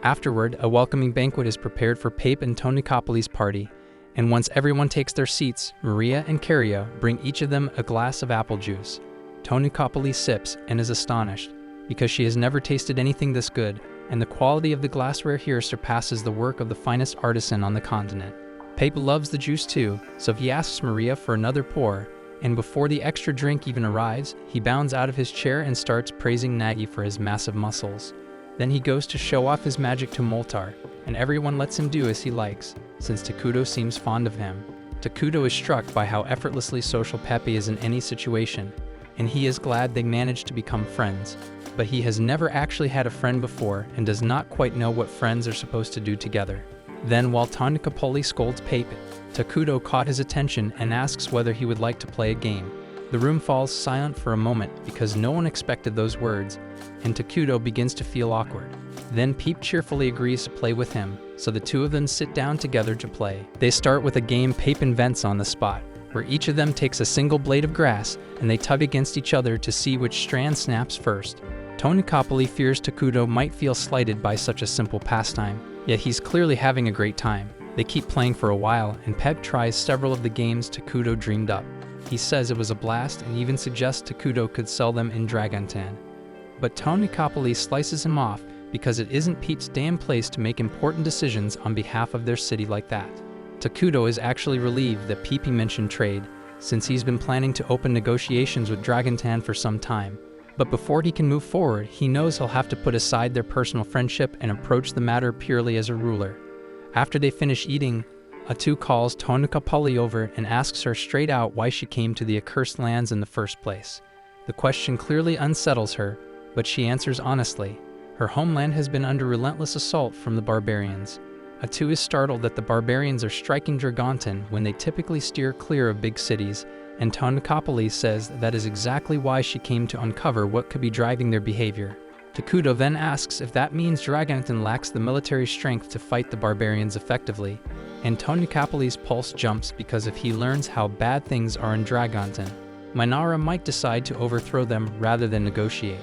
Afterward, a welcoming banquet is prepared for Pape and Tonikapoli's party, and once everyone takes their seats, Maria and Caria bring each of them a glass of apple juice. Tonikapoli sips and is astonished, because she has never tasted anything this good, and the quality of the glassware here surpasses the work of the finest artisan on the continent. Pape loves the juice too, so he asks Maria for another pour, and before the extra drink even arrives, he bounds out of his chair and starts praising Nagi for his massive muscles. Then he goes to show off his magic to Moltar, and everyone lets him do as he likes, since Takudo seems fond of him. Takudo is struck by how effortlessly social Pepe is in any situation, and he is glad they managed to become friends. But he has never actually had a friend before and does not quite know what friends are supposed to do together. Then, while Tonikapoli scolds Pape, Takudo caught his attention and asks whether he would like to play a game. The room falls silent for a moment because no one expected those words, and Takudo begins to feel awkward. Then Pape cheerfully agrees to play with him, so the two of them sit down together to play. They start with a game Pape invents on the spot, where each of them takes a single blade of grass and they tug against each other to see which strand snaps first. Tonikapoli fears Takudo might feel slighted by such a simple pastime, yet he's clearly having a great time. They keep playing for a while, and Pep tries several of the games Takudo dreamed up. He says it was a blast and even suggests Takudo could sell them in Dragontan. But Tonikapoli slices him off because it isn't Pete's damn place to make important decisions on behalf of their city like that. Takudo is actually relieved that Pipi mentioned trade, since he's been planning to open negotiations with Dragontan for some time. But before he can move forward, he knows he'll have to put aside their personal friendship and approach the matter purely as a ruler. After they finish eating, Atu calls Tonikapoli over and asks her straight out why she came to the accursed lands in the first place. The question clearly unsettles her, but she answers honestly. Her homeland has been under relentless assault from the barbarians. Atu is startled that the barbarians are striking Dragontan when they typically steer clear of big cities, and Tonikapoli says that is exactly why she came to uncover what could be driving their behavior. Takudo then asks if that means Dragontan lacks the military strength to fight the barbarians effectively, and Tonikapoli's pulse jumps because if he learns how bad things are in Dragontan, Mynoghra might decide to overthrow them rather than negotiate.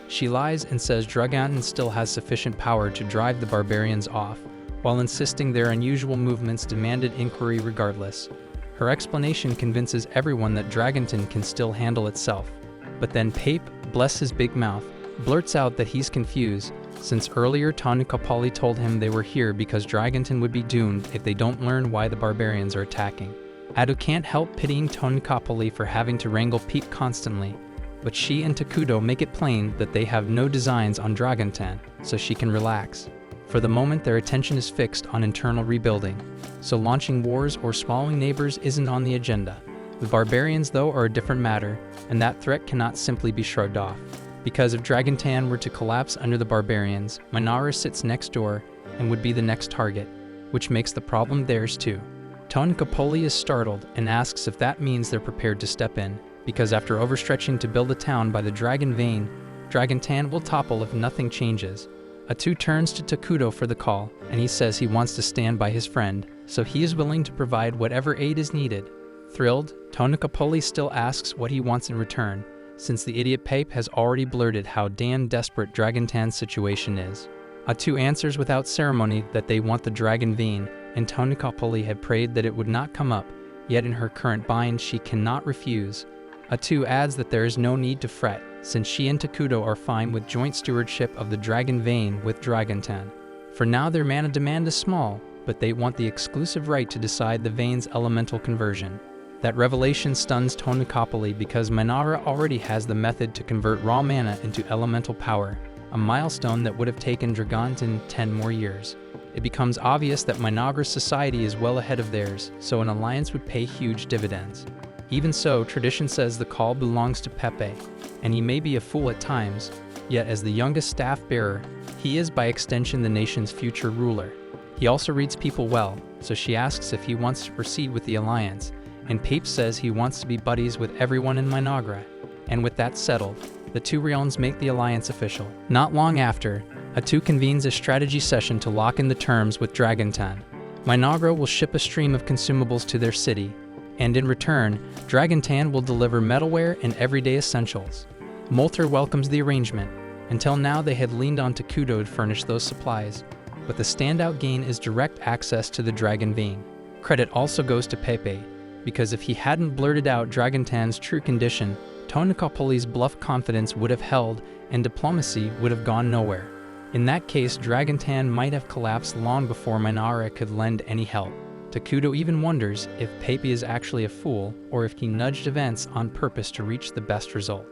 She lies and says Dragontan still has sufficient power to drive the barbarians off, while insisting their unusual movements demanded inquiry regardless. Her explanation convinces everyone that Dragontan can still handle itself. But then Pape, bless his big mouth, blurts out that he's confused, since earlier Tonikapoli told him they were here because Dragontan would be doomed if they don't learn why the barbarians are attacking. Adu can't help pitying Tonikapoli for having to wrangle Pape constantly, but she and Takudo make it plain that they have no designs on Dragontan, so she can relax. For the moment, their attention is fixed on internal rebuilding, so launching wars or swallowing neighbors isn't on the agenda. The barbarians, though, are a different matter, and that threat cannot simply be shrugged off. Because if Dragontan were to collapse under the barbarians, Mynoghra sits next door and would be the next target, which makes the problem theirs too. Tonikapoli is startled and asks if that means they're prepared to step in, because after overstretching to build a town by the Dragon Vein, Dragontan will topple if nothing changes. Atu turns to Takudo for the call, and he says he wants to stand by his friend, so he is willing to provide whatever aid is needed. Thrilled, Tonikapoli still asks what he wants in return, since the idiot Pape has already blurted how damn desperate Dragontan's situation is. Atu answers without ceremony that they want the Dragon Vein, and Tonikapoli had prayed that it would not come up, yet in her current bind she cannot refuse. Atu adds that there is no need to fret, since she and Takudo are fine with joint stewardship of the Dragon Vein with Dragontan. For now their mana demand is small, but they want the exclusive right to decide the Vein's elemental conversion. That revelation stuns Tonikapoli because Mynoghra already has the method to convert raw mana into elemental power, a milestone that would have taken Dragontan 10 more years. It becomes obvious that Mynoghra's society is well ahead of theirs, so an alliance would pay huge dividends. Even so, tradition says the call belongs to Pepe, and he may be a fool at times, yet as the youngest staff bearer, he is by extension the nation's future ruler. He also reads people well, so she asks if he wants to proceed with the alliance, and Pape says he wants to be buddies with everyone in Mynoghra. And with that settled, the two realms make the alliance official. Not long after, Atu convenes a strategy session to lock in the terms with Dragontan. Mynoghra will ship a stream of consumables to their city, and in return, Dragontan will deliver metalware and everyday essentials. Molter welcomes the arrangement. Until now, they had leaned on Takudo to furnish those supplies, but the standout gain is direct access to the Dragon Vein. Credit also goes to Pepe, because if he hadn't blurted out Dragontan's true condition, Tonikapoli's bluff confidence would have held and diplomacy would have gone nowhere. In that case, Dragontan might have collapsed long before Mynoghra could lend any help. Takudo even wonders if Pepe is actually a fool or if he nudged events on purpose to reach the best result.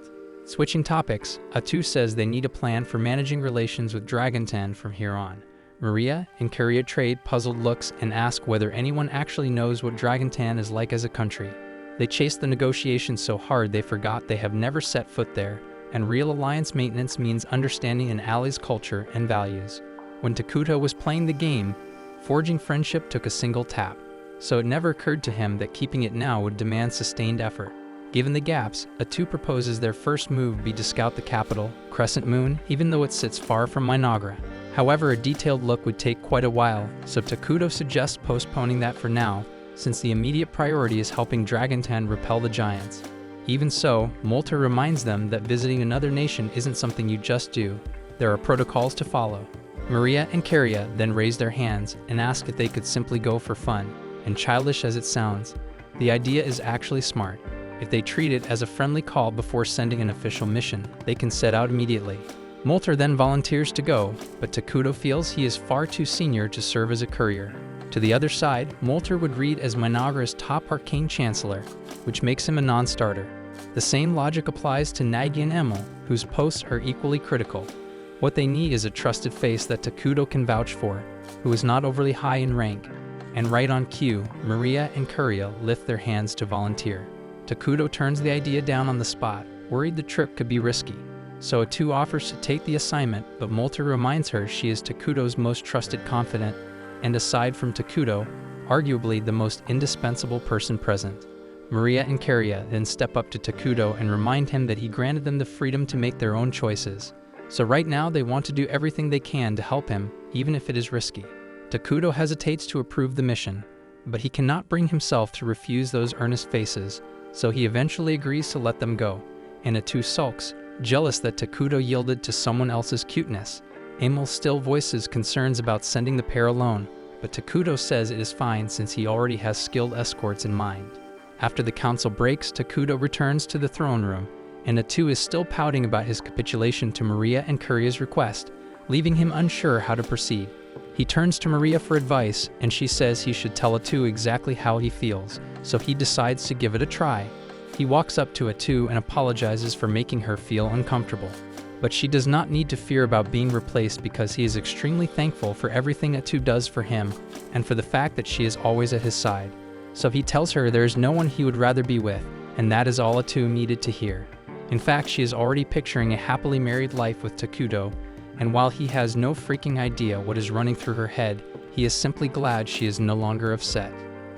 Switching topics, Atu says they need a plan for managing relations with Dragontan from here on. Maria and Curia trade puzzled looks and ask whether anyone actually knows what Dragontan is like as a country. They chase the negotiations so hard they forgot they have never set foot there, and real alliance maintenance means understanding an ally's culture and values. When Takuto was playing the game, forging friendship took a single tap, so it never occurred to him that keeping it now would demand sustained effort. Given the gaps, Atu proposes their first move be to scout the capital, Crescent Moon, even though it sits far from Mynoghra. However, a detailed look would take quite a while, so Takuto suggests postponing that for now, since the immediate priority is helping Dragontan repel the giants. Even so, Molter reminds them that visiting another nation isn't something you just do. There are protocols to follow. Maria and Curia then raise their hands and ask if they could simply go for fun, and childish as it sounds, the idea is actually smart. If they treat it as a friendly call before sending an official mission, they can set out immediately. Molter then volunteers to go, but Takuto feels he is far too senior to serve as a courier. To the other side, Molter would read as Mynoghra's top arcane chancellor, which makes him a non-starter. The same logic applies to Nagi and Emil, whose posts are equally critical. What they need is a trusted face that Takuto can vouch for, who is not overly high in rank. And right on cue, Maria and Curia lift their hands to volunteer. Takuto turns the idea down on the spot, worried the trip could be risky. So Atu offers to take the assignment, but Molter reminds her she is Takuto's most trusted confidant, and aside from Takuto, arguably the most indispensable person present. Maria and Curia then step up to Takuto and remind him that he granted them the freedom to make their own choices. So right now they want to do everything they can to help him, even if it is risky. Takuto hesitates to approve the mission, but he cannot bring himself to refuse those earnest faces, so he eventually agrees to let them go, and Atu sulks, jealous that Takuto yielded to someone else's cuteness. Emil still voices concerns about sending the pair alone, but Takuto says it is fine since he already has skilled escorts in mind. After the council breaks, Takuto returns to the throne room, and Atu is still pouting about his capitulation to Maria and Curia's request, leaving him unsure how to proceed. He turns to Maria for advice, and she says he should tell Atu exactly how he feels, so he decides to give it a try. He walks up to Atu and apologizes for making her feel uncomfortable. But she does not need to fear about being replaced because he is extremely thankful for everything Atu does for him, and for the fact that she is always at his side. So he tells her there is no one he would rather be with, and that is all Atu needed to hear. In fact, she is already picturing a happily married life with Takuto, and while he has no freaking idea what is running through her head, he is simply glad she is no longer upset.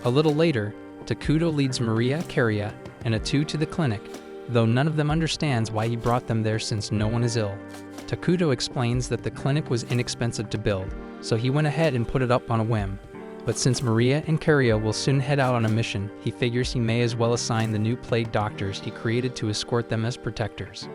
A little later, Takuto leads Maria, Curia, and Atu to the clinic, though none of them understands why he brought them there since no one is ill. Takuto explains that the clinic was inexpensive to build, so he went ahead and put it up on a whim. But since Maria and Curia will soon head out on a mission, he figures he may as well assign the new plague doctors he created to escort them as protectors.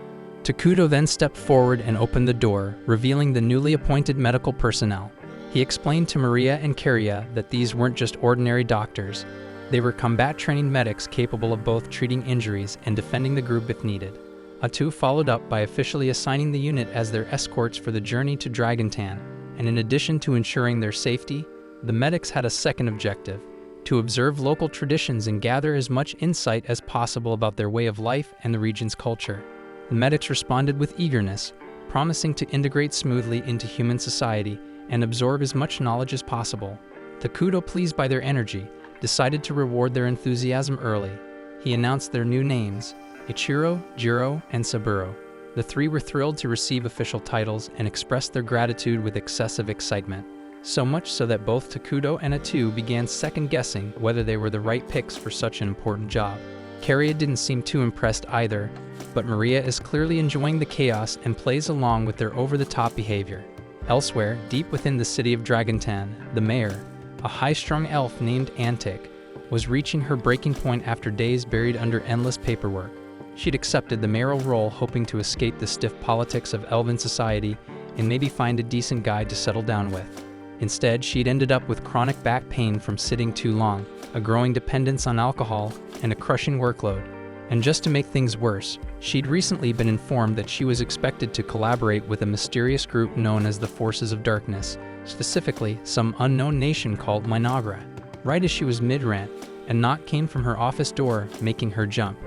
Takuto then stepped forward and opened the door, revealing the newly appointed medical personnel. He explained to Maria and Curia that these weren't just ordinary doctors. They were combat-trained medics capable of both treating injuries and defending the group if needed. Atu followed up by officially assigning the unit as their escorts for the journey to Dragontan, and in addition to ensuring their safety, the medics had a second objective: to observe local traditions and gather as much insight as possible about their way of life and the region's culture. The medics responded with eagerness, promising to integrate smoothly into human society and absorb as much knowledge as possible. Takuto, pleased by their energy, decided to reward their enthusiasm early. he announced their new names, Ichiro, Jiro, and Saburo. The three were thrilled to receive official titles and expressed their gratitude with excessive excitement. So much so that both Takudo and Atu began second-guessing whether they were the right picks for such an important job. Kariya didn't seem too impressed either, but Maria is clearly enjoying the chaos and plays along with their over-the-top behavior. Elsewhere, deep within the city of Dragontan, the mayor, a high-strung elf named Antic, was reaching her breaking point after days buried under endless paperwork. She'd accepted the mayoral role hoping to escape the stiff politics of elven society and maybe find a decent guy to settle down with. Instead, she'd ended up with chronic back pain from sitting too long, a growing dependence on alcohol, and a crushing workload. And just to make things worse, she'd recently been informed that she was expected to collaborate with a mysterious group known as the Forces of Darkness, specifically some unknown nation called Mynoghra. Right as she was mid-rant, a knock came from her office door, making her jump.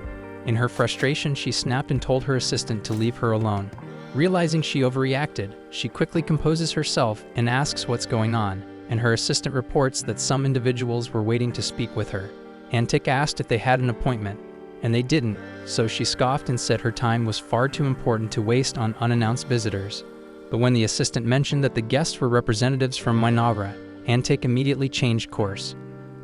In her frustration, she snapped and told her assistant to leave her alone. Realizing she overreacted, she quickly composes herself and asks what's going on, and her assistant reports that some individuals were waiting to speak with her. Antic asked if they had an appointment, and they didn't, so she scoffed and said her time was far too important to waste on unannounced visitors. But when the assistant mentioned that the guests were representatives from Mynoghra, Antic immediately changed course.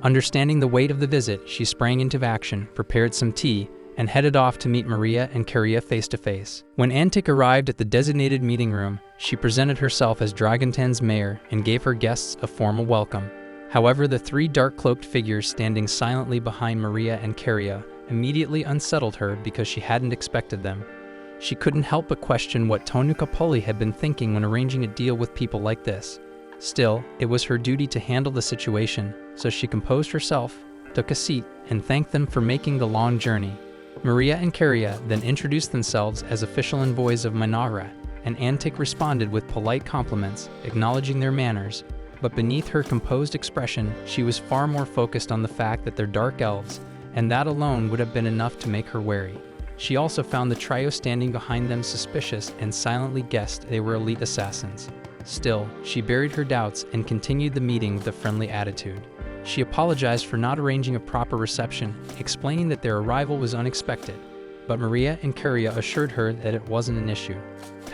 Understanding the weight of the visit, she sprang into action, prepared some tea, and headed off to meet Maria and Kariya face-to-face. When Antic arrived at the designated meeting room, she presented herself as Dragontan's mayor and gave her guests a formal welcome. However, the three dark-cloaked figures standing silently behind Maria and Kariya immediately unsettled her because she hadn't expected them. She couldn't help but question what Tonukapoli had been thinking when arranging a deal with people like this. Still, it was her duty to handle the situation, so she composed herself, took a seat, and thanked them for making the long journey. Maria and Kariya then introduced themselves as official envoys of Mynoghra, and Antic responded with polite compliments, acknowledging their manners. But beneath her composed expression, she was far more focused on the fact that they're dark elves, and that alone would have been enough to make her wary. She also found the trio standing behind them suspicious and silently guessed they were elite assassins. Still, she buried her doubts and continued the meeting with a friendly attitude. She apologized for not arranging a proper reception, explaining that their arrival was unexpected, but Maria and Kariya assured her that it wasn't an issue.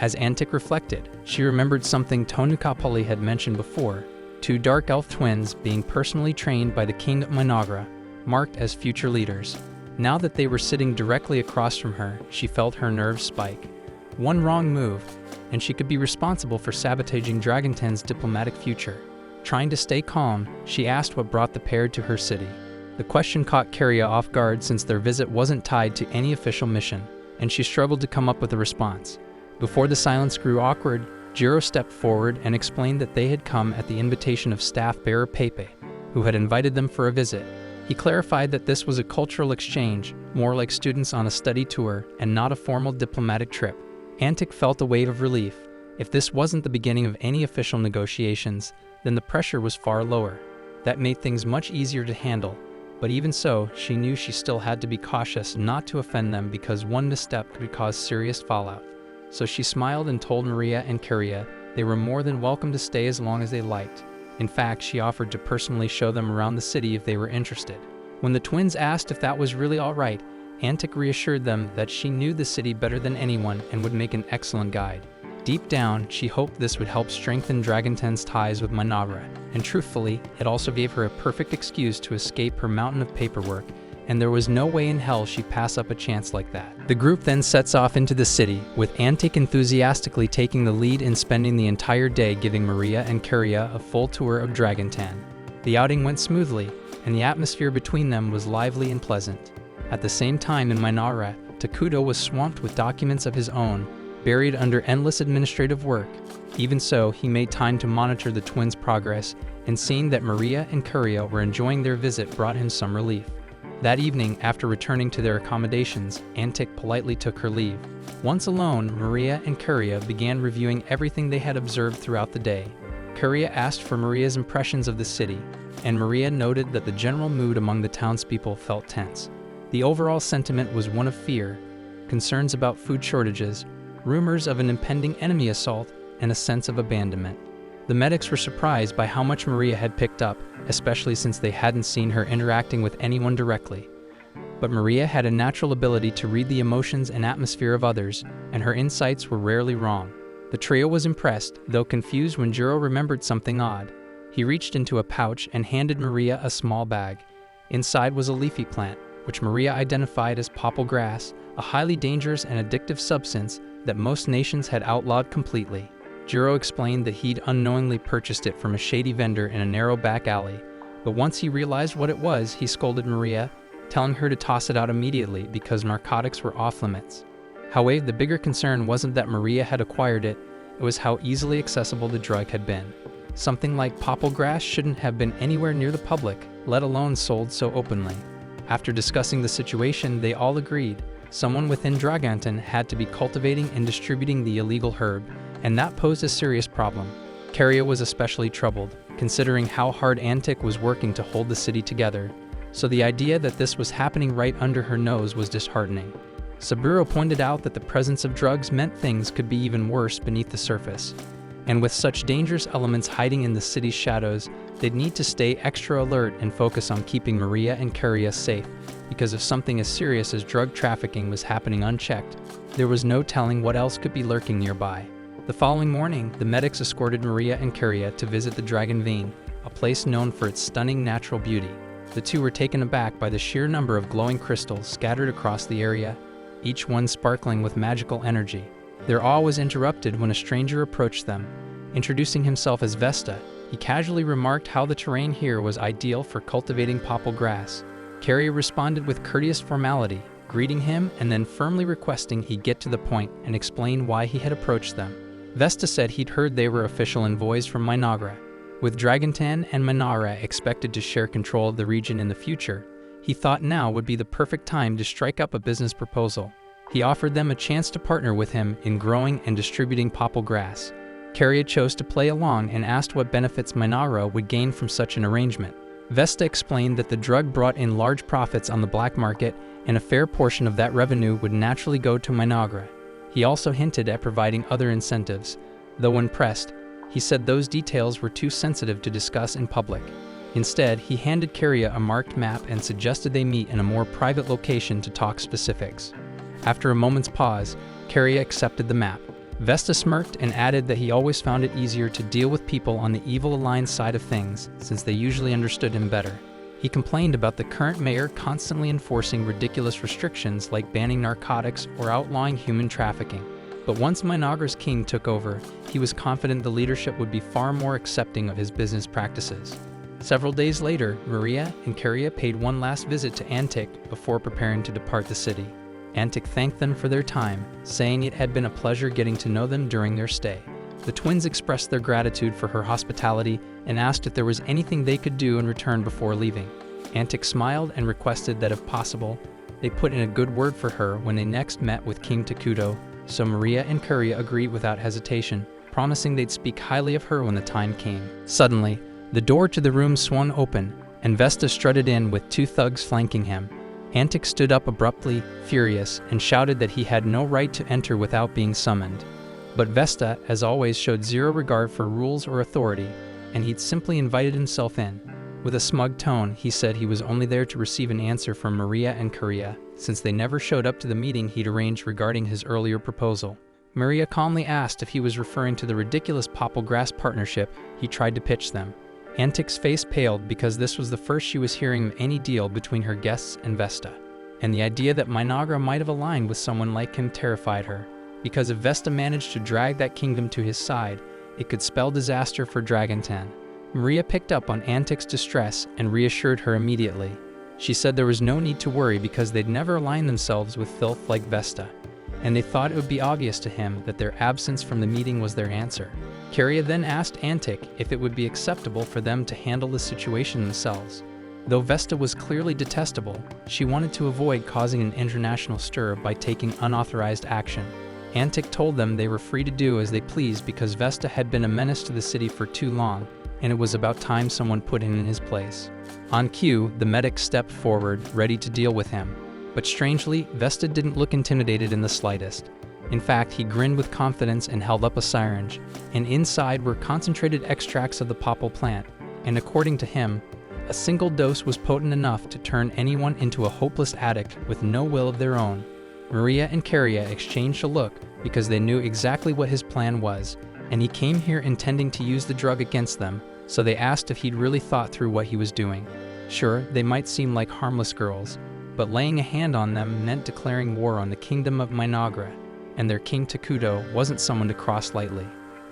As Antic reflected, she remembered something Tonukapoli had mentioned before, two dark elf twins being personally trained by the king of Mynoghra, marked as future leaders. Now that they were sitting directly across from her, she felt her nerves spike. One wrong move, and she could be responsible for sabotaging Dragontan's diplomatic future. Trying to stay calm, she asked what brought the pair to her city. The question caught Kariya off guard since their visit wasn't tied to any official mission, and she struggled to come up with a response. Before the silence grew awkward, Jiro stepped forward and explained that they had come at the invitation of staff bearer Pepe, who had invited them for a visit. He clarified that this was a cultural exchange, more like students on a study tour and not a formal diplomatic trip. Antic felt a wave of relief. If this wasn't the beginning of any official negotiations, then the pressure was far lower. That made things much easier to handle, but even so, she knew she still had to be cautious not to offend them because one misstep could cause serious fallout. So she smiled and told Maria and Kariya they were more than welcome to stay as long as they liked. In fact, she offered to personally show them around the city if they were interested. When the twins asked if that was really all right, Antic reassured them that she knew the city better than anyone and would make an excellent guide. Deep down, she hoped this would help strengthen Dragontan's ties with Mynoghra, and truthfully, it also gave her a perfect excuse to escape her mountain of paperwork, and there was no way in hell she'd pass up a chance like that. The group then sets off into the city, with Antic enthusiastically taking the lead and spending the entire day giving Maria and Kariya a full tour of Dragontan. The outing went smoothly, and the atmosphere between them was lively and pleasant. At the same time in Mynoghra, Takudo was swamped with documents of his own, buried under endless administrative work. Even so, he made time to monitor the twins' progress, and seeing that Maria and Kariya were enjoying their visit brought him some relief. That evening, after returning to their accommodations, Antic politely took her leave. Once alone, Maria and Kariya began reviewing everything they had observed throughout the day. Kariya asked for Maria's impressions of the city, and Maria noted that the general mood among the townspeople felt tense. The overall sentiment was one of fear, concerns about food shortages, rumors of an impending enemy assault, and a sense of abandonment. The medics were surprised by how much Maria had picked up, especially since they hadn't seen her interacting with anyone directly. But Maria had a natural ability to read the emotions and atmosphere of others, and her insights were rarely wrong. The trio was impressed, though confused when Jiro remembered something odd. He reached into a pouch and handed Maria a small bag. Inside was a leafy plant, which Maria identified as popple grass, a highly dangerous and addictive substance that most nations had outlawed completely. Jiro explained that he'd unknowingly purchased it from a shady vendor in a narrow back alley, but once he realized what it was, he scolded Maria, telling her to toss it out immediately because narcotics were off limits. However, the bigger concern wasn't that Maria had acquired it, it was how easily accessible the drug had been. Something like popple grass shouldn't have been anywhere near the public, let alone sold so openly. After discussing the situation, they all agreed someone within Draganton had to be cultivating and distributing the illegal herb, and that posed a serious problem. Keria was especially troubled, considering how hard Antic was working to hold the city together, so the idea that this was happening right under her nose was disheartening. Saburo pointed out that the presence of drugs meant things could be even worse beneath the surface. And with such dangerous elements hiding in the city's shadows, they'd need to stay extra alert and focus on keeping Maria and Keria safe, because if something as serious as drug trafficking was happening unchecked, there was no telling what else could be lurking nearby. The following morning, the medics escorted Maria and Keria to visit the Dragon Vein, a place known for its stunning natural beauty. The two were taken aback by the sheer number of glowing crystals scattered across the area, each one sparkling with magical energy. Their awe was interrupted when a stranger approached them. Introducing himself as Vesta, he casually remarked how the terrain here was ideal for cultivating popple grass. Keria responded with courteous formality, greeting him and then firmly requesting he get to the point and explain why he had approached them. Vesta said he'd heard they were official envoys from Mynoghra. With Draganton and Mynoghra expected to share control of the region in the future, he thought now would be the perfect time to strike up a business proposal. He offered them a chance to partner with him in growing and distributing popple grass. Keria chose to play along and asked what benefits Mynoghra would gain from such an arrangement. Vesta explained that the drug brought in large profits on the black market, and a fair portion of that revenue would naturally go to Mynoghra. He also hinted at providing other incentives, though when pressed, he said those details were too sensitive to discuss in public. Instead, he handed Keria a marked map and suggested they meet in a more private location to talk specifics. After a moment's pause, Keria accepted the map. Vesta smirked and added that he always found it easier to deal with people on the evil aligned side of things, since they usually understood him better. He complained about the current mayor constantly enforcing ridiculous restrictions like banning narcotics or outlawing human trafficking. But once Mynoghra's king took over, he was confident the leadership would be far more accepting of his business practices. Several days later, Maria and Keria paid one last visit to Antic before preparing to depart the city. Antic thanked them for their time, saying it had been a pleasure getting to know them during their stay. The twins expressed their gratitude for her hospitality and asked if there was anything they could do in return before leaving. Antic smiled and requested that if possible, they put in a good word for her when they next met with King Takuto, so Maria and Keria agreed without hesitation, promising they'd speak highly of her when the time came. Suddenly, the door to the room swung open, and Vesta strutted in with two thugs flanking him. Antic stood up abruptly, furious, and shouted that he had no right to enter without being summoned. But Vesta, as always, showed zero regard for rules or authority, and he'd simply invited himself in. With a smug tone, he said he was only there to receive an answer from Maria and Keria, since they never showed up to the meeting he'd arranged regarding his earlier proposal. Maria calmly asked if he was referring to the ridiculous popple grass partnership he tried to pitch them. Antic's face paled because this was the first she was hearing of any deal between her guests and Vesta, and the idea that Mynoghra might have aligned with someone like him terrified her, because if Vesta managed to drag that kingdom to his side, it could spell disaster for Draganton. Maria picked up on Antic's distress and reassured her immediately. She said there was no need to worry because they'd never aligned themselves with filth like Vesta, and they thought it would be obvious to him that their absence from the meeting was their answer. Keria then asked Antic if it would be acceptable for them to handle the situation themselves. Though Vesta was clearly detestable, she wanted to avoid causing an international stir by taking unauthorized action. Antic told them they were free to do as they pleased because Vesta had been a menace to the city for too long, and it was about time someone put him in his place. On cue, the medic stepped forward, ready to deal with him. But strangely, Vesta didn't look intimidated in the slightest. In fact, he grinned with confidence and held up a syringe, and inside were concentrated extracts of the popple plant, and according to him, A single dose was potent enough to turn anyone into a hopeless addict with no will of their own. Maria and Karia exchanged a look because they knew exactly what his plan was, and he came here intending to use the drug against them, so they asked if he'd really thought through what he was doing. Sure, they might seem like harmless girls, but laying a hand on them meant declaring war on the kingdom of Mynoghra, and their king Takuto wasn't someone to cross lightly.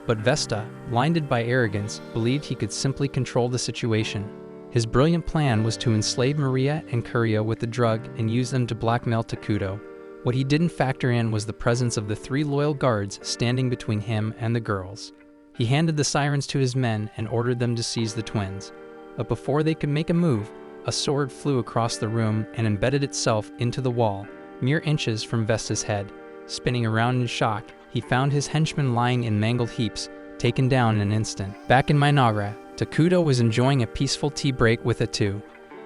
But Vesta, blinded by arrogance, believed he could simply control the situation. His brilliant plan was to enslave Maria and Karia with the drug and use them to blackmail Takuto. What he didn't factor in was the presence of the 3 loyal guards standing between him and the girls. He handed the sirens to his men and ordered them to seize the twins. But before they could make a move, a sword flew across the room and embedded itself into the wall, mere inches from Vesta's head. Spinning around in shock, he found his henchmen lying in mangled heaps, taken down in an instant. Back in Mynoghra, Takuto was enjoying a peaceful tea break with Atu.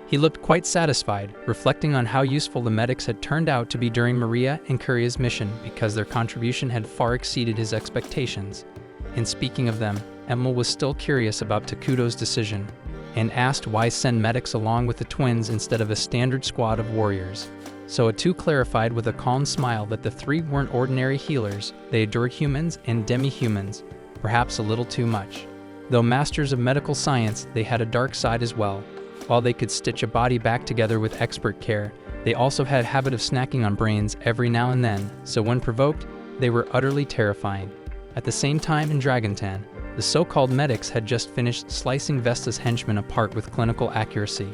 He looked quite satisfied, reflecting on how useful the medics had turned out to be during Maria and Karia's mission because their contribution had far exceeded his expectations. And speaking of them, Emil was still curious about Takuto's decision, and asked why send medics along with the twins instead of a standard squad of warriors. So Atu clarified with a calm smile that the 3 weren't ordinary healers, they adored humans and demi-humans, perhaps a little too much. Though masters of medical science, they had a dark side as well. While they could stitch a body back together with expert care, they also had a habit of snacking on brains every now and then, so when provoked, they were utterly terrifying. At the same time in Dragontan, the so-called medics had just finished slicing Vesta's henchmen apart with clinical accuracy.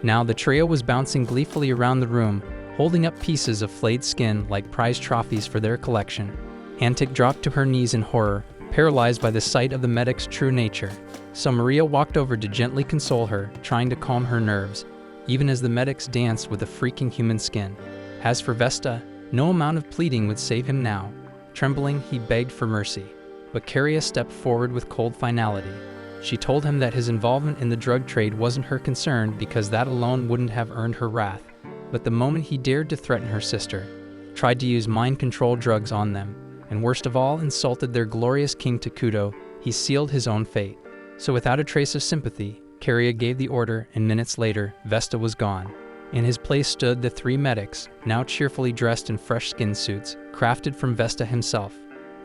Now the trio was bouncing gleefully around the room, holding up pieces of flayed skin like prize trophies for their collection. Antic dropped to her knees in horror, paralyzed by the sight of the medic's true nature. So Maria walked over to gently console her, trying to calm her nerves, even as the medics danced with a freaking human skin. As for Vesta, no amount of pleading would save him now. Trembling, he begged for mercy. But Karia stepped forward with cold finality. She told him that his involvement in the drug trade wasn't her concern because that alone wouldn't have earned her wrath. But the moment he dared to threaten her sister, tried to use mind control drugs on them, and worst of all insulted their glorious king Takuto, he sealed his own fate. So without a trace of sympathy, Karia gave the order, and minutes later, Vesta was gone. In his place stood the 3 medics, now cheerfully dressed in fresh skin suits, crafted from Vesta himself.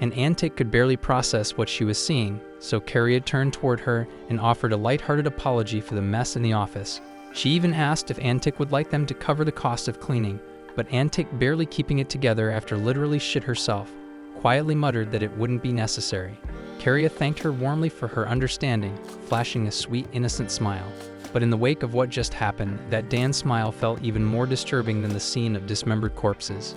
And Antic could barely process what she was seeing, so Karia turned toward her and offered a lighthearted apology for the mess in the office. She even asked if Antic would like them to cover the cost of cleaning, but Antic, barely keeping it together after literally shit herself, quietly muttered that it wouldn't be necessary. Karia thanked her warmly for her understanding, flashing a sweet, innocent smile. But in the wake of what just happened, that Dan smile felt even more disturbing than the scene of dismembered corpses.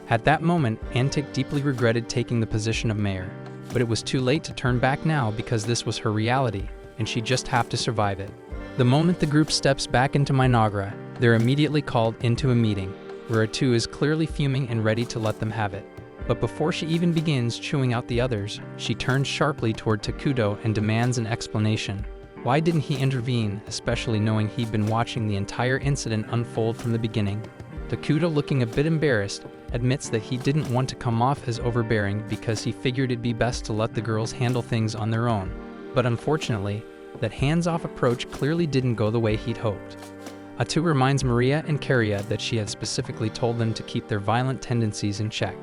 At that moment, Antic deeply regretted taking the position of mayor, but it was too late to turn back now because this was her reality, and she'd just have to survive it. The moment the group steps back into Mynoghra, they're immediately called into a meeting, where Atu is clearly fuming and ready to let them have it. But before she even begins chewing out the others, she turns sharply toward Takuto and demands an explanation. Why didn't he intervene, especially knowing he'd been watching the entire incident unfold from the beginning? Takuto, looking a bit embarrassed, admits that he didn't want to come off as overbearing because he figured it'd be best to let the girls handle things on their own. But unfortunately, that hands-off approach clearly didn't go the way he'd hoped. Atu reminds Maria and Karia that she had specifically told them to keep their violent tendencies in check.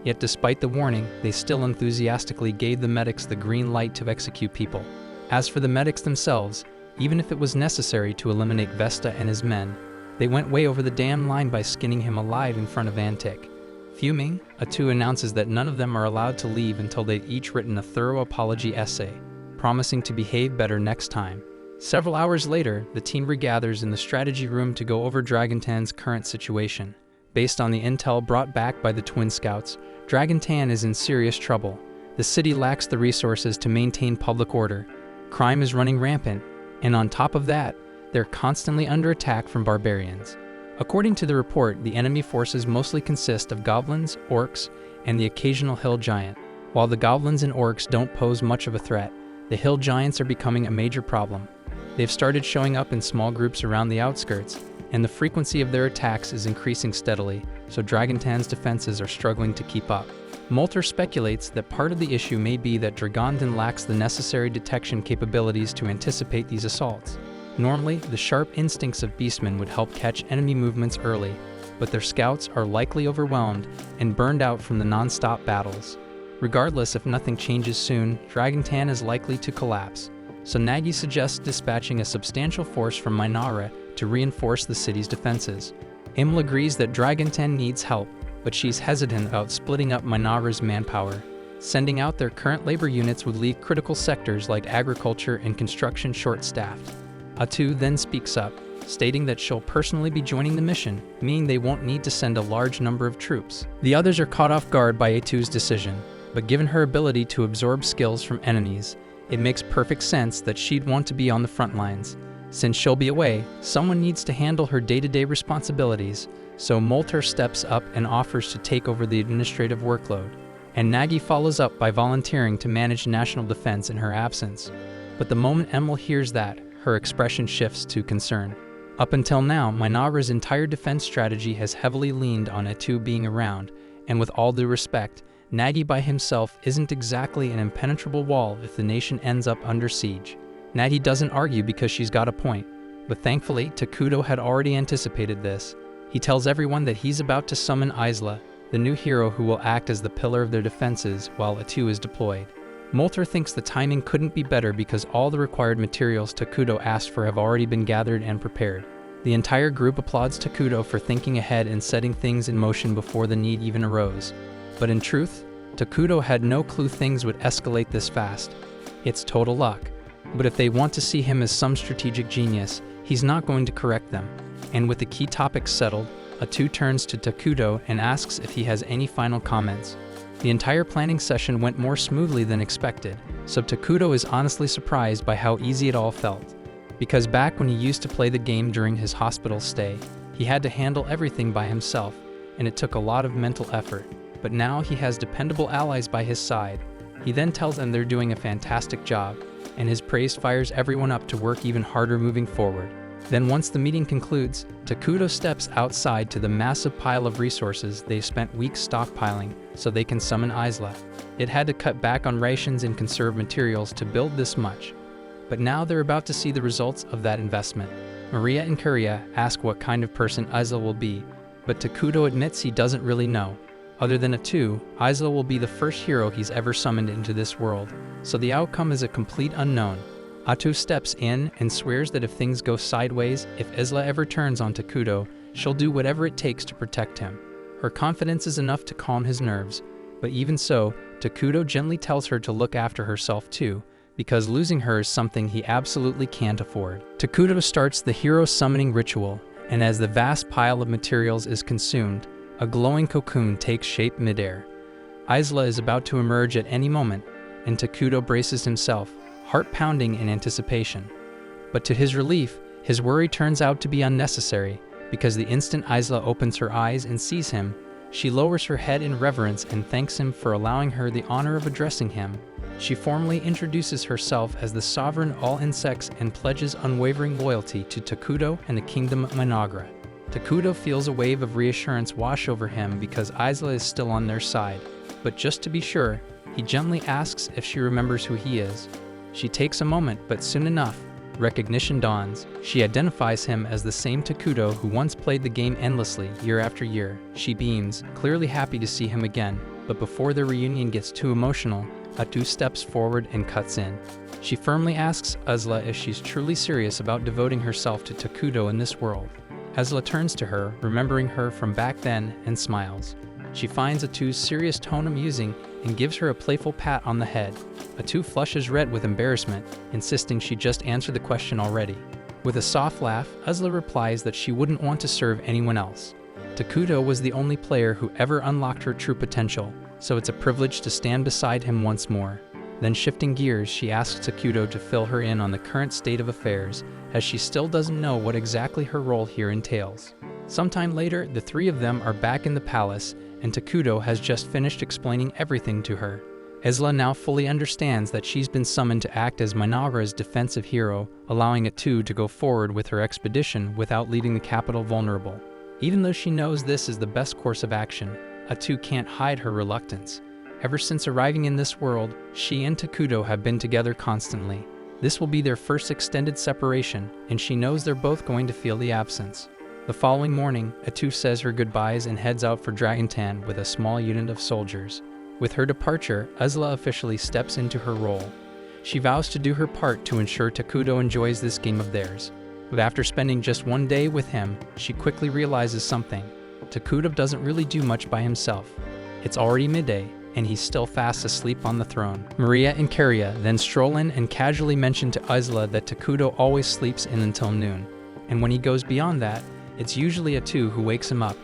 Yet despite the warning, they still enthusiastically gave the medics the green light to execute people. As for the medics themselves, even if it was necessary to eliminate Vesta and his men, they went way over the damn line by skinning him alive in front of Antic. Fuming, Atu announces that none of them are allowed to leave until they've each written a thorough apology essay, promising to behave better next time. Several hours later, the team regathers in the strategy room to go over Dragontan's current situation. Based on the intel brought back by the Twin Scouts, Dragontan is in serious trouble. The city lacks the resources to maintain public order. Crime is running rampant, and on top of that, they're constantly under attack from barbarians. According to the report, the enemy forces mostly consist of goblins, orcs, and the occasional hill giant. While the goblins and orcs don't pose much of a threat, the hill giants are becoming a major problem. They've started showing up in small groups around the outskirts, and the frequency of their attacks is increasing steadily, so Dragontan's defenses are struggling to keep up. Molter speculates that part of the issue may be that Dragontan lacks the necessary detection capabilities to anticipate these assaults. Normally, the sharp instincts of beastmen would help catch enemy movements early, but their scouts are likely overwhelmed and burned out from the non-stop battles. Regardless, if nothing changes soon, Dragontan is likely to collapse, so Nagi suggests dispatching a substantial force from Mynoghra to reinforce the city's defenses. Emil agrees that Dragontan needs help, but she's hesitant about splitting up Mynoghra's manpower. Sending out their current labor units would leave critical sectors like agriculture and construction short-staffed. Atu then speaks up, stating that she'll personally be joining the mission, meaning they won't need to send a large number of troops. The others are caught off guard by Atu's decision, but given her ability to absorb skills from enemies, it makes perfect sense that she'd want to be on the front lines. Since she'll be away, someone needs to handle her day-to-day responsibilities, so Molter steps up and offers to take over the administrative workload, and Nagi follows up by volunteering to manage national defense in her absence. But the moment Emil hears that, her expression shifts to concern. Up until now, Mynoghra's entire defense strategy has heavily leaned on Atu being around, and with all due respect, Nagi by himself isn't exactly an impenetrable wall if the nation ends up under siege. Nagi doesn't argue because she's got a point, but thankfully Takudo had already anticipated this. He tells everyone that he's about to summon Isla, the new hero who will act as the pillar of their defenses while Atu is deployed. Molter thinks the timing couldn't be better because all the required materials Takudo asked for have already been gathered and prepared. The entire group applauds Takudo for thinking ahead and setting things in motion before the need even arose. But in truth, Takudo had no clue things would escalate this fast. It's total luck. But if they want to see him as some strategic genius, he's not going to correct them. And with the key topics settled, Atu turns to Takudo and asks if he has any final comments. The entire planning session went more smoothly than expected, so Takudo is honestly surprised by how easy it all felt. Because back when he used to play the game during his hospital stay, he had to handle everything by himself, and it took a lot of mental effort. But now he has dependable allies by his side. He then tells them they're doing a fantastic job, and his praise fires everyone up to work even harder moving forward. Then once the meeting concludes, Takudo steps outside to the massive pile of resources they've spent weeks stockpiling so they can summon Isla. It had to cut back on rations and conserve materials to build this much. But now they're about to see the results of that investment. Maria and Kuria ask what kind of person Isla will be, but Takudo admits he doesn't really know. Other than Atu, Isla will be the first hero he's ever summoned into this world, so the outcome is a complete unknown. Atu steps in and swears that if things go sideways, if Isla ever turns on Takudo, she'll do whatever it takes to protect him. Her confidence is enough to calm his nerves, but even so, Takudo gently tells her to look after herself too, because losing her is something he absolutely can't afford. Takudo starts the hero summoning ritual, and as the vast pile of materials is consumed, a glowing cocoon takes shape midair. Isla is about to emerge at any moment, and Takudo braces himself, heart pounding in anticipation. But to his relief, his worry turns out to be unnecessary, because the instant Isla opens her eyes and sees him, she lowers her head in reverence and thanks him for allowing her the honor of addressing him. She formally introduces herself as the sovereign of all insects and pledges unwavering loyalty to Takudo and the kingdom of Mynoghra. Takudo feels a wave of reassurance wash over him because Isla is still on their side, but just to be sure, he gently asks if she remembers who he is. She takes a moment, but soon enough, recognition dawns. She identifies him as the same Takudo who once played the game endlessly, year after year. She beams, clearly happy to see him again, but before their reunion gets too emotional, Atu steps forward and cuts in. She firmly asks Isla if she's truly serious about devoting herself to Takudo in this world. Isla turns to her, remembering her from back then, and smiles. She finds Atu's serious tone amusing and gives her a playful pat on the head. Atu flushes red with embarrassment, insisting she just answered the question already. With a soft laugh, Isla replies that she wouldn't want to serve anyone else. Takudo was the only player who ever unlocked her true potential, so it's a privilege to stand beside him once more. Then shifting gears, she asks Takudo to fill her in on the current state of affairs, as she still doesn't know what exactly her role here entails. Sometime later, the three of them are back in the palace, and Takudo has just finished explaining everything to her. Isla now fully understands that she's been summoned to act as Mynoghra's defensive hero, allowing Atu to go forward with her expedition without leaving the capital vulnerable. Even though she knows this is the best course of action, Atu can't hide her reluctance. Ever since arriving in this world, she and Takudo have been together constantly. This will be their first extended separation, and she knows they're both going to feel the absence. The following morning, Atu says her goodbyes and heads out for Dragontan with a small unit of soldiers. With her departure, Isla officially steps into her role. She vows to do her part to ensure Takudo enjoys this game of theirs. But after spending just one day with him, she quickly realizes something. Takudo doesn't really do much by himself. It's already midday, and he's still fast asleep on the throne. Maria and Karia then stroll in and casually mention to Isla that Takudo always sleeps in until noon. And when he goes beyond that, it's usually Atu who wakes him up.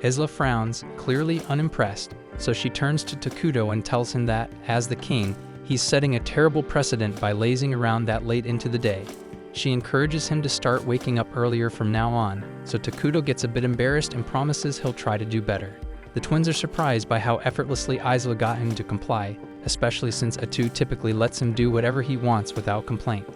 Isla frowns, clearly unimpressed, so she turns to Takudo and tells him that, as the king, he's setting a terrible precedent by lazing around that late into the day. She encourages him to start waking up earlier from now on, so Takudo gets a bit embarrassed and promises he'll try to do better. The twins are surprised by how effortlessly Isla got him to comply, especially since Atu typically lets him do whatever he wants without complaint.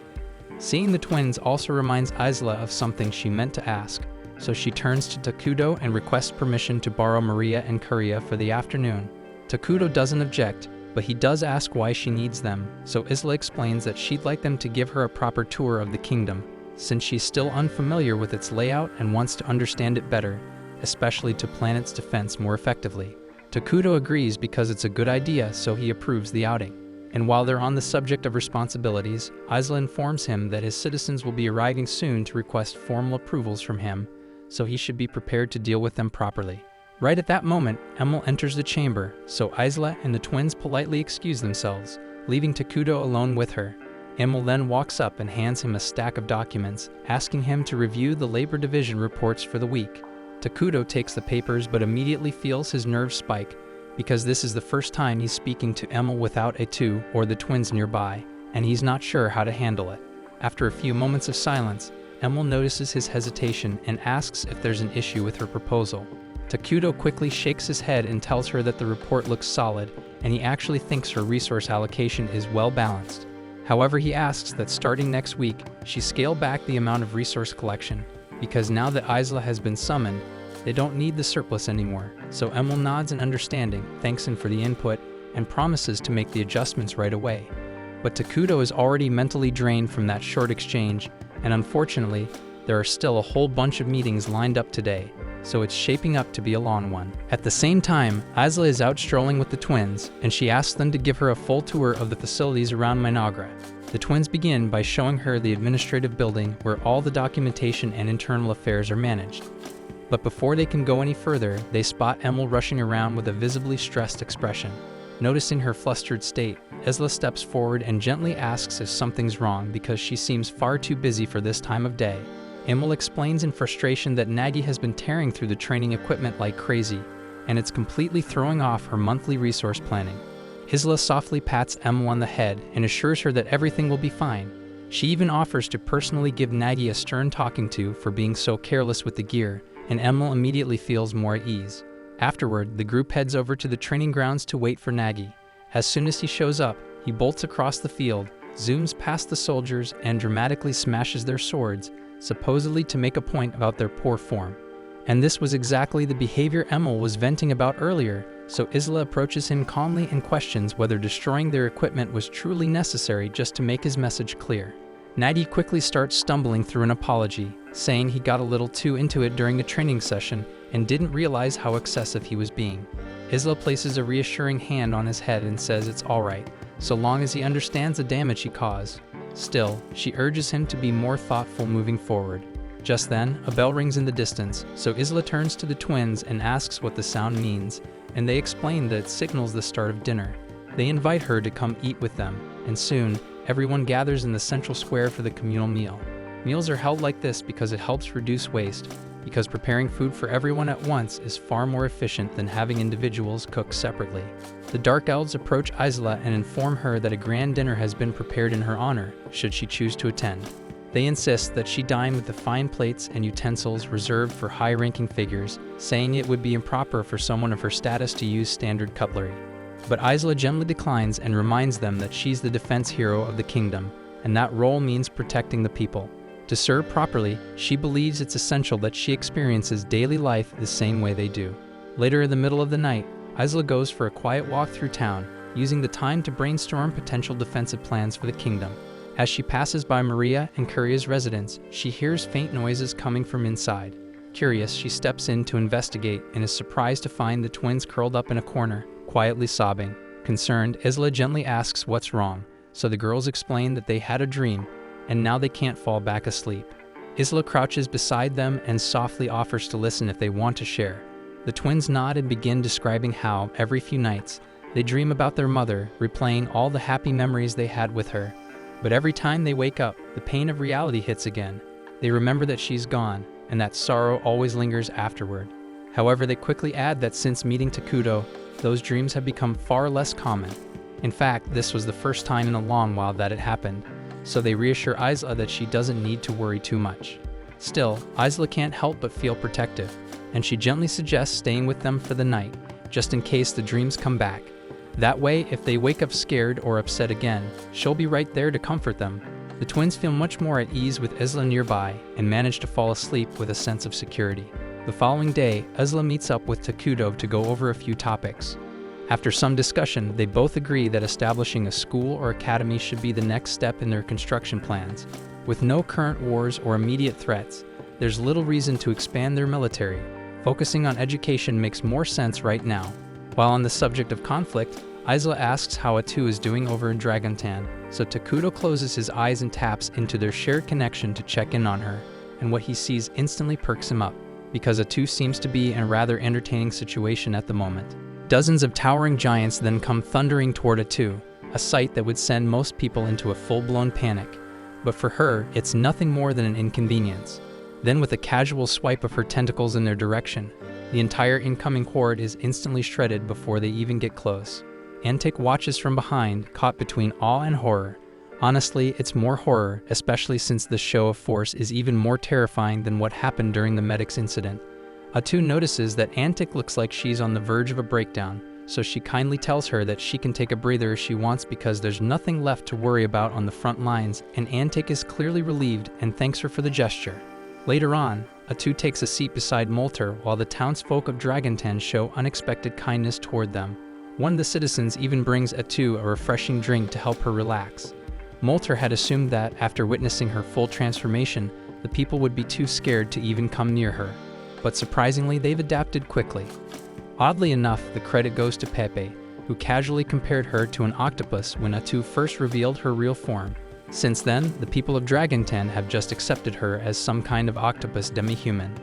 Seeing the twins also reminds Isla of something she meant to ask, so she turns to Takudo and requests permission to borrow Maria and Karia for the afternoon. Takudo doesn't object, but he does ask why she needs them, so Isla explains that she'd like them to give her a proper tour of the kingdom, since she's still unfamiliar with its layout and wants to understand it better, especially to plan its defense more effectively. Takudo agrees because it's a good idea, so he approves the outing. And while they're on the subject of responsibilities, Isla informs him that his citizens will be arriving soon to request formal approvals from him, so he should be prepared to deal with them properly. Right at that moment, Emil enters the chamber, so Isla and the twins politely excuse themselves, leaving Takudo alone with her. Emil then walks up and hands him a stack of documents, asking him to review the labor division reports for the week. Takudo takes the papers but immediately feels his nerves spike, because this is the first time he's speaking to Emil without Atu or the twins nearby, and he's not sure how to handle it. After a few moments of silence, Emil notices his hesitation and asks if there's an issue with her proposal. Takudo quickly shakes his head and tells her that the report looks solid, and he actually thinks her resource allocation is well balanced. However, he asks that starting next week, she scale back the amount of resource collection, because now that Isla has been summoned, they don't need the surplus anymore. So Emil nods in understanding, thanks him for the input, and promises to make the adjustments right away. But Takudo is already mentally drained from that short exchange, and unfortunately, there are still a whole bunch of meetings lined up today, so it's shaping up to be a long one. At the same time, Isla is out strolling with the twins, and she asks them to give her a full tour of the facilities around Mynoghra. The twins begin by showing her the administrative building where all the documentation and internal affairs are managed. But before they can go any further, they spot Emil rushing around with a visibly stressed expression. Noticing her flustered state, Isla steps forward and gently asks if something's wrong because she seems far too busy for this time of day. Emil explains in frustration that Nagi has been tearing through the training equipment like crazy, and it's completely throwing off her monthly resource planning. Isla softly pats Emil on the head and assures her that everything will be fine. She even offers to personally give Nagi a stern talking to for being so careless with the gear, and Emil immediately feels more at ease. Afterward, the group heads over to the training grounds to wait for Nagi. As soon as he shows up, he bolts across the field, zooms past the soldiers, and dramatically smashes their swords, supposedly to make a point about their poor form. And this was exactly the behavior Emil was venting about earlier, so Isla approaches him calmly and questions whether destroying their equipment was truly necessary just to make his message clear. Nagi quickly starts stumbling through an apology, saying he got a little too into it during a training session and didn't realize how excessive he was being. Isla places a reassuring hand on his head and says it's alright, so long as he understands the damage he caused. Still, she urges him to be more thoughtful moving forward. Just then, a bell rings in the distance, so Isla turns to the twins and asks what the sound means, and they explain that it signals the start of dinner. They invite her to come eat with them, and soon, everyone gathers in the central square for the communal meal. Meals are held like this because it helps reduce waste, because preparing food for everyone at once is far more efficient than having individuals cook separately. The Dark Elves approach Isla and inform her that a grand dinner has been prepared in her honor, should she choose to attend. They insist that she dine with the fine plates and utensils reserved for high-ranking figures, saying it would be improper for someone of her status to use standard cutlery. But Isla gently declines and reminds them that she's the defense hero of the kingdom, and that role means protecting the people. To serve properly, she believes it's essential that she experiences daily life the same way they do. Later in the middle of the night, Isla goes for a quiet walk through town, using the time to brainstorm potential defensive plans for the kingdom. As she passes by Maria and Kuria's residence, she hears faint noises coming from inside. Curious, she steps in to investigate and is surprised to find the twins curled up in a corner, quietly sobbing. Concerned, Isla gently asks what's wrong, so the girls explain that they had a dream, and now they can't fall back asleep. Isla crouches beside them and softly offers to listen if they want to share. The twins nod and begin describing how, every few nights, they dream about their mother, replaying all the happy memories they had with her. But every time they wake up, the pain of reality hits again. They remember that she's gone, and that sorrow always lingers afterward. However, they quickly add that since meeting Takudo, those dreams have become far less common. In fact, this was the first time in a long while that it happened, so they reassure Isla that she doesn't need to worry too much. Still, Isla can't help but feel protective, and she gently suggests staying with them for the night, just in case the dreams come back. That way, if they wake up scared or upset again, she'll be right there to comfort them. The twins feel much more at ease with Isla nearby and manage to fall asleep with a sense of security. The following day, Isla meets up with Takudo to go over a few topics. After some discussion, they both agree that establishing a school or academy should be the next step in their construction plans. With no current wars or immediate threats, there's little reason to expand their military. Focusing on education makes more sense right now. While on the subject of conflict, Isla asks how Atu is doing over in Dragontan, so Takudo closes his eyes and taps into their shared connection to check in on her, and what he sees instantly perks him up, because Atu seems to be in a rather entertaining situation at the moment. Dozens of towering giants then come thundering toward Atu, a sight that would send most people into a full-blown panic. But for her, it's nothing more than an inconvenience. Then with a casual swipe of her tentacles in their direction, the entire incoming horde is instantly shredded before they even get close. Antic watches from behind, caught between awe and horror. Honestly, it's more horror, especially since the show of force is even more terrifying than what happened during the medics incident. Atu notices that Antic looks like she's on the verge of a breakdown, so she kindly tells her that she can take a breather if she wants because there's nothing left to worry about on the front lines, and Antic is clearly relieved and thanks her for the gesture. Later on, Atu takes a seat beside Molter while the townsfolk of Dragontan show unexpected kindness toward them. One of the citizens even brings Atu a refreshing drink to help her relax. Molter had assumed that, after witnessing her full transformation, the people would be too scared to even come near her. But surprisingly, they've adapted quickly. Oddly enough, the credit goes to Pepe, who casually compared her to an octopus when Atu first revealed her real form. Since then, the people of Dragontan have just accepted her as some kind of octopus demi-human.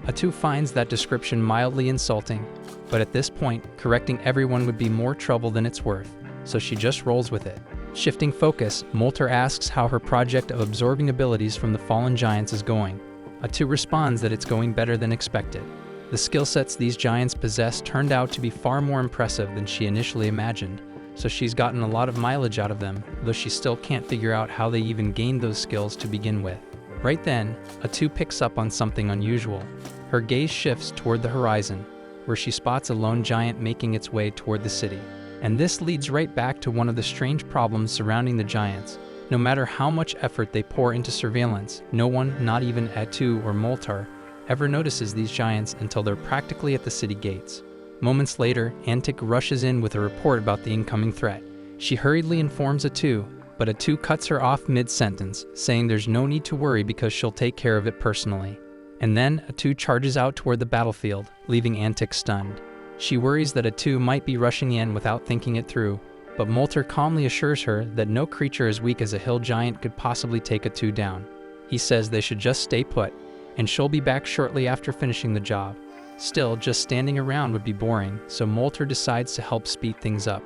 Atu finds that description mildly insulting, but at this point, correcting everyone would be more trouble than it's worth, so she just rolls with it. Shifting focus, Molter asks how her project of absorbing abilities from the fallen giants is going. Atu responds that it's going better than expected. The skill sets these giants possess turned out to be far more impressive than she initially imagined, so she's gotten a lot of mileage out of them, though she still can't figure out how they even gained those skills to begin with. Right then, Atu picks up on something unusual. Her gaze shifts toward the horizon, where she spots a lone giant making its way toward the city. And this leads right back to one of the strange problems surrounding the giants. No matter how much effort they pour into surveillance, no one, not even Atu or Moltar, ever notices these giants until they're practically at the city gates. Moments later, Antic rushes in with a report about the incoming threat. She hurriedly informs Atu, but Atu cuts her off mid-sentence, saying there's no need to worry because she'll take care of it personally. And then Atu charges out toward the battlefield, leaving Antic stunned. She worries that Atu might be rushing in without thinking it through, but Molter calmly assures her that no creature as weak as a hill giant could possibly take Atu down. He says they should just stay put, and she'll be back shortly after finishing the job. Still, just standing around would be boring, so Molter decides to help speed things up.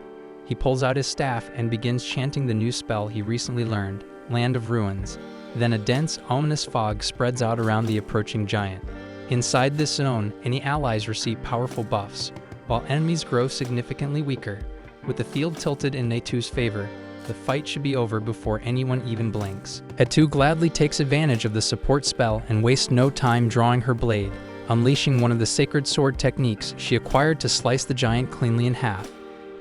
He pulls out his staff and begins chanting the new spell he recently learned, Land of Ruins. Then a dense, ominous fog spreads out around the approaching giant. Inside this zone, any allies receive powerful buffs, while enemies grow significantly weaker. With the field tilted in Natu's favor, the fight should be over before anyone even blinks. Atu gladly takes advantage of the support spell and wastes no time drawing her blade, unleashing one of the sacred sword techniques she acquired to slice the giant cleanly in half.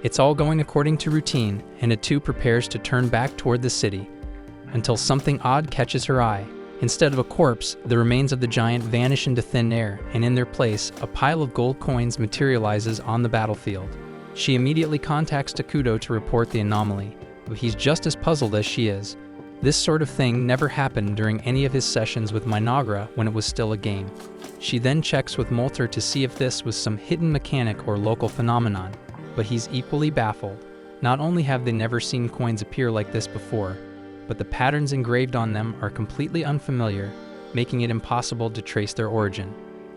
It's all going according to routine, and Atu prepares to turn back toward the city, until something odd catches her eye. Instead of a corpse, the remains of the giant vanish into thin air, and in their place, a pile of gold coins materializes on the battlefield. She immediately contacts Takudo to report the anomaly, but he's just as puzzled as she is. This sort of thing never happened during any of his sessions with Mynoghra when it was still a game. She then checks with Molter to see if this was some hidden mechanic or local phenomenon, but he's equally baffled. Not only have they never seen coins appear like this before, but the patterns engraved on them are completely unfamiliar, making it impossible to trace their origin.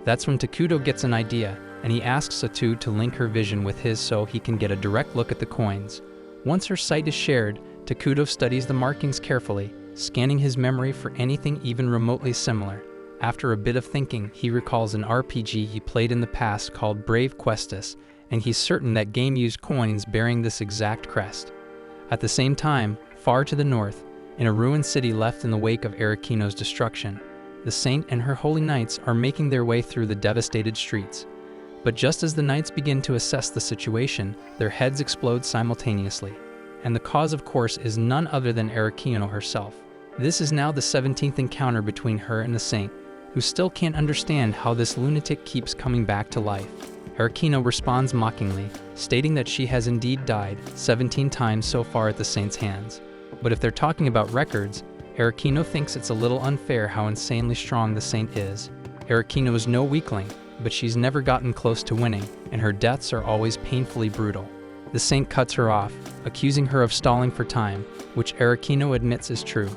That's when Takuto gets an idea, and he asks Satu to link her vision with his so he can get a direct look at the coins. Once her sight is shared, Takuto studies the markings carefully, scanning his memory for anything even remotely similar. After a bit of thinking, he recalls an RPG he played in the past called Brave Questus, and he's certain that game used coins bearing this exact crest. At the same time, far to the north, in a ruined city left in the wake of Arakino's destruction, the saint and her holy knights are making their way through the devastated streets. But just as the knights begin to assess the situation, their heads explode simultaneously. And the cause, of course, is none other than Arakino herself. This is now the 17th encounter between her and the saint, who still can't understand how this lunatic keeps coming back to life. Arakino responds mockingly, stating that she has indeed died 17 times so far at the saint's hands. But if they're talking about records, Arakino thinks it's a little unfair how insanely strong the saint is. Arakino is no weakling, but she's never gotten close to winning, and her deaths are always painfully brutal. The saint cuts her off, accusing her of stalling for time, which Arakino admits is true.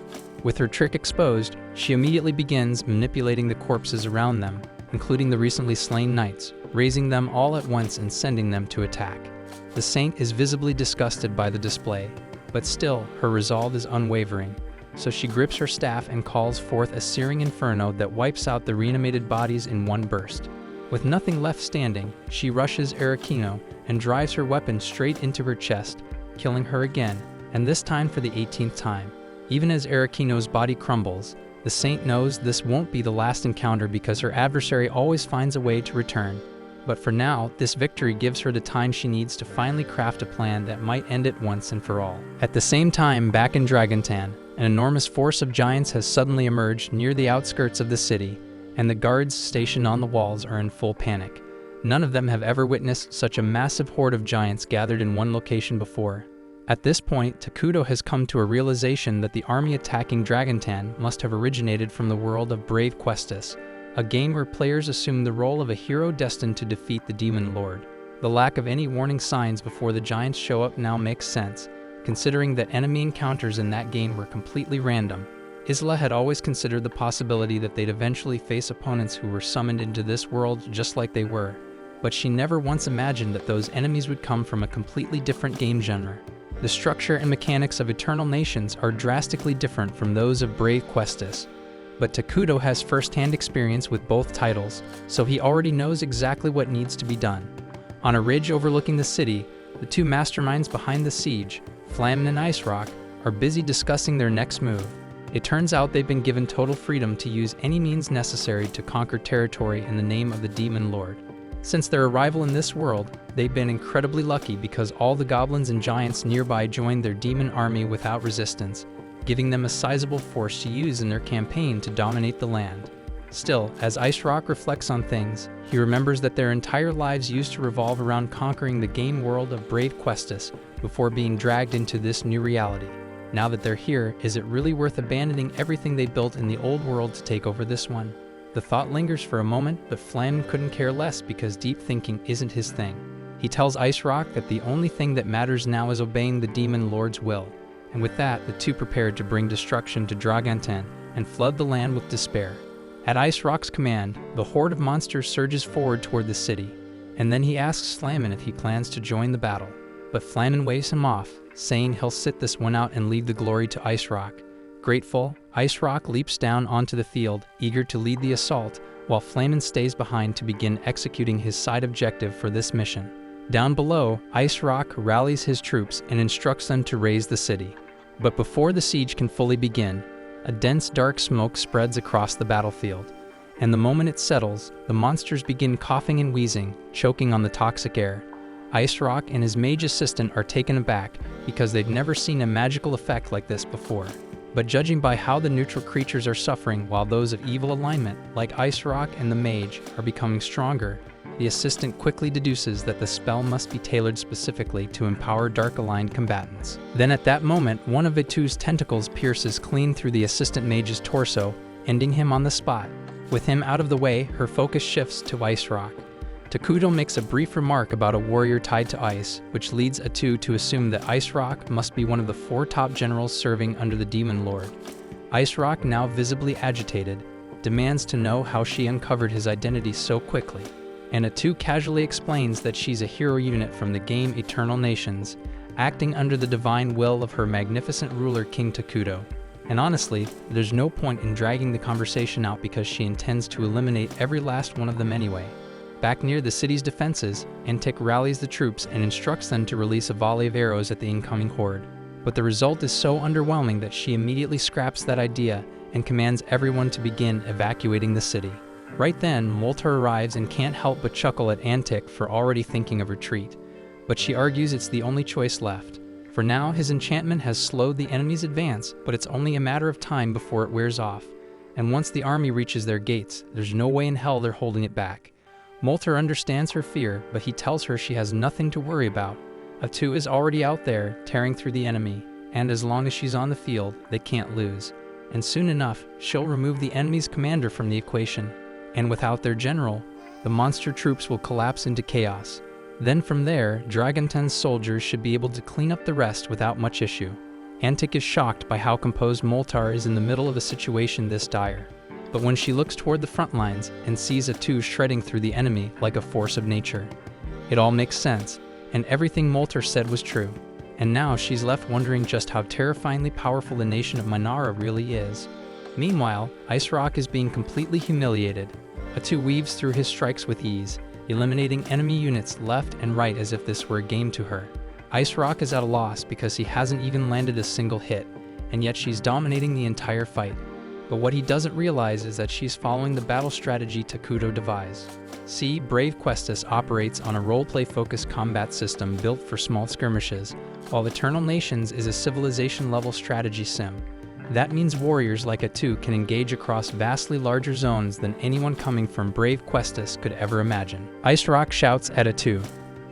With her trick exposed, she immediately begins manipulating the corpses around them, including the recently slain knights, raising them all at once and sending them to attack. The saint is visibly disgusted by the display, but still, her resolve is unwavering. So she grips her staff and calls forth a searing inferno that wipes out the reanimated bodies in one burst. With nothing left standing, she rushes Arakino and drives her weapon straight into her chest, killing her again, and this time for the 18th time. Even as Arakino's body crumbles, the saint knows this won't be the last encounter because her adversary always finds a way to return. But for now, this victory gives her the time she needs to finally craft a plan that might end it once and for all. At the same time, back in Dragontan, an enormous force of giants has suddenly emerged near the outskirts of the city, and the guards stationed on the walls are in full panic. None of them have ever witnessed such a massive horde of giants gathered in one location before. At this point, Takuto has come to a realization that the army attacking Dragontan must have originated from the world of Brave Questus, a game where players assume the role of a hero destined to defeat the Demon Lord. The lack of any warning signs before the giants show up now makes sense, considering that enemy encounters in that game were completely random. Isla had always considered the possibility that they'd eventually face opponents who were summoned into this world just like they were, but she never once imagined that those enemies would come from a completely different game genre. The structure and mechanics of Eternal Nations are drastically different from those of Brave Questus, but Takuto has first-hand experience with both titles, so he already knows exactly what needs to be done. On a ridge overlooking the city, the two masterminds behind the siege, Flamen and Ice Rock, are busy discussing their next move. It turns out they've been given total freedom to use any means necessary to conquer territory in the name of the Demon Lord. Since their arrival in this world, they've been incredibly lucky because all the goblins and giants nearby joined their demon army without resistance, giving them a sizable force to use in their campaign to dominate the land. Still, as Ice Rock reflects on things, he remembers that their entire lives used to revolve around conquering the game world of Brave Questus before being dragged into this new reality. Now that they're here, is it really worth abandoning everything they built in the old world to take over this one? The thought lingers for a moment, but Flamen couldn't care less because deep thinking isn't his thing. He tells Ice Rock that the only thing that matters now is obeying the Demon Lord's will. And with that, the two prepared to bring destruction to Dragontan and flood the land with despair. At Ice Rock's command, the horde of monsters surges forward toward the city, and then he asks Flamen if he plans to join the battle. But Flamen waves him off, saying he'll sit this one out and leave the glory to Ice Rock. Grateful, Ice Rock leaps down onto the field, eager to lead the assault, while Flamen stays behind to begin executing his side objective for this mission. Down below, Ice Rock rallies his troops and instructs them to raise the city. But before the siege can fully begin, a dense dark smoke spreads across the battlefield, and the moment it settles, the monsters begin coughing and wheezing, choking on the toxic air. Ice Rock and his mage assistant are taken aback because they've never seen a magical effect like this before. But judging by how the neutral creatures are suffering while those of evil alignment, like Ice Rock and the mage, are becoming stronger, The assistant quickly deduces that the spell must be tailored specifically to empower dark-aligned combatants. Then at that moment, one of Itu's tentacles pierces clean through the assistant mage's torso, ending him on the spot. With him out of the way, her focus shifts to Ice Rock. Takuto makes a brief remark about a warrior tied to ice, which leads Itu to assume that Ice Rock must be one of the 4 top generals serving under the Demon Lord. Ice Rock, now visibly agitated, demands to know how she uncovered his identity so quickly. And Itu casually explains that she's a hero unit from the game Eternal Nations, acting under the divine will of her magnificent ruler King Takuto. And honestly, there's no point in dragging the conversation out because she intends to eliminate every last one of them anyway. Back near the city's defenses, Antic rallies the troops and instructs them to release a volley of arrows at the incoming horde. But the result is so underwhelming that she immediately scraps that idea and commands everyone to begin evacuating the city. Right then, Moltar arrives and can't help but chuckle at Antic for already thinking of retreat. But she argues it's the only choice left. For now, his enchantment has slowed the enemy's advance, but it's only a matter of time before it wears off. And once the army reaches their gates, there's no way in hell they're holding it back. Moltar understands her fear, but he tells her she has nothing to worry about. Itu is already out there, tearing through the enemy, and as long as she's on the field, they can't lose. And soon enough, she'll remove the enemy's commander from the equation. And without their general, the monster troops will collapse into chaos. Then from there, Dragonten's soldiers should be able to clean up the rest without much issue. Antic is shocked by how composed Moltar is in the middle of a situation this dire. But when she looks toward the front lines and sees Itu shredding through the enemy like a force of nature, it all makes sense, and everything Moltar said was true. And now she's left wondering just how terrifyingly powerful the nation of Mynoghra really is. Meanwhile, Ice Rock is being completely humiliated. Itu weaves through his strikes with ease, eliminating enemy units left and right as if this were a game to her. Ice Rock is at a loss because he hasn't even landed a single hit, and yet she's dominating the entire fight. But what he doesn't realize is that she's following the battle strategy Takuto devised. See, Brave Questus operates on a roleplay-focused combat system built for small skirmishes, while Eternal Nations is a civilization-level strategy sim. That means warriors like Itu can engage across vastly larger zones than anyone coming from Brave Questus could ever imagine. Ice Rock shouts at Itu,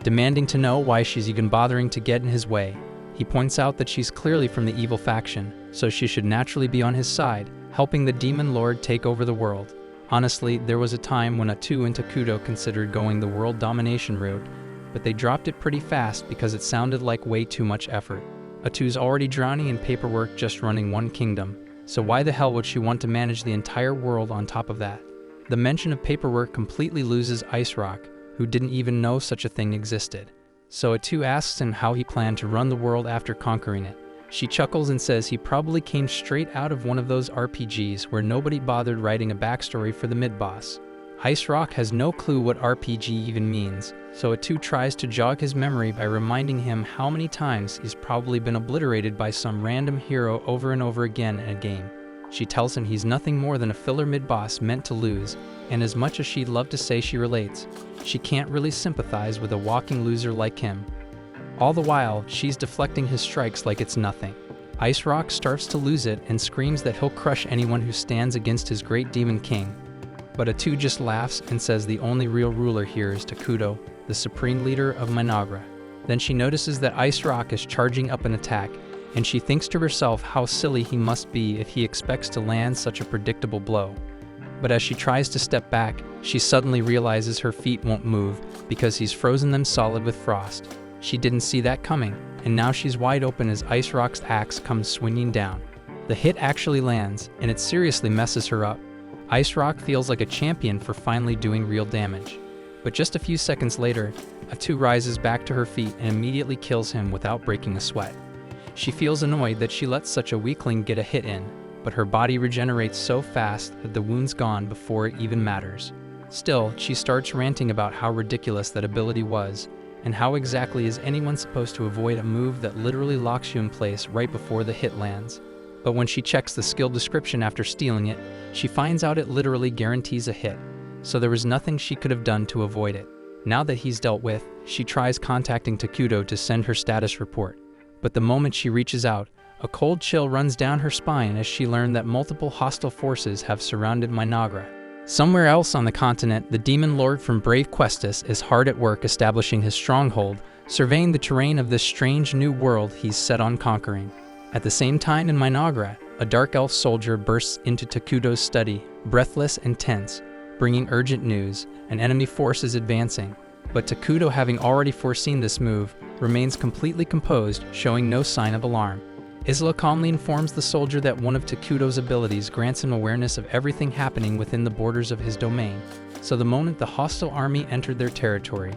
demanding to know why she's even bothering to get in his way. He points out that she's clearly from the evil faction, so she should naturally be on his side, helping the Demon Lord take over the world. Honestly, there was a time when Itu and Takuto considered going the world domination route, but they dropped it pretty fast because it sounded like way too much effort. Itu's already drowning in paperwork just running one kingdom, so why the hell would she want to manage the entire world on top of that? The mention of paperwork completely loses Ice Rock, who didn't even know such a thing existed. So Itu asks him how he planned to run the world after conquering it. She chuckles and says he probably came straight out of one of those RPGs where nobody bothered writing a backstory for the mid-boss. Ice Rock has no clue what RPG even means, so Itu tries to jog his memory by reminding him how many times he's probably been obliterated by some random hero over and over again in a game. She tells him he's nothing more than a filler mid-boss meant to lose, and as much as she'd love to say she relates, she can't really sympathize with a walking loser like him. All the while, she's deflecting his strikes like it's nothing. Ice Rock starts to lose it and screams that he'll crush anyone who stands against his great demon king. But Itu just laughs and says the only real ruler here is Takuto, the supreme leader of Mynoghra. Then she notices that Ice Rock is charging up an attack, and she thinks to herself how silly he must be if he expects to land such a predictable blow. But as she tries to step back, she suddenly realizes her feet won't move because he's frozen them solid with frost. She didn't see that coming, and now she's wide open as Ice Rock's axe comes swinging down. The hit actually lands, and it seriously messes her up. Ice Rock feels like a champion for finally doing real damage. But just a few seconds later, Itu rises back to her feet and immediately kills him without breaking a sweat. She feels annoyed that she lets such a weakling get a hit in, but her body regenerates so fast that the wound's gone before it even matters. Still, she starts ranting about how ridiculous that ability was, and how exactly is anyone supposed to avoid a move that literally locks you in place right before the hit lands. But when she checks the skill description after stealing it, she finds out it literally guarantees a hit, so there was nothing she could have done to avoid it. Now that he's dealt with, she tries contacting Takuto to send her status report. But the moment she reaches out, a cold chill runs down her spine as she learned that multiple hostile forces have surrounded Mynoghra. Somewhere else on the continent, the demon lord from Brave Questus is hard at work establishing his stronghold, surveying the terrain of this strange new world he's set on conquering. At the same time in Mynoghra, a dark elf soldier bursts into Takuto's study, breathless and tense, bringing urgent news. An enemy force is advancing. But Takuto, having already foreseen this move, remains completely composed, showing no sign of alarm. Isla calmly informs the soldier that one of Takuto's abilities grants him awareness of everything happening within the borders of his domain. So the moment the hostile army entered their territory,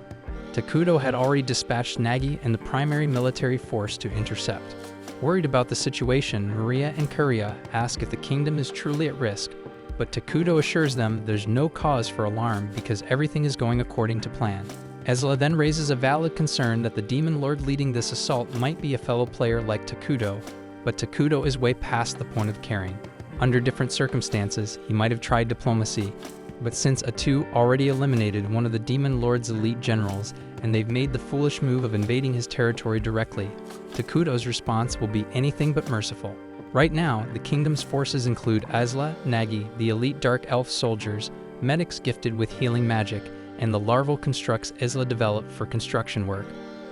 Takuto had already dispatched Nagi and the primary military force to intercept. Worried about the situation, Maria and Kuria ask if the kingdom is truly at risk, but Takuto assures them there's no cause for alarm because everything is going according to plan. Ezla then raises a valid concern that the demon lord leading this assault might be a fellow player like Takuto, but Takuto is way past the point of caring. Under different circumstances, he might have tried diplomacy, but since Atu already eliminated one of the demon lord's elite generals, and they've made the foolish move of invading his territory directly, Takuto's response will be anything but merciful. Right now, the kingdom's forces include Azla, Nagi, the elite dark elf soldiers, medics gifted with healing magic, and the larval constructs Isla developed for construction work,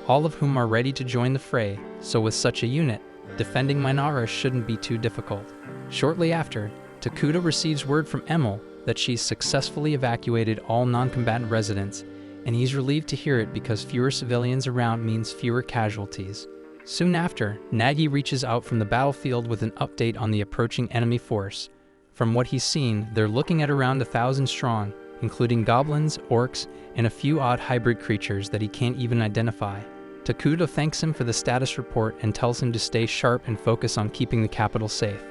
all of whom are ready to join the fray, so with such a unit, defending Mynoghra shouldn't be too difficult. Shortly after, Takuto receives word from Emil that she's successfully evacuated all non-combatant residents, and he's relieved to hear it because fewer civilians around means fewer casualties. Soon after, Nagi reaches out from the battlefield with an update on the approaching enemy force. From what he's seen, they're looking at around 1,000 strong, including goblins, orcs, and a few odd hybrid creatures that he can't even identify. Takuto thanks him for the status report and tells him to stay sharp and focus on keeping the capital safe.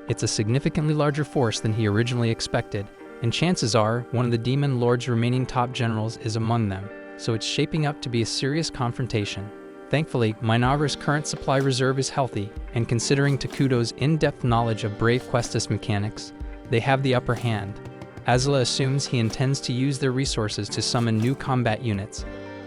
It's a significantly larger force than he originally expected, and chances are one of the demon lord's remaining top generals is among them, so it's shaping up to be a serious confrontation. Thankfully, Mynoghra's current supply reserve is healthy, and considering Takuto's in-depth knowledge of Brave Questus mechanics, they have the upper hand. Azla assumes he intends to use their resources to summon new combat units,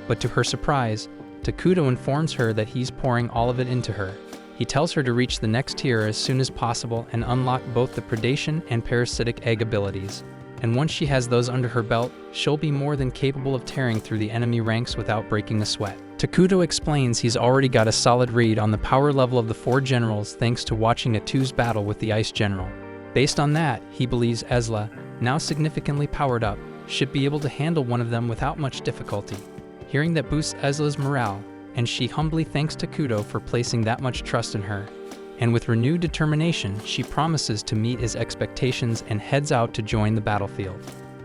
but to her surprise, Takuto informs her that he's pouring all of it into her. He tells her to reach the next tier as soon as possible and unlock both the predation and parasitic egg abilities. And once she has those under her belt, she'll be more than capable of tearing through the enemy ranks without breaking a sweat. Takuto explains he's already got a solid read on the power level of the 4 generals thanks to watching Atu's battle with the Ice General. Based on that, he believes Ezla, now significantly powered up, should be able to handle one of them without much difficulty. Hearing that boosts Ezla's morale, and she humbly thanks Takuto for placing that much trust in her. And with renewed determination, she promises to meet his expectations and heads out to join the battlefield.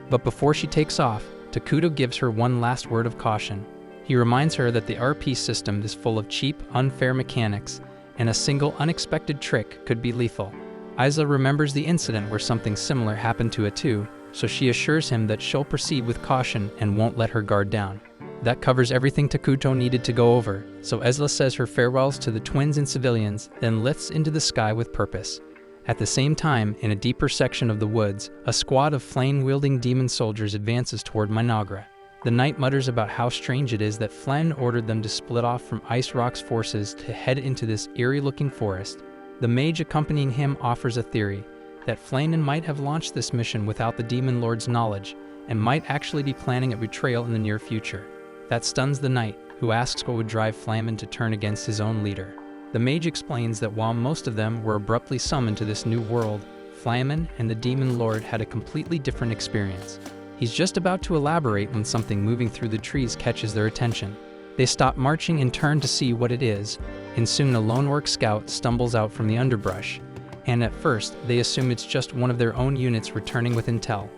But before she takes off, Takuto gives her one last word of caution. He reminds her that the RP system is full of cheap, unfair mechanics, and a single unexpected trick could be lethal. Isla remembers the incident where something similar happened to Atu, so she assures him that she'll proceed with caution and won't let her guard down. That covers everything Takuto needed to go over, so Ezla says her farewells to the twins and civilians, then lifts into the sky with purpose. At the same time, in a deeper section of the woods, a squad of flame-wielding demon soldiers advances toward Mynoghra. The knight mutters about how strange it is that Flen ordered them to split off from Ice Rock's forces to head into this eerie-looking forest. The mage accompanying him offers a theory that Flainen might have launched this mission without the demon lord's knowledge, and might actually be planning a betrayal in the near future. That stuns the knight, who asks what would drive Flamen to turn against his own leader. The mage explains that while most of them were abruptly summoned to this new world, Flamen and the demon lord had a completely different experience. He's just about to elaborate when something moving through the trees catches their attention. They stop marching and turn to see what it is, and soon a lone orc scout stumbles out from the underbrush, and at first they assume it's just one of their own units returning with intel.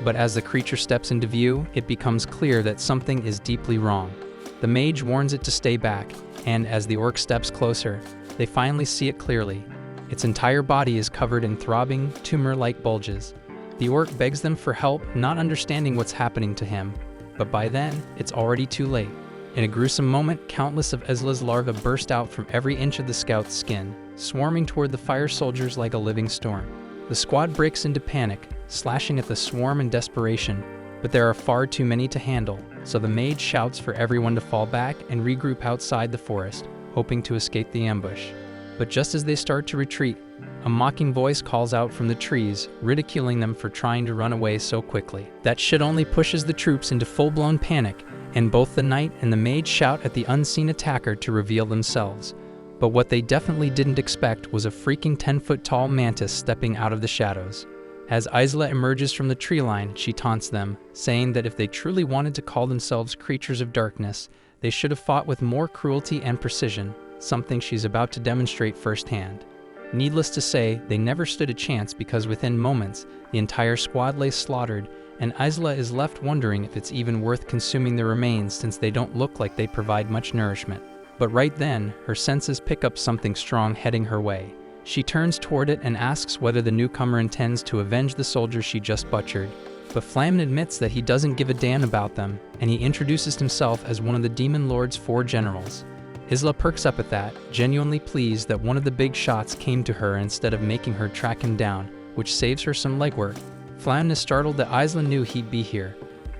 But as the creature steps into view, it becomes clear that something is deeply wrong. The mage warns it to stay back, and as the orc steps closer, they finally see it clearly. Its entire body is covered in throbbing, tumor-like bulges. The orc begs them for help, not understanding what's happening to him, but by then, it's already too late. In a gruesome moment, countless of Ezla's larvae burst out from every inch of the scout's skin, swarming toward the fire soldiers like a living storm. The squad breaks into panic, slashing at the swarm in desperation, but there are far too many to handle, so the mage shouts for everyone to fall back and regroup outside the forest, hoping to escape the ambush. But just as they start to retreat, A mocking voice calls out from the trees, ridiculing them for trying to run away so quickly. That shit only pushes the troops into full-blown panic, and both the knight and the mage shout at the unseen attacker to reveal themselves. But what they definitely didn't expect was a freaking 10-foot-tall mantis stepping out of the shadows. As Isla emerges from the tree line, she taunts them, saying that if they truly wanted to call themselves creatures of darkness, they should have fought with more cruelty and precision, something she's about to demonstrate firsthand. Needless to say, they never stood a chance because within moments, the entire squad lay slaughtered, and Isla is left wondering if it's even worth consuming their remains since they don't look like they provide much nourishment. But right then, her senses pick up something strong heading her way. She turns toward it and asks whether the newcomer intends to avenge the soldiers she just butchered. But Flamen admits that he doesn't give a damn about them, and he introduces himself as one of the Demon Lord's 4 generals. Isla perks up at that, genuinely pleased that one of the big shots came to her instead of making her track him down, which saves her some legwork. Flamen is startled that Isla knew he'd be here,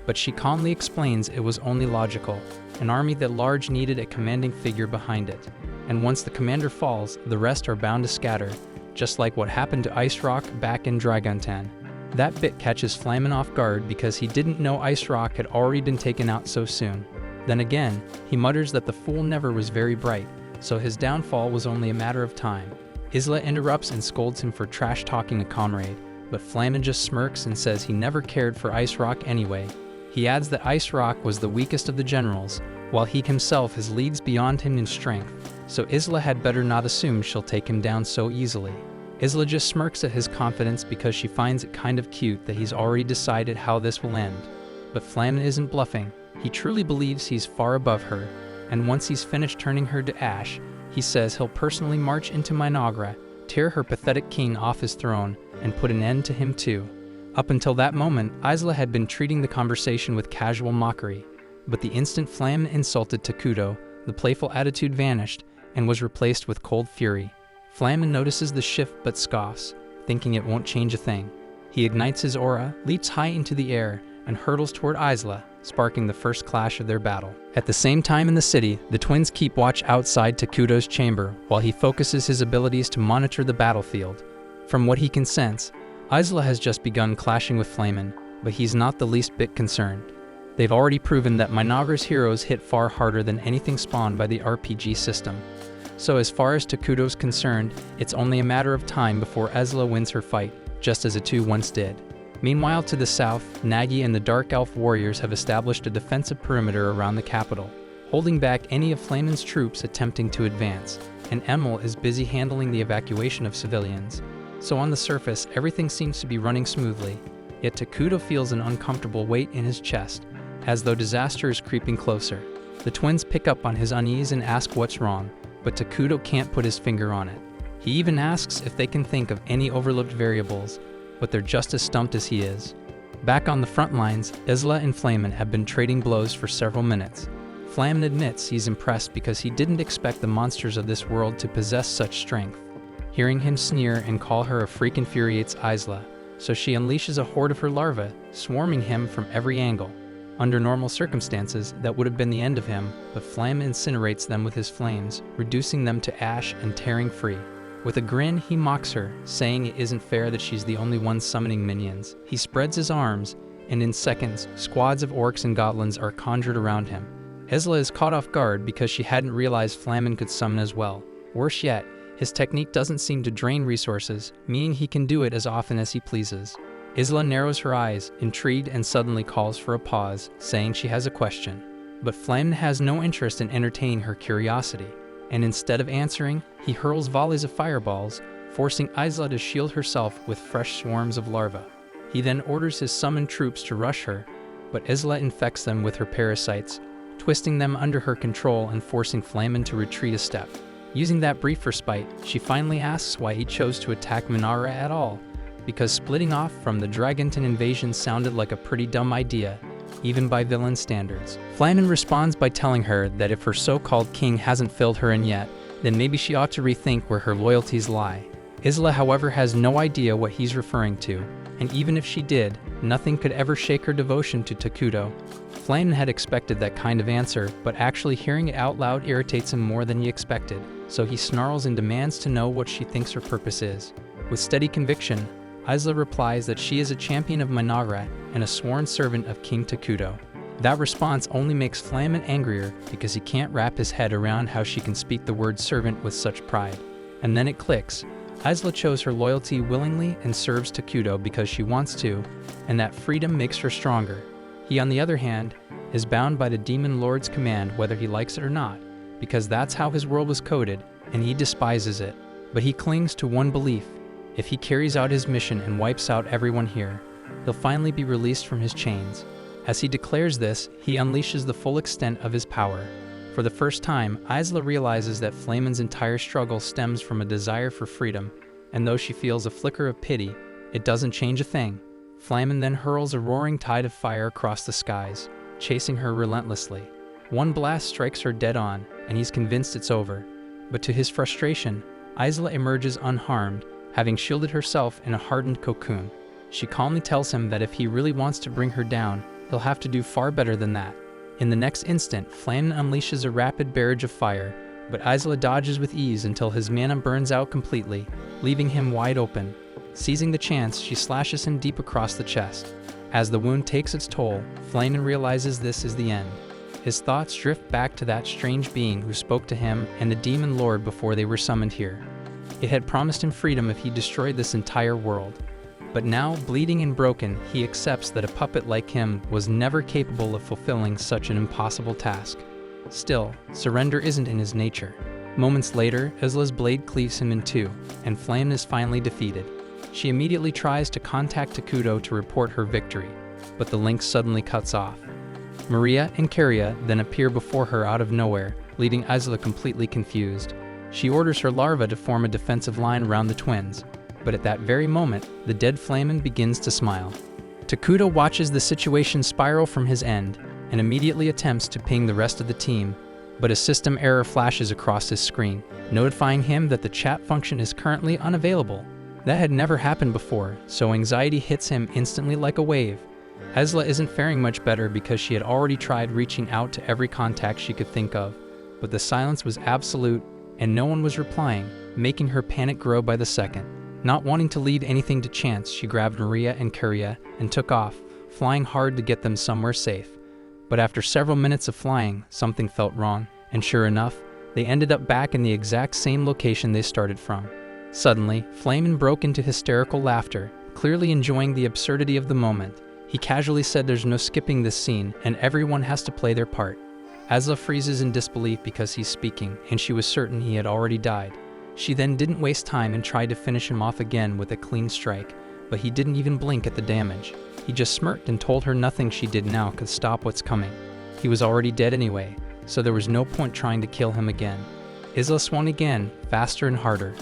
but she calmly explains it was only logical. An army that large needed a commanding figure behind it. And once the commander falls, the rest are bound to scatter, just like what happened to Ice Rock back in Dragontan. That bit catches Flamen off guard because he didn't know Ice Rock had already been taken out so soon. Then again, he mutters that the fool never was very bright, so his downfall was only a matter of time. Isla interrupts and scolds him for trash-talking a comrade, but Flamen just smirks and says he never cared for Ice Rock anyway. He adds that Ice Rock was the weakest of the generals, while he himself has leads beyond him in strength, so Isla had better not assume she'll take him down so easily. Isla just smirks at his confidence because she finds it kind of cute that he's already decided how this will end. But Flamen isn't bluffing. He truly believes he's far above her, and once he's finished turning her to ash, he says he'll personally march into Mynoghra, tear her pathetic king off his throne, and put an end to him too. Up until that moment, Isla had been treating the conversation with casual mockery, but the instant Flamen insulted Takuto, the playful attitude vanished and was replaced with cold fury. Flamen notices the shift but scoffs, thinking it won't change a thing. He ignites his aura, leaps high into the air, and hurtles toward Isla, sparking the first clash of their battle. At the same time in the city, the twins keep watch outside Takuto's chamber while he focuses his abilities to monitor the battlefield. From what he can sense, Isla has just begun clashing with Flamen, but he's not the least bit concerned. They've already proven that Mynoghra's heroes hit far harder than anything spawned by the RPG system. So as far as Takuto's concerned, it's only a matter of time before Isla wins her fight, just as Atu once did. Meanwhile, to the south, Nagi and the Dark Elf warriors have established a defensive perimeter around the capital, holding back any of Flamen's troops attempting to advance, and Emil is busy handling the evacuation of civilians. So on the surface, everything seems to be running smoothly, yet Takuto feels an uncomfortable weight in his chest, as though disaster is creeping closer. The twins pick up on his unease and ask what's wrong, but Takuto can't put his finger on it. He even asks if they can think of any overlooked variables, but they're just as stumped as he is. Back on the front lines, Isla and Flamen have been trading blows for several minutes. Flamen admits he's impressed because he didn't expect the monsters of this world to possess such strength. Hearing him sneer and call her a freak infuriates Isla, so she unleashes a horde of her larvae, swarming him from every angle. Under normal circumstances, that would have been the end of him, but Flamen incinerates them with his flames, reducing them to ash and tearing free. With a grin, he mocks her, saying it isn't fair that she's the only one summoning minions. He spreads his arms, and in seconds, squads of orcs and goblins are conjured around him. Isla is caught off guard because she hadn't realized Flamen could summon as well. Worse yet, his technique doesn't seem to drain resources, meaning he can do it as often as he pleases. Isla narrows her eyes, intrigued, and suddenly calls for a pause, saying she has a question. But Flamen has no interest in entertaining her curiosity, and instead of answering, he hurls volleys of fireballs, forcing Isla to shield herself with fresh swarms of larvae. He then orders his summoned troops to rush her, but Isla infects them with her parasites, twisting them under her control and forcing Flamen to retreat a step. Using that brief respite, she finally asks why he chose to attack Mynoghra at all, because splitting off from the Dragontan invasion sounded like a pretty dumb idea, even by villain standards. Flamen responds by telling her that if her so-called king hasn't filled her in yet, then maybe she ought to rethink where her loyalties lie. Isla, however, has no idea what he's referring to, and even if she did, nothing could ever shake her devotion to Takuto. Flamen had expected that kind of answer, but actually hearing it out loud irritates him more than he expected, so he snarls and demands to know what she thinks her purpose is. With steady conviction, Isla replies that she is a champion of Mynoghra and a sworn servant of King Takuto. That response only makes Flamen angrier because he can't wrap his head around how she can speak the word servant with such pride. And then it clicks. Isla chose her loyalty willingly and serves Takuto because she wants to, and that freedom makes her stronger. He, on the other hand, is bound by the Demon Lord's command whether he likes it or not, because that's how his world was coded, and he despises it. But he clings to one belief: if he carries out his mission and wipes out everyone here, he'll finally be released from his chains. As he declares this, he unleashes the full extent of his power. For the first time, Isla realizes that Flamen's entire struggle stems from a desire for freedom, and though she feels a flicker of pity, it doesn't change a thing. Flamen then hurls a roaring tide of fire across the skies, chasing her relentlessly. One blast strikes her dead on, and he's convinced it's over. But to his frustration, Isla emerges unharmed, having shielded herself in a hardened cocoon. She calmly tells him that if he really wants to bring her down, he'll have to do far better than that. In the next instant, Flamen unleashes a rapid barrage of fire, but Isla dodges with ease until his mana burns out completely, leaving him wide open. Seizing the chance, she slashes him deep across the chest. As the wound takes its toll, Flamen realizes this is the end. His thoughts drift back to that strange being who spoke to him and the Demon Lord before they were summoned here. It had promised him freedom if he destroyed this entire world. But now, bleeding and broken, he accepts that a puppet like him was never capable of fulfilling such an impossible task. Still, surrender isn't in his nature. Moments later, Isla's blade cleaves him in two, and Flamen is finally defeated. She immediately tries to contact Takuto to report her victory, but the link suddenly cuts off. Maria and Keria then appear before her out of nowhere, leaving Isla completely confused. She orders her larva to form a defensive line around the twins, but at that very moment, the dead Flamen begins to smile. Takuto watches the situation spiral from his end and immediately attempts to ping the rest of the team, but a system error flashes across his screen, notifying him that the chat function is currently unavailable. That had never happened before, so anxiety hits him instantly like a wave. Isla isn't faring much better because she had already tried reaching out to every contact she could think of, but the silence was absolute and no one was replying, making her panic grow by the second. Not wanting to leave anything to chance, she grabbed Maria and Keria and took off, flying hard to get them somewhere safe. But after several minutes of flying, something felt wrong, and sure enough, they ended up back in the exact same location they started from. Suddenly, Flamen broke into hysterical laughter, clearly enjoying the absurdity of the moment. He casually said there's no skipping this scene, and everyone has to play their part. Isla freezes in disbelief because he's speaking, and she was certain he had already died. She then didn't waste time and tried to finish him off again with a clean strike, but he didn't even blink at the damage. He just smirked and told her nothing she did now could stop what's coming. He was already dead anyway, so there was no point trying to kill him again. Isla swung again, faster and harder.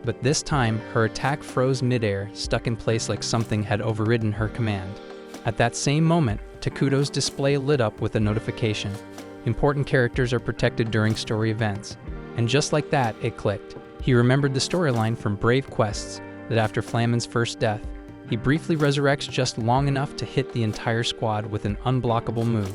But this time, her attack froze midair, stuck in place like something had overridden her command. At that same moment, Takuto's display lit up with a notification. Important characters are protected during story events. And just like that, it clicked. He remembered the storyline from Brave Quests that after Flamen's first death, he briefly resurrects just long enough to hit the entire squad with an unblockable move.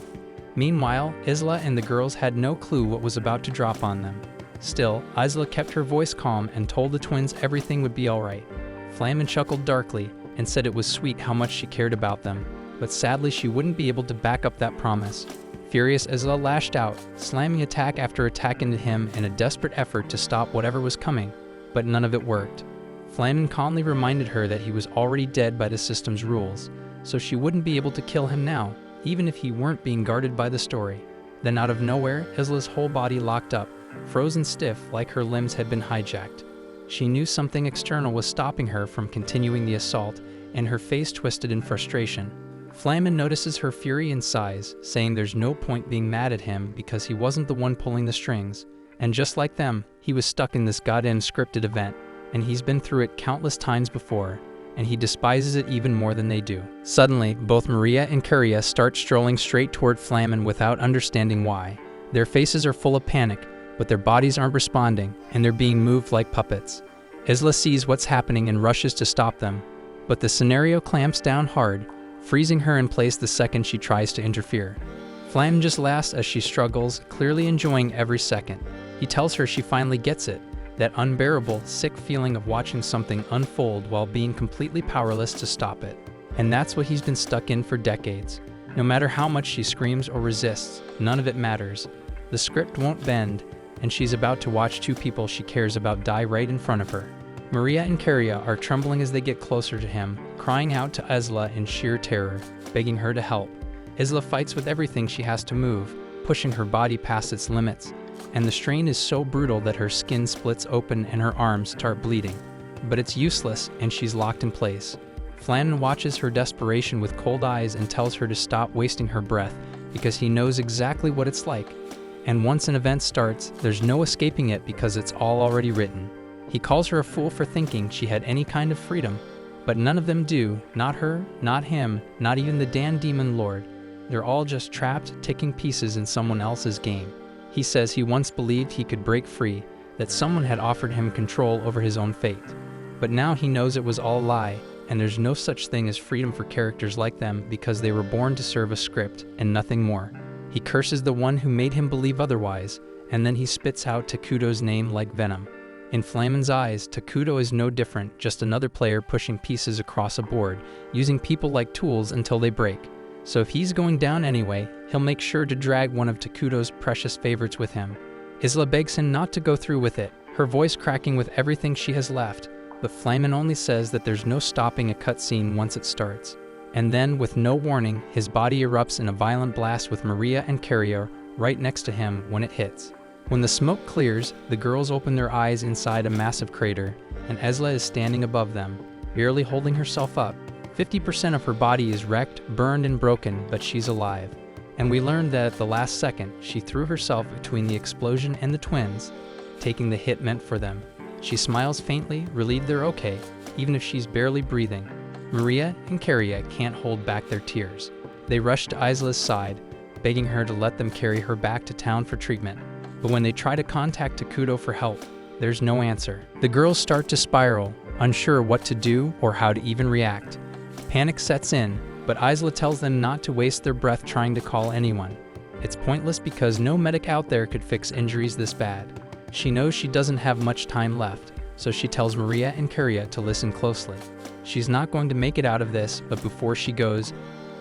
Meanwhile, Isla and the girls had no clue what was about to drop on them. Still, Isla kept her voice calm and told the twins everything would be alright. Flamen chuckled darkly and said it was sweet how much she cared about them, but sadly she wouldn't be able to back up that promise. Furious, Isla lashed out, slamming attack after attack into him in a desperate effort to stop whatever was coming, but none of it worked. Flamen calmly reminded her that he was already dead by the system's rules, so she wouldn't be able to kill him now, even if he weren't being guarded by the story. Then out of nowhere, Isla's whole body locked up, frozen stiff like her limbs had been hijacked. She knew something external was stopping her from continuing the assault, and her face twisted in frustration. Flamen notices her fury and sighs, saying there's no point being mad at him because he wasn't the one pulling the strings. And just like them, he was stuck in this goddamn scripted event, and he's been through it countless times before, and he despises it even more than they do. Suddenly, both Maria and Keria start strolling straight toward Flamen without understanding why. Their faces are full of panic, but their bodies aren't responding, and they're being moved like puppets. Isla sees what's happening and rushes to stop them, but the scenario clamps down hard, freezing her in place the second she tries to interfere. Flamen just laughs as she struggles, clearly enjoying every second. He tells her she finally gets it, that unbearable, sick feeling of watching something unfold while being completely powerless to stop it. And that's what he's been stuck in for decades. No matter how much she screams or resists, none of it matters. The script won't bend, and she's about to watch two people she cares about die right in front of her. Maria and Karia are trembling as they get closer to him, crying out to Isla in sheer terror, begging her to help. Isla fights with everything she has to move, pushing her body past its limits, and the strain is so brutal that her skin splits open and her arms start bleeding. But it's useless, and she's locked in place. Flannan watches her desperation with cold eyes and tells her to stop wasting her breath because he knows exactly what it's like. And once an event starts, there's no escaping it because it's all already written. He calls her a fool for thinking she had any kind of freedom, but none of them do, not her, not him, not even the Dan Demon Lord. They're all just trapped, ticking pieces in someone else's game. He says he once believed he could break free, that someone had offered him control over his own fate. But now he knows it was all a lie, and there's no such thing as freedom for characters like them because they were born to serve a script and nothing more. He curses the one who made him believe otherwise, and then he spits out Takuto's name like venom. In Flammen's eyes, Takuto is no different, just another player pushing pieces across a board, using people like tools until they break. So if he's going down anyway, he'll make sure to drag one of Takuto's precious favorites with him. Isla begs him not to go through with it, her voice cracking with everything she has left, but Flammen only says that there's no stopping a cutscene once it starts. And then, with no warning, his body erupts in a violent blast with Maria and Karia right next to him when it hits. When the smoke clears, the girls open their eyes inside a massive crater, and Isla is standing above them, barely holding herself up. 50% of her body is wrecked, burned, and broken, but she's alive. And we learned that at the last second, she threw herself between the explosion and the twins, taking the hit meant for them. She smiles faintly, relieved they're okay, even if she's barely breathing. Maria and Karia can't hold back their tears. They rush to Isla's side, begging her to let them carry her back to town for treatment. But when they try to contact Takuto for help, there's no answer. The girls start to spiral, unsure what to do or how to even react. Panic sets in, but Isla tells them not to waste their breath trying to call anyone. It's pointless because no medic out there could fix injuries this bad. She knows she doesn't have much time left, so she tells Maria and Karia to listen closely. She's not going to make it out of this, but before she goes,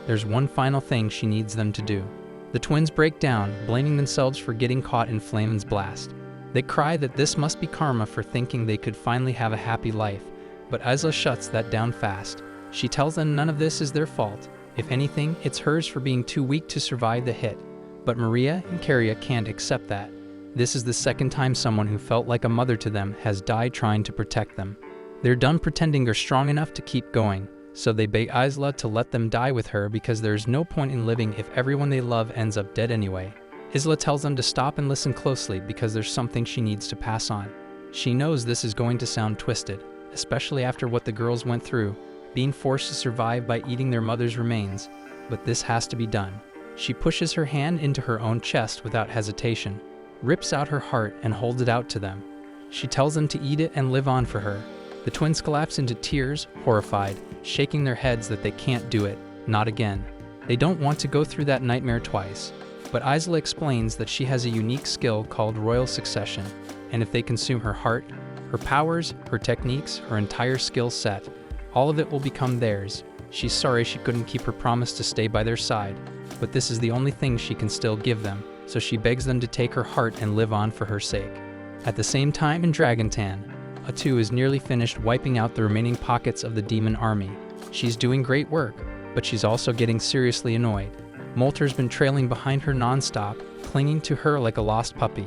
there's one final thing she needs them to do. The twins break down, blaming themselves for getting caught in Flammen's blast. They cry that this must be karma for thinking they could finally have a happy life, but Isla shuts that down fast. She tells them none of this is their fault. If anything, it's hers for being too weak to survive the hit. But Maria and Karia can't accept that. This is the second time someone who felt like a mother to them has died trying to protect them. They're done pretending they're strong enough to keep going, so they beg Isla to let them die with her because there's no point in living if everyone they love ends up dead anyway. Isla tells them to stop and listen closely because there's something she needs to pass on. She knows this is going to sound twisted, especially after what the girls went through, being forced to survive by eating their mother's remains, but this has to be done. She pushes her hand into her own chest without hesitation, rips out her heart and holds it out to them. She tells them to eat it and live on for her. The twins collapse into tears, horrified, shaking their heads that they can't do it, not again. They don't want to go through that nightmare twice, but Isla explains that she has a unique skill called royal succession, and if they consume her heart, her powers, her techniques, her entire skill set, all of it will become theirs. She's sorry she couldn't keep her promise to stay by their side, but this is the only thing she can still give them, so she begs them to take her heart and live on for her sake. At the same time in Dragontan, Atu is nearly finished wiping out the remaining pockets of the demon army. She's doing great work, but she's also getting seriously annoyed. Molter's been trailing behind her non-stop, clinging to her like a lost puppy.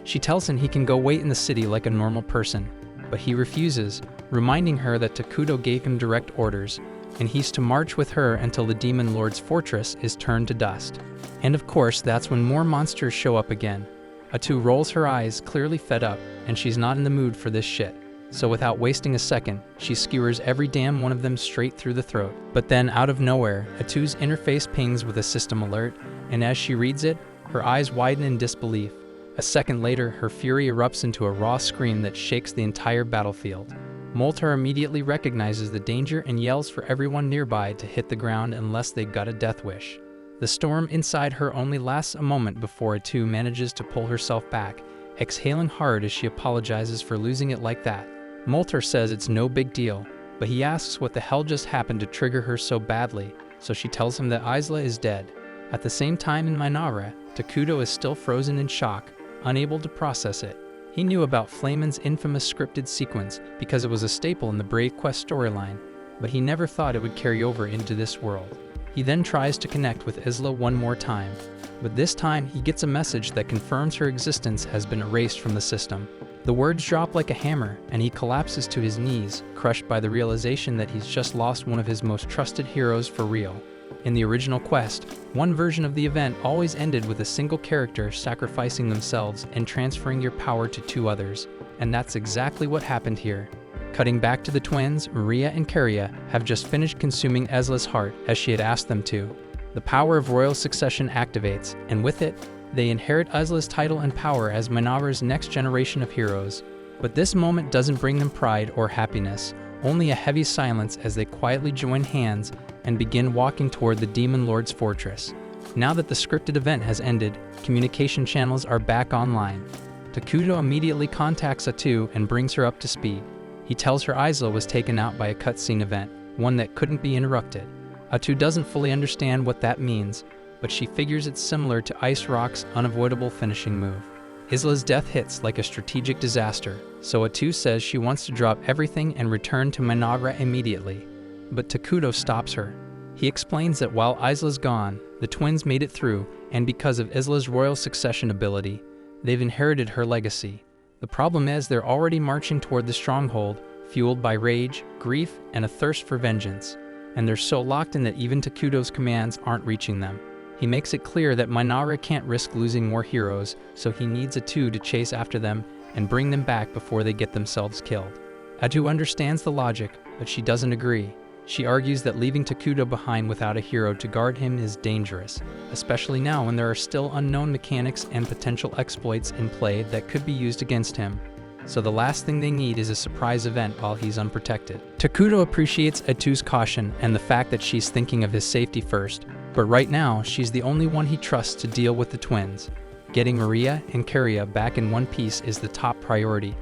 She tells him he can go wait in the city like a normal person, but he refuses, reminding her that Takuto gave him direct orders, and he's to march with her until the Demon Lord's fortress is turned to dust. And of course, that's when more monsters show up again. Atu rolls her eyes, clearly fed up, and she's not in the mood for this shit. So without wasting a second, she skewers every damn one of them straight through the throat. But then, out of nowhere, Atu's interface pings with a system alert, and as she reads it, her eyes widen in disbelief. A second later, her fury erupts into a raw scream that shakes the entire battlefield. Molter immediately recognizes the danger and yells for everyone nearby to hit the ground unless they got a death wish. The storm inside her only lasts a moment before Atu manages to pull herself back, exhaling hard as she apologizes for losing it like that. Molter says it's no big deal, but he asks what the hell just happened to trigger her so badly, so she tells him that Isla is dead. At the same time in Mynoghra, Takuto is still frozen in shock, unable to process it. He knew about Flameon's infamous scripted sequence because it was a staple in the Brave Quest storyline, but he never thought it would carry over into this world. He then tries to connect with Isla one more time, but this time he gets a message that confirms her existence has been erased from the system. The words drop like a hammer, and he collapses to his knees, crushed by the realization that he's just lost one of his most trusted heroes for real. In the original quest, one version of the event always ended with a single character sacrificing themselves and transferring your power to two others, and that's exactly what happened here. Cutting back to the twins, Maria and Karia have just finished consuming Isla's heart as she had asked them to. The power of royal succession activates, and with it, they inherit Isla's title and power as Mynoghra's next generation of heroes. But this moment doesn't bring them pride or happiness, only a heavy silence as they quietly join hands and begin walking toward the Demon Lord's fortress. Now that the scripted event has ended, communication channels are back online. Takuto immediately contacts Atu and brings her up to speed. He tells her Isla was taken out by a cutscene event, one that couldn't be interrupted. Atu doesn't fully understand what that means, but she figures it's similar to Ice Rock's unavoidable finishing move. Isla's death hits like a strategic disaster, so Atu says she wants to drop everything and return to Mynoghra immediately. But Takuto stops her. He explains that while Isla's gone, the twins made it through, and because of Isla's royal succession ability, they've inherited her legacy. The problem is they're already marching toward the stronghold, fueled by rage, grief, and a thirst for vengeance. And they're so locked in that even Takuto's commands aren't reaching them. He makes it clear that Mynoghra can't risk losing more heroes, so he needs Atu to chase after them and bring them back before they get themselves killed. Atu understands the logic, but she doesn't agree. She argues that leaving Takuto behind without a hero to guard him is dangerous, especially now when there are still unknown mechanics and potential exploits in play that could be used against him. So the last thing they need is a surprise event while he's unprotected. Takuto appreciates Atu's caution and the fact that she's thinking of his safety first, but right now she's the only one he trusts to deal with the twins. Getting Maria and Karia back in one piece is the top priority,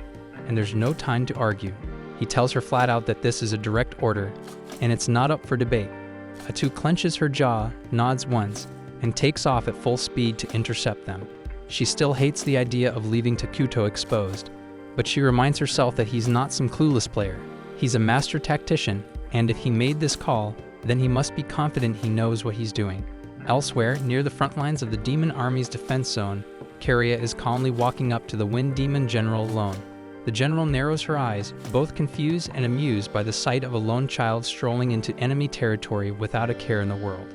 and there's no time to argue. He tells her flat out that this is a direct order, and it's not up for debate. Atu clenches her jaw, nods once, and takes off at full speed to intercept them. She still hates the idea of leaving Takuto exposed, but she reminds herself that he's not some clueless player. He's a master tactician, and if he made this call, then he must be confident he knows what he's doing. Elsewhere, near the front lines of the demon army's defense zone, Karia is calmly walking up to the Wind Demon General alone. The general narrows her eyes, both confused and amused by the sight of a lone child strolling into enemy territory without a care in the world.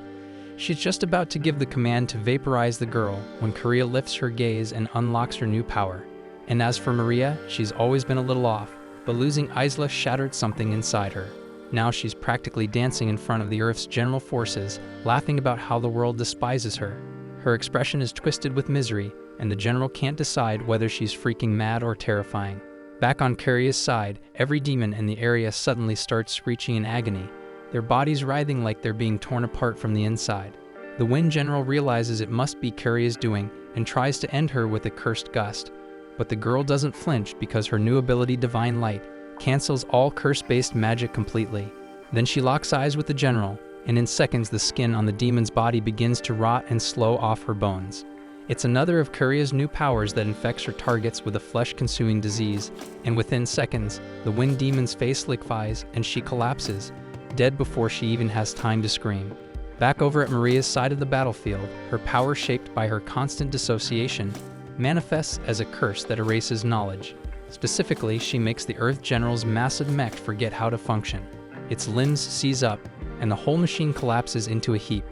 She's just about to give the command to vaporize the girl when Karia lifts her gaze and unlocks her new power. And as for Maria, she's always been a little off, but losing Isla shattered something inside her. Now she's practically dancing in front of the Earth's general forces, laughing about how the world despises her. Her expression is twisted with misery, and the general can't decide whether she's freaking mad or terrifying. Back on Karia's side, every demon in the area suddenly starts screeching in agony, their bodies writhing like they're being torn apart from the inside. The Wind General realizes it must be Karia's doing and tries to end her with a cursed gust. But the girl doesn't flinch because her new ability, Divine Light, cancels all curse-based magic completely. Then she locks eyes with the general, and in seconds the skin on the demon's body begins to rot and slow off her bones. It's another of Karia's new powers that infects her targets with a flesh-consuming disease, and within seconds, the Wind Demon's face liquefies and she collapses, dead before she even has time to scream. Back over at Maria's side of the battlefield, her power shaped by her constant dissociation manifests as a curse that erases knowledge. Specifically, she makes the Earth General's massive mech forget how to function. Its limbs seize up, and the whole machine collapses into a heap.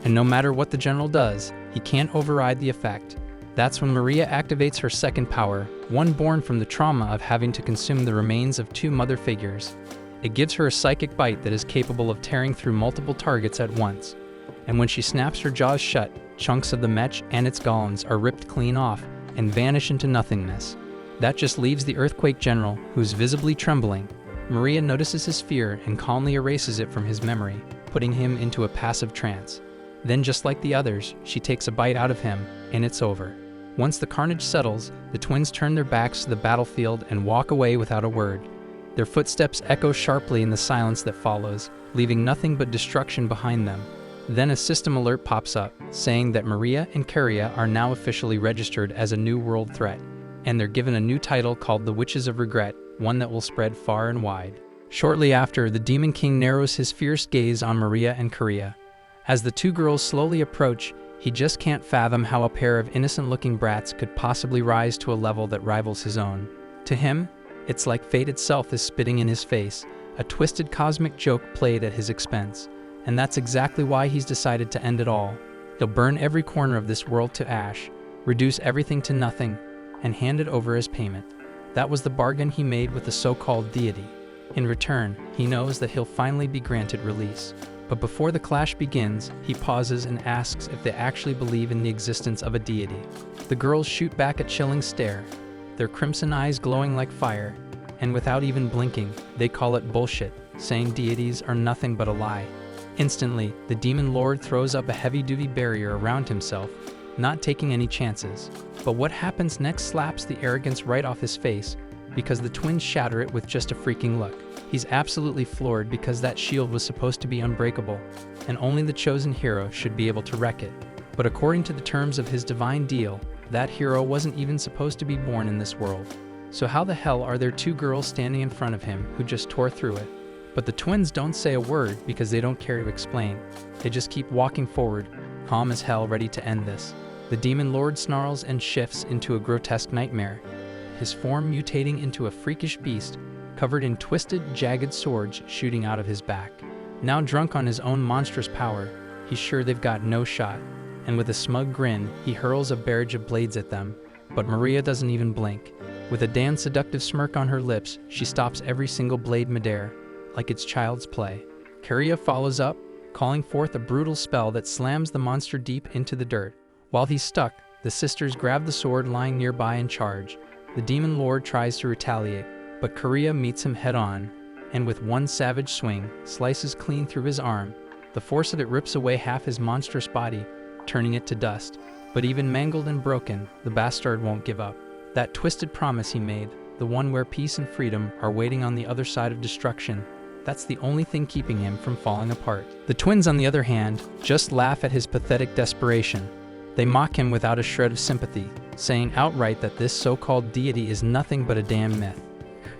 And no matter what the General does, he can't override the effect. That's when Maria activates her second power, one born from the trauma of having to consume the remains of two mother figures. It gives her a psychic bite that is capable of tearing through multiple targets at once. And when she snaps her jaws shut, chunks of the mech and its golems are ripped clean off and vanish into nothingness. That just leaves the Earthquake General, who's visibly trembling. Maria notices his fear and calmly erases it from his memory, putting him into a passive trance. Then, just like the others, she takes a bite out of him, and it's over. Once the carnage settles, the twins turn their backs to the battlefield and walk away without a word. Their footsteps echo sharply in the silence that follows, leaving nothing but destruction behind them. Then a system alert pops up, saying that Maria and Karia are now officially registered as a new world threat, and they're given a new title called the Witches of Regret, one that will spread far and wide. Shortly after, the Demon King narrows his fierce gaze on Maria and Karia. As the two girls slowly approach, he just can't fathom how a pair of innocent-looking brats could possibly rise to a level that rivals his own. To him, it's like fate itself is spitting in his face, a twisted cosmic joke played at his expense. And that's exactly why he's decided to end it all. He'll burn every corner of this world to ash, reduce everything to nothing, and hand it over as payment. That was the bargain he made with the so-called deity. In return, he knows that he'll finally be granted release. But before the clash begins, he pauses and asks if they actually believe in the existence of a deity. The girls shoot back a chilling stare, their crimson eyes glowing like fire, and without even blinking, they call it bullshit, saying deities are nothing but a lie. Instantly, the Demon Lord throws up a heavy-duty barrier around himself, not taking any chances. But what happens next slaps the arrogance right off his face, because the twins shatter it with just a freaking look. He's absolutely floored because that shield was supposed to be unbreakable, and only the chosen hero should be able to wreck it. But according to the terms of his divine deal, that hero wasn't even supposed to be born in this world. So how the hell are there two girls standing in front of him who just tore through it? But the twins don't say a word because they don't care to explain. They just keep walking forward, calm as hell, ready to end this. The Demon Lord snarls and shifts into a grotesque nightmare, his form mutating into a freakish beast, covered in twisted, jagged swords shooting out of his back. Now drunk on his own monstrous power, he's sure they've got no shot, and with a smug grin, he hurls a barrage of blades at them. But Maria doesn't even blink. With a damn seductive smirk on her lips, she stops every single blade midair, like it's child's play. Karia follows up, calling forth a brutal spell that slams the monster deep into the dirt. While he's stuck, the sisters grab the sword lying nearby and charge. The Demon Lord tries to retaliate, but Karia meets him head-on, and with one savage swing, slices clean through his arm. The force of it rips away half his monstrous body, turning it to dust. But even mangled and broken, the bastard won't give up. That twisted promise he made, the one where peace and freedom are waiting on the other side of destruction, that's the only thing keeping him from falling apart. The twins, on the other hand, just laugh at his pathetic desperation. They mock him without a shred of sympathy, saying outright that this so-called deity is nothing but a damn myth.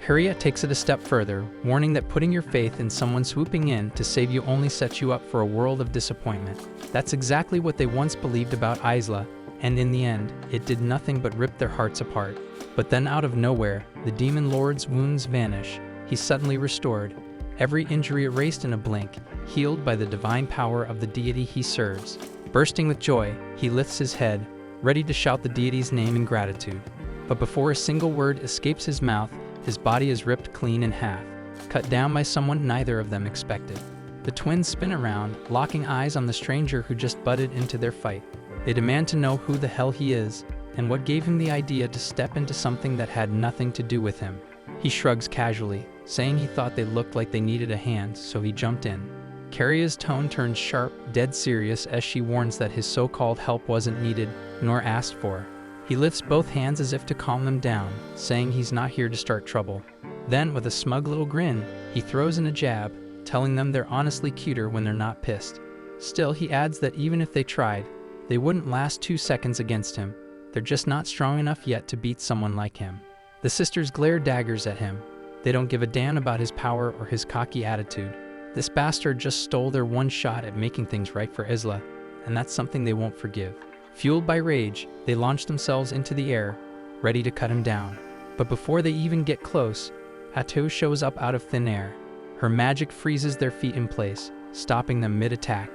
Karia takes it a step further, warning that putting your faith in someone swooping in to save you only sets you up for a world of disappointment. That's exactly what they once believed about Isla, and in the end, it did nothing but rip their hearts apart. But then out of nowhere, the Demon Lord's wounds vanish. He's suddenly restored, every injury erased in a blink, healed by the divine power of the deity he serves. Bursting with joy, he lifts his head, ready to shout the deity's name in gratitude. But before a single word escapes his mouth, his body is ripped clean in half, cut down by someone neither of them expected. The twins spin around, locking eyes on the stranger who just butted into their fight. They demand to know who the hell he is, and what gave him the idea to step into something that had nothing to do with him. He shrugs casually, saying he thought they looked like they needed a hand, so he jumped in. Karia's tone turns sharp, dead serious as she warns that his so-called help wasn't needed, nor asked for. He lifts both hands as if to calm them down, saying he's not here to start trouble. Then, with a smug little grin, he throws in a jab, telling them they're honestly cuter when they're not pissed. Still, he adds that even if they tried, they wouldn't last 2 seconds against him. They're just not strong enough yet to beat someone like him. The sisters glare daggers at him. They don't give a damn about his power or his cocky attitude. This bastard just stole their one shot at making things right for Isla, and that's something they won't forgive. Fueled by rage, they launch themselves into the air, ready to cut him down. But before they even get close, Hato shows up out of thin air. Her magic freezes their feet in place, stopping them mid-attack.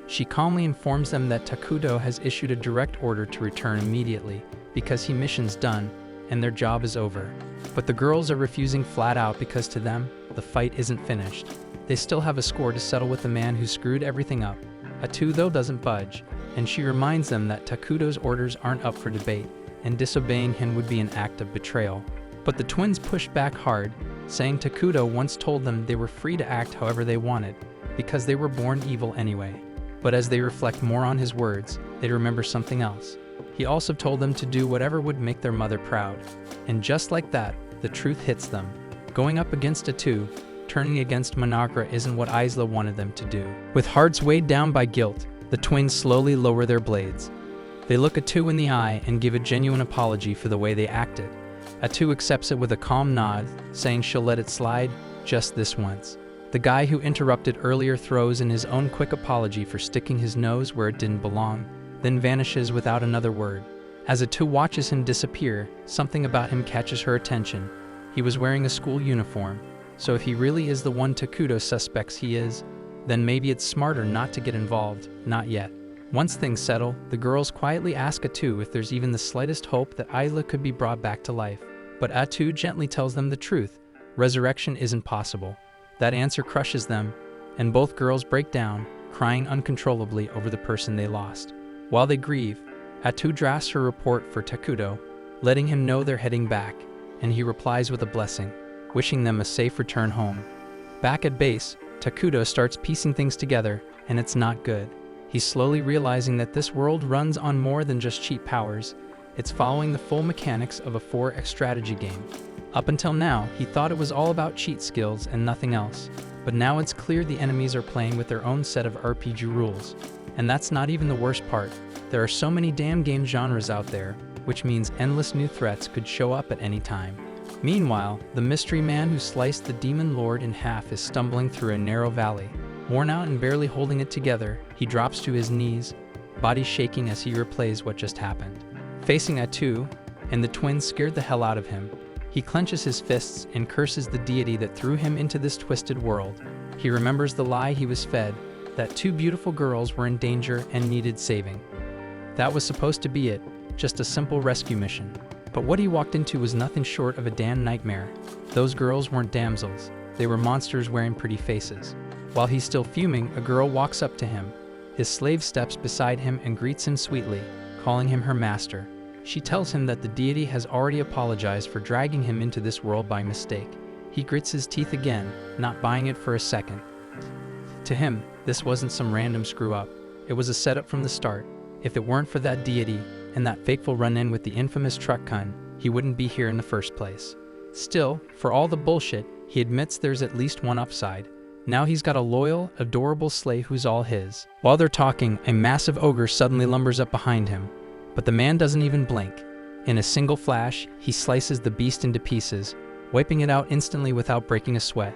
She calmly informs them that Takudo has issued a direct order to return immediately, because his mission's done, and their job is over. But the girls are refusing flat out because to them, the fight isn't finished. They still have a score to settle with the man who screwed everything up. Atu, though, doesn't budge, and she reminds them that Takudo's orders aren't up for debate, and disobeying him would be an act of betrayal. But the twins push back hard, saying Takudo once told them they were free to act however they wanted, because they were born evil anyway. But as they reflect more on his words, they remember something else. He also told them to do whatever would make their mother proud. And just like that, the truth hits them. Going up against Atu, turning against Mynoghra isn't what Isla wanted them to do. With hearts weighed down by guilt, the twins slowly lower their blades. They look Atu in the eye and give a genuine apology for the way they acted. Atu accepts it with a calm nod, saying she'll let it slide just this once. The guy who interrupted earlier throws in his own quick apology for sticking his nose where it didn't belong, then vanishes without another word. As Atu watches him disappear, something about him catches her attention. He was wearing a school uniform, so if he really is the one Takuto suspects he is, then maybe it's smarter not to get involved, not yet. Once things settle, the girls quietly ask Atu if there's even the slightest hope that Isla could be brought back to life. But Atu gently tells them the truth: resurrection isn't possible. That answer crushes them, and both girls break down, crying uncontrollably over the person they lost. While they grieve, Atu drafts her report for Takuto, letting him know they're heading back, and he replies with a blessing, wishing them a safe return home. Back at base, Takuto starts piecing things together, and it's not good. He's slowly realizing that this world runs on more than just cheat powers. It's following the full mechanics of a 4X strategy game. Up until now, he thought it was all about cheat skills and nothing else. But now it's clear the enemies are playing with their own set of RPG rules. And that's not even the worst part. There are so many damn game genres out there, which means endless new threats could show up at any time. Meanwhile, the mystery man who sliced the demon lord in half is stumbling through a narrow valley. Worn out and barely holding it together, he drops to his knees, body shaking as he replays what just happened. Facing Atu, and the twins scared the hell out of him. He clenches his fists and curses the deity that threw him into this twisted world. He remembers the lie he was fed, that 2 beautiful girls were in danger and needed saving. That was supposed to be it, just a simple rescue mission. But what he walked into was nothing short of a damn nightmare. Those girls weren't damsels, they were monsters wearing pretty faces. While he's still fuming, a girl walks up to him. His slave steps beside him and greets him sweetly, calling him her master. She tells him that the deity has already apologized for dragging him into this world by mistake. He grits his teeth again, not buying it for a second. To him, this wasn't some random screw-up. It was a setup from the start. If it weren't for that deity and that fateful run-in with the infamous truck kun, he wouldn't be here in the first place. Still, for all the bullshit, he admits there's at least one upside. Now he's got a loyal, adorable slave who's all his. While they're talking, a massive ogre suddenly lumbers up behind him. But the man doesn't even blink. In a single flash, he slices the beast into pieces, wiping it out instantly without breaking a sweat.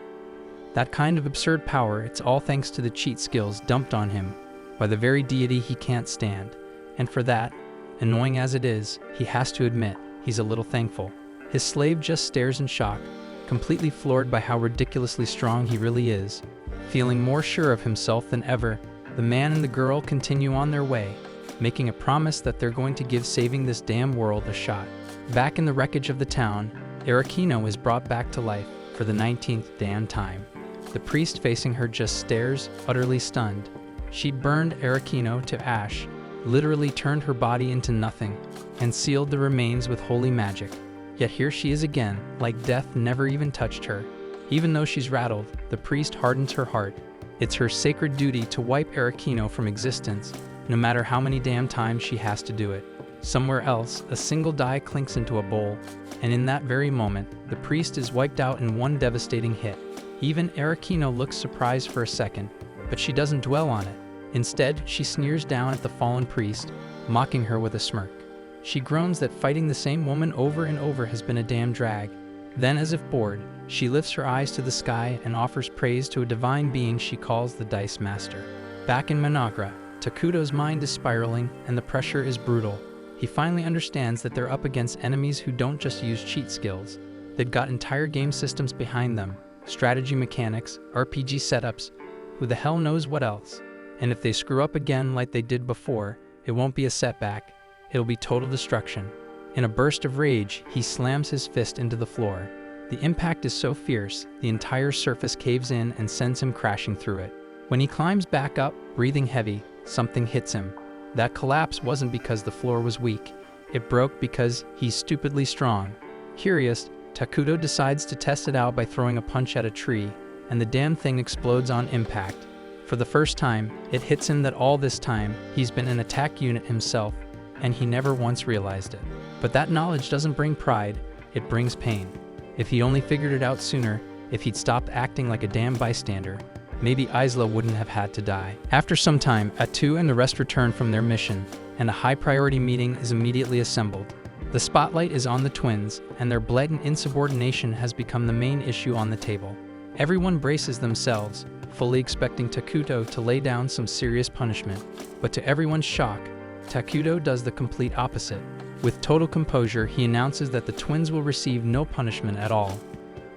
That kind of absurd power, it's all thanks to the cheat skills dumped on him by the very deity he can't stand. And for that, annoying as it is, he has to admit, he's a little thankful. His slave just stares in shock, completely floored by how ridiculously strong he really is. Feeling more sure of himself than ever, the man and the girl continue on their way, making a promise that they're going to give saving this damn world a shot. Back in the wreckage of the town, Arakino is brought back to life for the 19th damn time. The priest facing her just stares, utterly stunned. She'd burned Arakino to ash, literally turned her body into nothing, and sealed the remains with holy magic. Yet here she is again, like death never even touched her. Even though she's rattled, the priest hardens her heart. It's her sacred duty to wipe Arakino from existence, no matter how many damn times she has to do it. Somewhere else, a single die clinks into a bowl, and in that very moment, the priest is wiped out in one devastating hit. Even Arakino looks surprised for a second, but she doesn't dwell on it. Instead, she sneers down at the fallen priest, mocking her with a smirk. She groans that fighting the same woman over and over has been a damn drag. Then, as if bored, she lifts her eyes to the sky and offers praise to a divine being she calls the Dice Master. Back in Mynoghra, Takuto's mind is spiraling and the pressure is brutal. He finally understands that they're up against enemies who don't just use cheat skills. They've got entire game systems behind them, strategy mechanics, RPG setups, who the hell knows what else. And if they screw up again like they did before, it won't be a setback. It'll be total destruction. In a burst of rage, he slams his fist into the floor. The impact is so fierce, the entire surface caves in and sends him crashing through it. When he climbs back up, breathing heavy, something hits him. That collapse wasn't because the floor was weak. It broke because he's stupidly strong. Curious, Takuto decides to test it out by throwing a punch at a tree, and the damn thing explodes on impact. For the first time, it hits him that all this time, he's been an attack unit himself, and he never once realized it. But that knowledge doesn't bring pride, it brings pain. If he'd only figured it out sooner, if he'd stopped acting like a damn bystander, maybe Isla wouldn't have had to die. After some time, Atu and the rest return from their mission, and a high-priority meeting is immediately assembled. The spotlight is on the twins, and their blatant insubordination has become the main issue on the table. Everyone braces themselves, fully expecting Takuto to lay down some serious punishment. But to everyone's shock, Takuto does the complete opposite. With total composure, he announces that the twins will receive no punishment at all.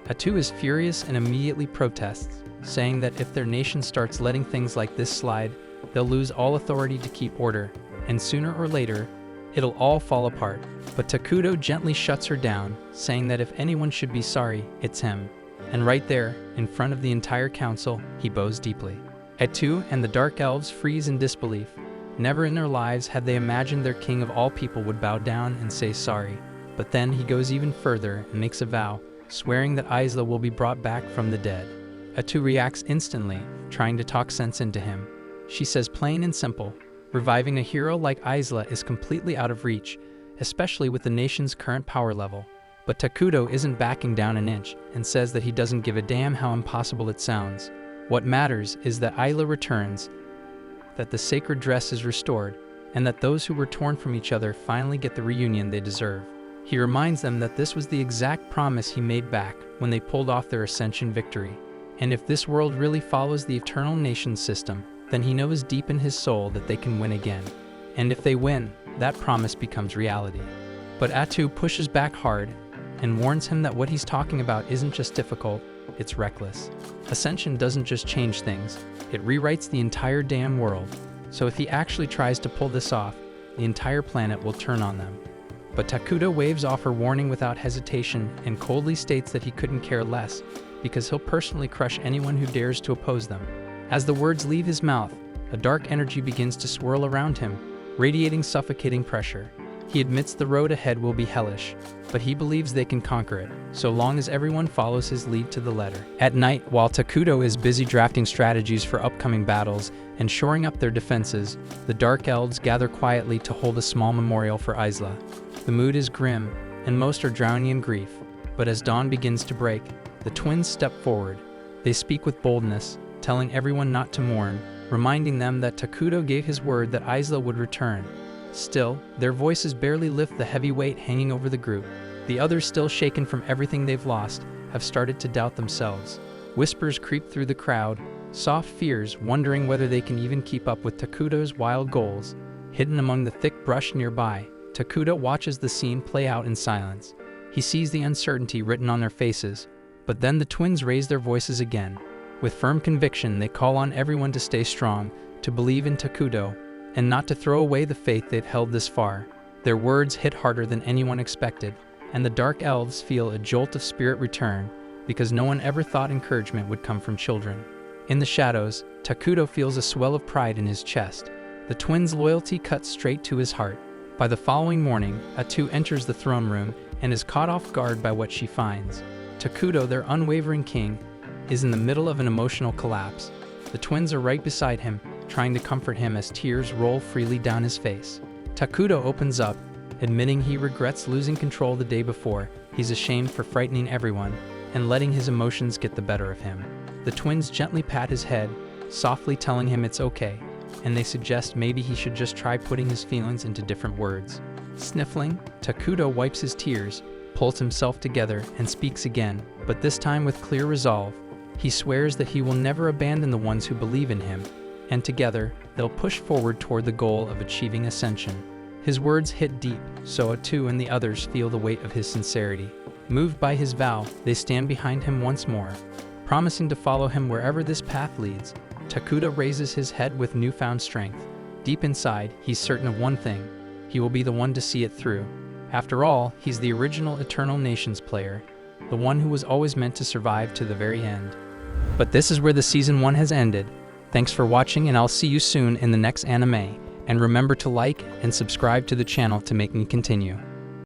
Atu is furious and immediately protests, saying that if their nation starts letting things like this slide, they'll lose all authority to keep order, and sooner or later, it'll all fall apart. But Takuto gently shuts her down, saying that if anyone should be sorry, it's him. And right there, in front of the entire council, he bows deeply. Atu and the Dark Elves freeze in disbelief. Never in their lives had they imagined their king of all people would bow down and say sorry. But then he goes even further and makes a vow, swearing that Isla will be brought back from the dead. Atu reacts instantly, trying to talk sense into him. She says plain and simple, reviving a hero like Isla is completely out of reach, especially with the nation's current power level. But Takuto isn't backing down an inch and says that he doesn't give a damn how impossible it sounds. What matters is that Isla returns, that the sacred dress is restored, and that those who were torn from each other finally get the reunion they deserve. He reminds them that this was the exact promise he made back when they pulled off their Ascension victory. And if this world really follows the Eternal Nations system, then he knows deep in his soul that they can win again. And if they win, that promise becomes reality. But Atu pushes back hard and warns him that what he's talking about isn't just difficult, it's reckless. Ascension doesn't just change things, it rewrites the entire damn world. So if he actually tries to pull this off, the entire planet will turn on them. But Takuto waves off her warning without hesitation and coldly states that he couldn't care less, because he'll personally crush anyone who dares to oppose them. As the words leave his mouth, a dark energy begins to swirl around him, radiating suffocating pressure. He admits the road ahead will be hellish, but he believes they can conquer it, so long as everyone follows his lead to the letter. At night, while Takuto is busy drafting strategies for upcoming battles and shoring up their defenses, the Dark Elves gather quietly to hold a small memorial for Isla. The mood is grim, and most are drowning in grief, but as dawn begins to break, the twins step forward. They speak with boldness, telling everyone not to mourn, reminding them that Takuto gave his word that Isla would return. Still, their voices barely lift the heavy weight hanging over the group. The others, still shaken from everything they've lost, have started to doubt themselves. Whispers creep through the crowd, soft fears wondering whether they can even keep up with Takuto's wild goals. Hidden among the thick brush nearby, Takuto watches the scene play out in silence. He sees the uncertainty written on their faces, but then the twins raise their voices again. With firm conviction, they call on everyone to stay strong, to believe in Takuto, and not to throw away the faith they've held this far. Their words hit harder than anyone expected, and the Dark Elves feel a jolt of spirit return, because no one ever thought encouragement would come from children. In the shadows, Takuto feels a swell of pride in his chest. The twins' loyalty cuts straight to his heart. By the following morning, Atu enters the throne room and is caught off guard by what she finds. Takuto, their unwavering king, is in the middle of an emotional collapse. The twins are right beside him, trying to comfort him as tears roll freely down his face. Takuto opens up, admitting he regrets losing control the day before. He's ashamed for frightening everyone and letting his emotions get the better of him. The twins gently pat his head, softly telling him it's okay, and they suggest maybe he should just try putting his feelings into different words. Sniffling, Takuto wipes his tears, pulls himself together, and speaks again, but this time with clear resolve. He swears that he will never abandon the ones who believe in him, and together, they'll push forward toward the goal of achieving ascension. His words hit deep, so Atu and the others feel the weight of his sincerity. Moved by his vow, they stand behind him once more, promising to follow him wherever this path leads. Takuto raises his head with newfound strength. Deep inside, he's certain of one thing: he will be the one to see it through. After all, he's the original Eternal Nations player, the one who was always meant to survive to the very end. But this is where the Season 1 has ended. Thanks for watching, and I'll see you soon in the next anime. And remember to like and subscribe to the channel to make me continue.